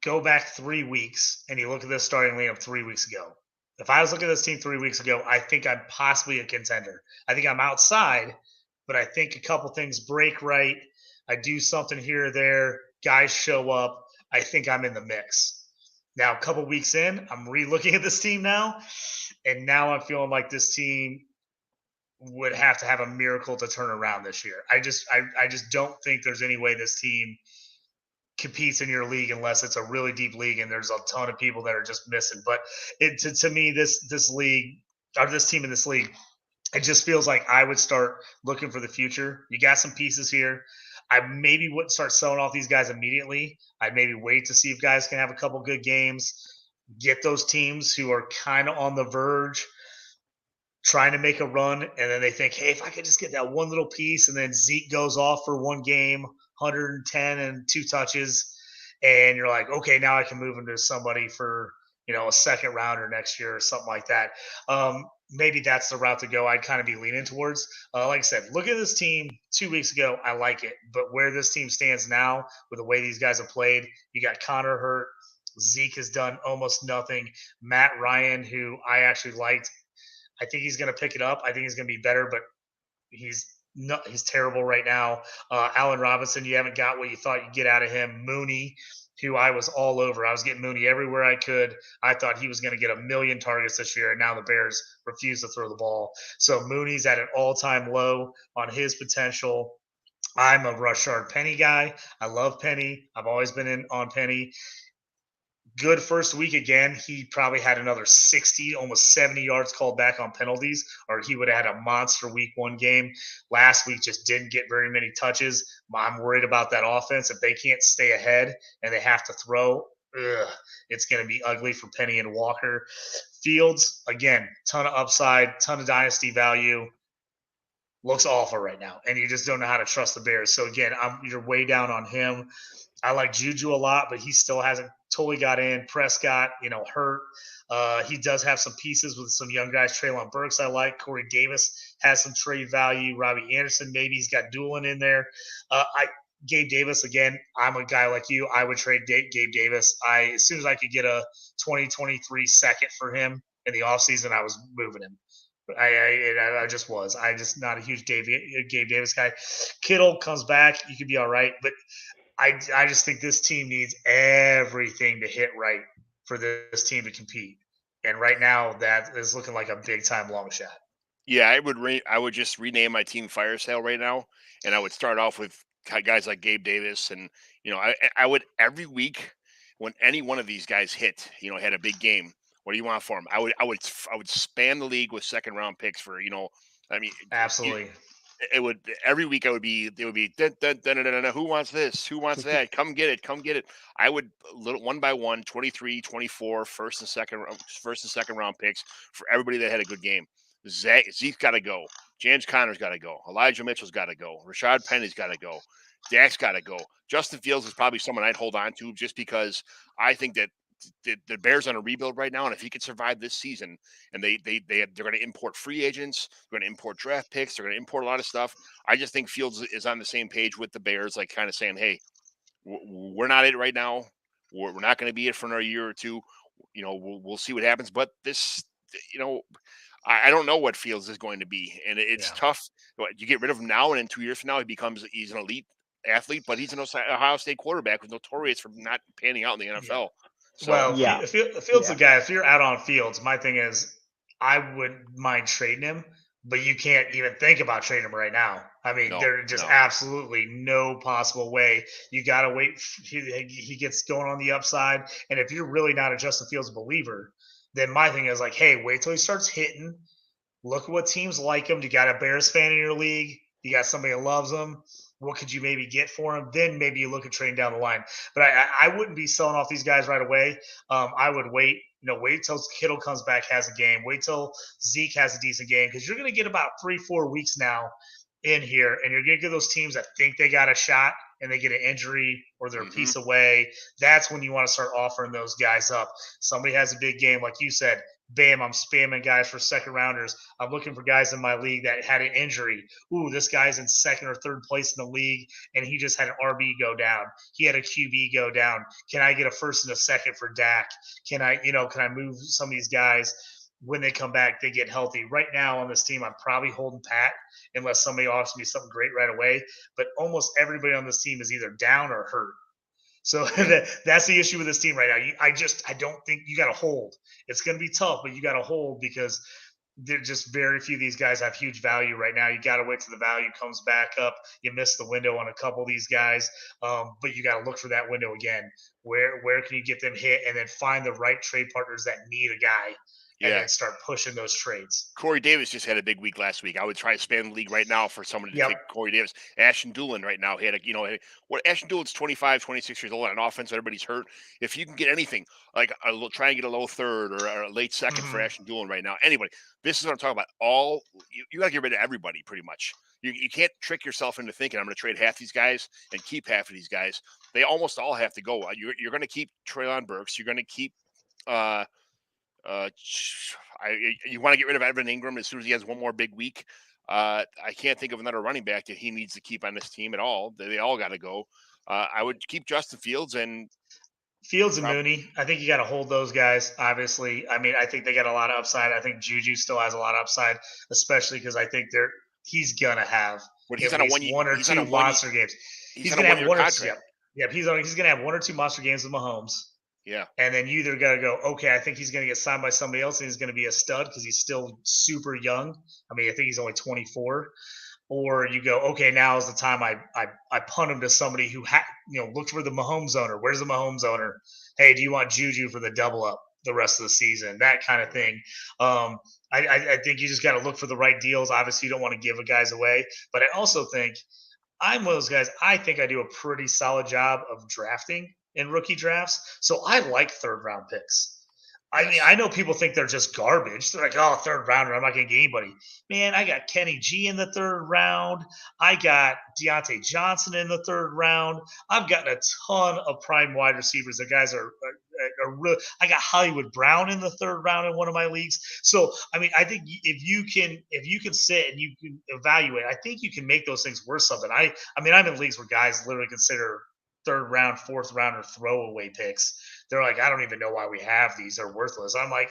go back 3 weeks, and you look at this starting lineup 3 weeks ago. If I was looking at this team 3 weeks ago, I think I'm possibly a contender. I think I'm outside, but I think a couple things break right. I do something here or there. Guys show up. I think I'm in the mix. Now, a couple weeks in, I'm re-looking at this team now, and now I'm feeling like this team would have to have a miracle to turn around this year. I just don't think there's any way this team competes in your league unless it's a really deep league and there's a ton of people that are just missing. But to me, this league or this team in this league, it just feels like I would start looking for the future. You got some pieces here. I maybe wouldn't start selling off these guys immediately. I'd maybe wait to see if guys can have a couple good games, get those teams who are kind of on the verge trying to make a run, and then they think, hey, if I could just get that one little piece, and then Zeke goes off for one game, 110 and 2 touches, and you're like, okay, now I can move into somebody for a second rounder next year or something like that. Maybe that's the route to go. I'd kind of be leaning towards. Like I said, look at this team 2 weeks ago. I like it, but where this team stands now, with the way these guys have played, you got Connor hurt. Zeke has done almost nothing. Matt Ryan, who I actually liked, I think he's going to pick it up. I think he's going to be better, but he's terrible right now. Allen Robinson, you haven't got what you thought you'd get out of him. Mooney, who I was all over. I was getting Mooney everywhere I could. I thought he was going to get 1 million targets this year, and now the Bears refuse to throw the ball. So Mooney's at an all-time low on his potential. I'm a Rashard Penny guy. I love Penny. I've always been in on Penny. Good first week again. He probably had another 60, almost 70 yards called back on penalties, or he would have had a monster week 1 game. Last week just didn't get very many touches. I'm worried about that offense. If they can't stay ahead and they have to throw, it's going to be ugly for Penny and Walker. Fields, again, ton of upside, ton of dynasty value. Looks awful right now, and you just don't know how to trust the Bears. So, again, you're way down on him. I like Juju a lot, but he still hasn't totally got in. Prescott, hurt. He does have some pieces with some young guys. Traylon Burks I like. Corey Davis has some trade value. Robbie Anderson, maybe he's got Dueling in there. Gabe Davis, again, I'm a guy like you. I would trade Gabe Davis. As soon as I could get a 2023 second for him in the offseason, I was moving him. I just was. I just not a huge Gabe Davis guy. Kittle comes back, you could be all right, but I just think this team needs everything to hit right for this team to compete. And right now, that is looking like a big time long shot. Yeah, I would just rename my team Fire Sale right now, and I would start off with guys like Gabe Davis, and I would every week when any one of these guys hit, had a big game. What do you want for him? I would spam the league with second round picks for I mean, Absolutely. it would every week. It would be dun, dun, dun, dun, dun, dun, who wants this? Who wants that? Come get it. Come get it. I would little one by one, 23, 24, first and second round picks for everybody that had a good game. Zeke's got to go. James Conner's got to go. Elijah Mitchell's got to go. Rashad Penny's got to go. Dak's got to go. Justin Fields is probably someone I'd hold on to just because I think that the Bears on a rebuild right now, and if he could survive this season, and they're going to import free agents, they're going to import draft picks, they're going to import a lot of stuff. I just think Fields is on the same page with the Bears, like kind of saying, "Hey, we're not it right now. We're not going to be it for another year or two. We'll see what happens." But this, I don't know what Fields is going to be, and it's tough. You get rid of him now, and in 2 years from now, he's an elite athlete, but he's an Ohio State quarterback who's notorious for not panning out in the NFL. Yeah. So, well, Fields the guy. If you're out on Fields, my thing is I wouldn't mind trading him, but you can't even think about trading him right now. I mean, there's just absolutely no possible way. You got to wait. He gets going on the upside. And if you're really not a Justin Fields believer, then my thing is like, hey, wait till he starts hitting. Look at what teams like him. You got a Bears fan in your league. You got somebody that loves him. What could you maybe get for him? Then maybe you look at trading down the line. But I wouldn't be selling off these guys right away. I would wait. Wait till Kittle comes back, has a game. Wait till Zeke has a decent game, because you're going to get about 3-4 weeks now in here, and you're going to get those teams that think they got a shot and they get an injury or they're a piece away. That's when you want to start offering those guys up. Somebody has a big game, like you said. Bam, I'm spamming guys for second rounders. I'm looking for guys in my league that had an injury. Ooh, this guy's in second or third place in the league, and he just had an RB go down. He had a QB go down. Can I get a first and a second for Dak? Can I move some of these guys when they come back, they get healthy? Right now on this team, I'm probably holding pat unless somebody offers me something great right away. But almost everybody on this team is either down or hurt. So that's the issue with this team right now. I don't think you got to hold. It's going to be tough, but you got to hold because there's just very few of these guys have huge value right now. You got to wait till the value comes back up. You missed the window on a couple of these guys, but you got to look for that window again. Where can you get them hit, and then find the right trade partners that need a guy, and then start pushing those trades. Corey Davis just had a big week last week. I would try to spam the league right now for someone to take Corey Davis. Ashton Dueling right now, he had Ashton Dueling's 25, 26 years old on offense. Everybody's hurt. If you can get anything, like try and get a low third or a late second for Ashton Dueling right now. Anybody, this is what I'm talking about. You got to get rid of everybody pretty much. You can't trick yourself into thinking I'm going to trade half these guys and keep half of these guys. They almost all have to go. You're going to keep Treylon Burks. You're going to keep you want to get rid of Evan Ingram as soon as he has one more big week. I can't think of another running back that he needs to keep on this team at all. They all got to go. I would keep Justin Fields and Mooney. I think you got to hold those guys. Obviously, I mean, I think they got a lot of upside. I think Juju still has a lot of upside, especially because I think he's gonna have he's at least one or two monster games. He's gonna have one or two. Yeah, he's gonna have one or two monster games with Mahomes. Yeah. And then you either got to go, okay, I think he's going to get signed by somebody else and he's going to be a stud because he's still super young. I mean, I think he's only 24. Or you go, okay, now is the time I punt him to somebody who look for the Mahomes owner. Where's the Mahomes owner? Hey, do you want Juju for the double up the rest of the season? That kind of thing. I think you just got to look for the right deals. Obviously, you don't want to give guys away. But I also think I'm one of those guys, I think I do a pretty solid job of drafting in rookie drafts. So I like third round picks. I mean, I know people think they're just garbage. They're like, oh, third rounder, I'm not going to get anybody. Man, I got Kenny G in the third round. I got Deontay Johnson in the third round. I've gotten a ton of prime wide receivers. The guys are real. I got Hollywood Brown in the third round in one of my leagues. So, I mean, I think if you can sit and you can evaluate, I think you can make those things worth something. I mean, I'm in leagues where guys literally consider third round, fourth rounder throwaway picks. They're like, I don't even know why we have these. They're worthless. I'm like,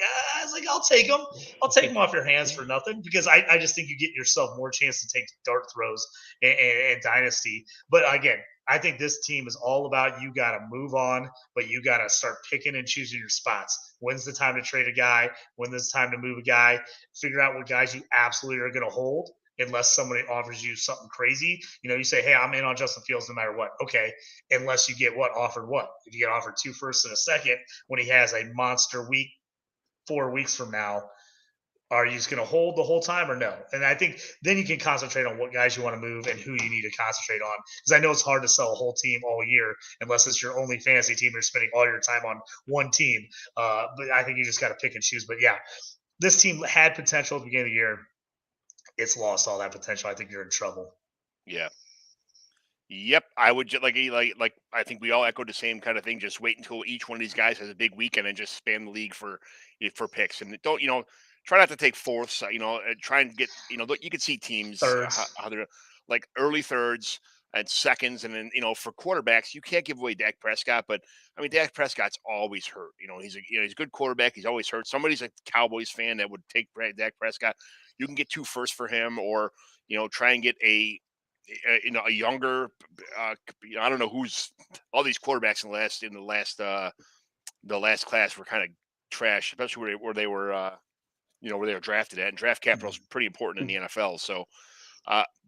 I'll take them. I'll take them off your hands for nothing because I just think you get yourself more chance to take dart throws and dynasty. But again, I think this team is all about you got to move on, but you got to start picking and choosing your spots. When's the time to trade a guy? When's the time to move a guy? Figure out what guys you absolutely are going to hold. unless somebody offers you something crazy. You say, hey, I'm in on Justin Fields no matter what. Okay, unless you get offered what? If you get offered 2 firsts and a second when he has a monster week 4 weeks from now, are you just going to hold the whole time or no? And I think then you can concentrate on what guys you want to move and who you need to concentrate on. Because I know it's hard to sell a whole team all year unless it's your only fantasy team. You're spending all your time on one team. But I think you just got to pick and choose. But yeah, this team had potential at the beginning of the year. It's lost all that potential. I think you're in trouble. Yeah. Yep, I would just like I think we all echoed the same kind of thing. Just wait until each one of these guys has a big weekend and just span the league for picks. And don't try not to take fourths. Try and get you can see teams how they're like early thirds and seconds, and then for quarterbacks you can't give away Dak Prescott. But I mean Dak Prescott's always hurt. He's a good quarterback. He's always hurt. Somebody's a Cowboys fan that would take Dak Prescott. You can get 2 firsts for him, or try and get a younger, I don't know who's all these quarterbacks in the last class were kind of trash, especially where they were drafted at. And draft capital is pretty important in the NFL. So,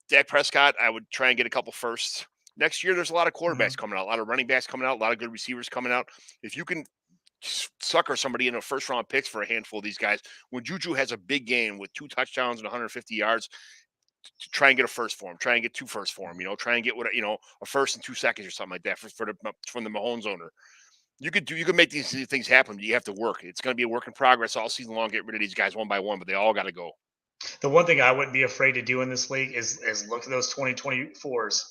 Dak Prescott, I would try and get a couple firsts next year. There's a lot of quarterbacks coming out, a lot of running backs coming out, a lot of good receivers coming out. If you can sucker somebody in a first round picks for a handful of these guys, when Juju has a big game with 2 touchdowns and 150 yards. To try and get a first for him, try and get 2 firsts for him, try and get a first in 2 seconds or something like that from the Mahomes owner. You can make these things happen. You have to work. It's going to be a work in progress all season long. Get rid of these guys one by one, but they all got to go. The one thing I wouldn't be afraid to do in this league is look at those 2024s.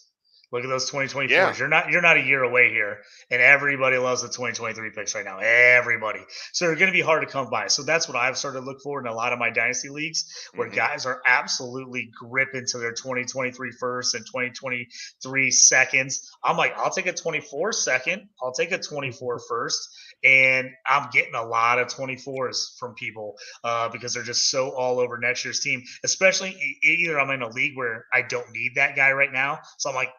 Look at those 2024s. Yeah. You're not a year away here, and everybody loves the 2023 picks right now. Everybody. So they're going to be hard to come by. So that's what I've started to look for in a lot of my dynasty leagues, where guys are absolutely gripping to their 2023 first and 2023 seconds. I'm like, I'll take a 24 second. I'll take a 24 first. And I'm getting a lot of 24s from people because they're just so all over next year's team, especially either I'm in a league where I don't need that guy right now. So I'm like,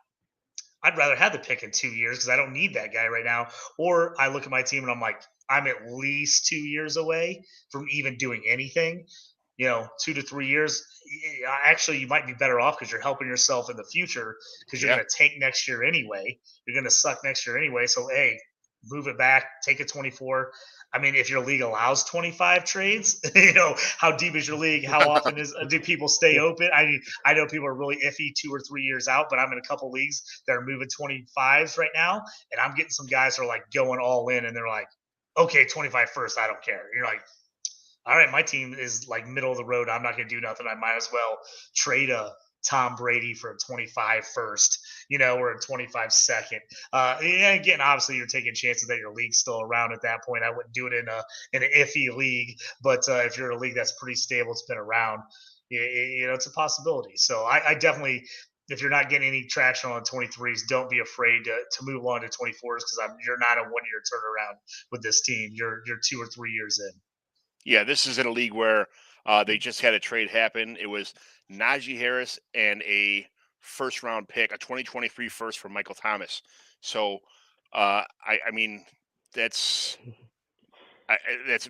I'd rather have the pick in 2 years because I don't need that guy right now. Or I look at my team and I'm like, I'm at least 2 years away from even doing anything. 2 to 3 years. Actually, you might be better off because you're helping yourself in the future because you're going to tank next year anyway. You're going to suck next year anyway. So, hey, move it back, take a 24. I mean, if your league allows 25 trades, how deep is your league? How often do people stay open? I know people are really iffy 2 or 3 years out, but I'm in a couple leagues that are moving 25s right now, and I'm getting some guys that are like going all in, and they're like, okay, 25 first, I don't care. And you're like, all right, my team is like middle of the road. I'm not going to do nothing. I might as well trade a Tom Brady for a 25 first, or a 25 second. And again, obviously you're taking chances that your league's still around at that point. I wouldn't do it in an iffy league, but if you're in a league that's pretty stable, it's been around, it's a possibility. So I definitely, if you're not getting any traction on the 23s, don't be afraid to move on to 24s because you're not a 1 year turnaround with this team. You're 2 or 3 years in. Yeah, this is in a league where they just had a trade happen. It was Najee Harris and a first round pick, a 2023 first for Michael Thomas. So, I mean, that's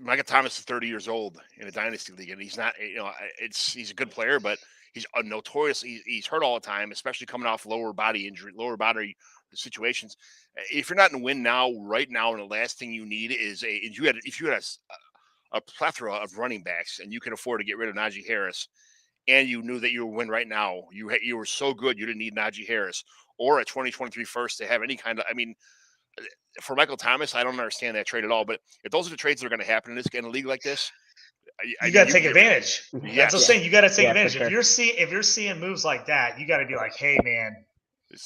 Michael Thomas is 30 years old in a dynasty league, and he's not. He's a good player, but he's a notorious. He's hurt all the time, especially coming off lower body situations. If you're not in win now, right now, and the last thing you need is if you had a plethora of running backs, and you can afford to get rid of Najee Harris, and you knew that you would win right now. You were so good, you didn't need Najee Harris or a 2023 first to have any kind of. I mean, for Michael Thomas, I don't understand that trade at all. But if those are the trades that are going to happen in a league like this, you got to take advantage. Yes. That's what I'm saying. You got to take advantage. Sure. If you're seeing moves like that, you got to be like, hey, man.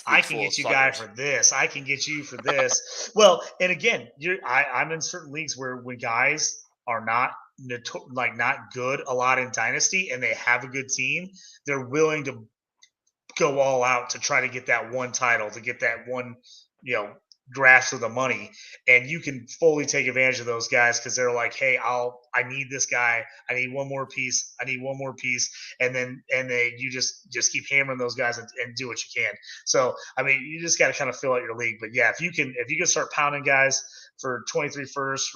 I can get you guy for this. I can get you for this. Well, and again, I'm in certain leagues where when guys are not good a lot in dynasty and they have a good team, they're willing to go all out to try to get that one title, to get that one, grasp of the money. And you can fully take advantage of those guys because they're like, hey, I need this guy. I need one more piece. I need one more piece. And you just keep hammering those guys and do what you can. So, I mean, you just got to kind of fill out your league. But yeah, if you can start pounding guys for 23 first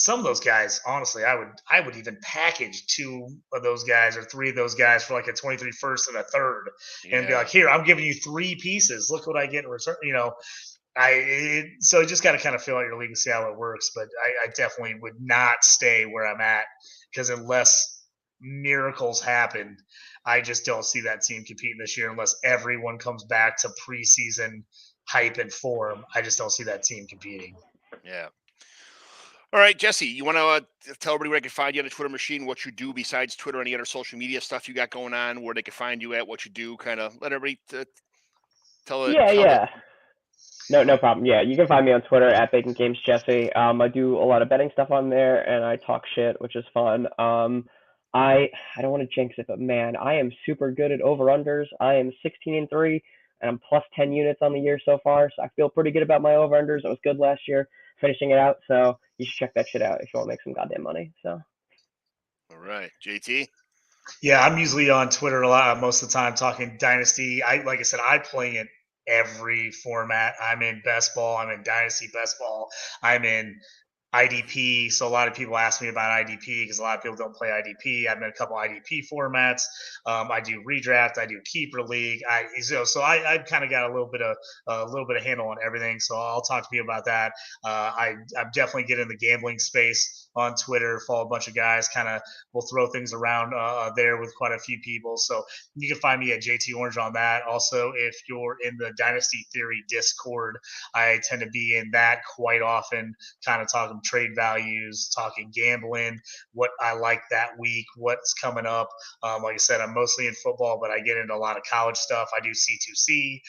some of those guys, honestly, I would even package 2 of those guys or 3 of those guys for like a 23 first and a third, and be like, here, I'm giving you 3 pieces. Look what I get in return. So you just got to kind of fill out your league and see how it works. But I definitely would not stay where I'm at, because unless miracles happen, I just don't see that team competing this year unless everyone comes back to preseason hype and form. I just don't see that team competing. Yeah. All right, Jesse, you want to tell everybody where they can find you on the Twitter machine, what you do besides Twitter, any other social media stuff you got going on, where they can find you at, what you do, kind of let everybody tell it. Yeah. No problem. Yeah, you can find me on Twitter at Bacon Games Jesse. I do a lot of betting stuff on there, and I talk shit, which is fun. I don't want to jinx it, but man, I am super good at over-unders. I am 16-3, and I'm plus 10 units on the year so far, so I feel pretty good about my over-unders. It was good last year, finishing it out, so you should check that shit out if you want to make some goddamn money. So. All right, JT. Yeah, I'm usually on Twitter a lot most of the time talking Dynasty. Like I said, I play in every format. I'm in Best Ball. I'm in Dynasty Best Ball. I'm in IDP. So a lot of people ask me about IDP because a lot of people don't play IDP. I'm in a couple IDP formats. I do redraft. I do keeper league. I've kind of got a little bit of handle on everything. So I'll talk to you about that. I'm definitely getting in the gambling space on Twitter. Follow a bunch of guys. Kind of will throw things around there with quite a few people. So you can find me at JT Orange on that. Also, if you're in the Dynasty Theory Discord, I tend to be in that quite often, kind of talking trade values, talking gambling, what I like that week, what's coming up. Like I said, I'm mostly in football, but I get into a lot of college stuff. I do C2C.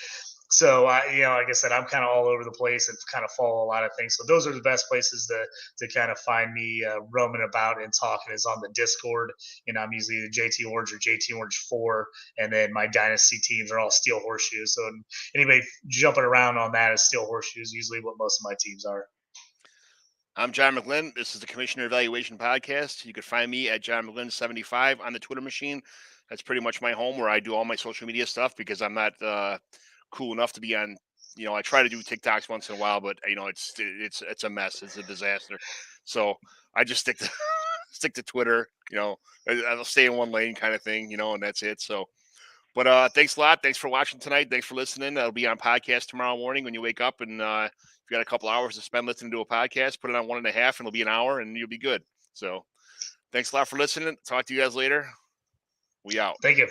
So, like I said, I'm kind of all over the place and kind of follow a lot of things. So those are the best places to kind of find me roaming about and talking is on the Discord. I'm usually the JT Orange or JT Orange 4, and then my Dynasty teams are all Steel Horseshoes. So anybody jumping around on that is Steel Horseshoes, usually what most of my teams are. I'm John McGlynn. This is the Commissioner Evaluation Podcast. You can find me at John McGlynn 75 on the Twitter machine. That's pretty much my home where I do all my social media stuff because I'm not cool enough to be on. I try to do TikToks once in a while, but it's a mess. It's a disaster. So I just stick to Twitter. I'll stay in one lane kind of thing. And that's it. So. But thanks a lot. Thanks for watching tonight. Thanks for listening. That'll be on podcast tomorrow morning when you wake up. And if you got a couple hours to spend listening to a podcast, put it on 1.5 and it'll be an hour and you'll be good. So thanks a lot for listening. Talk to you guys later. We out. Thank you.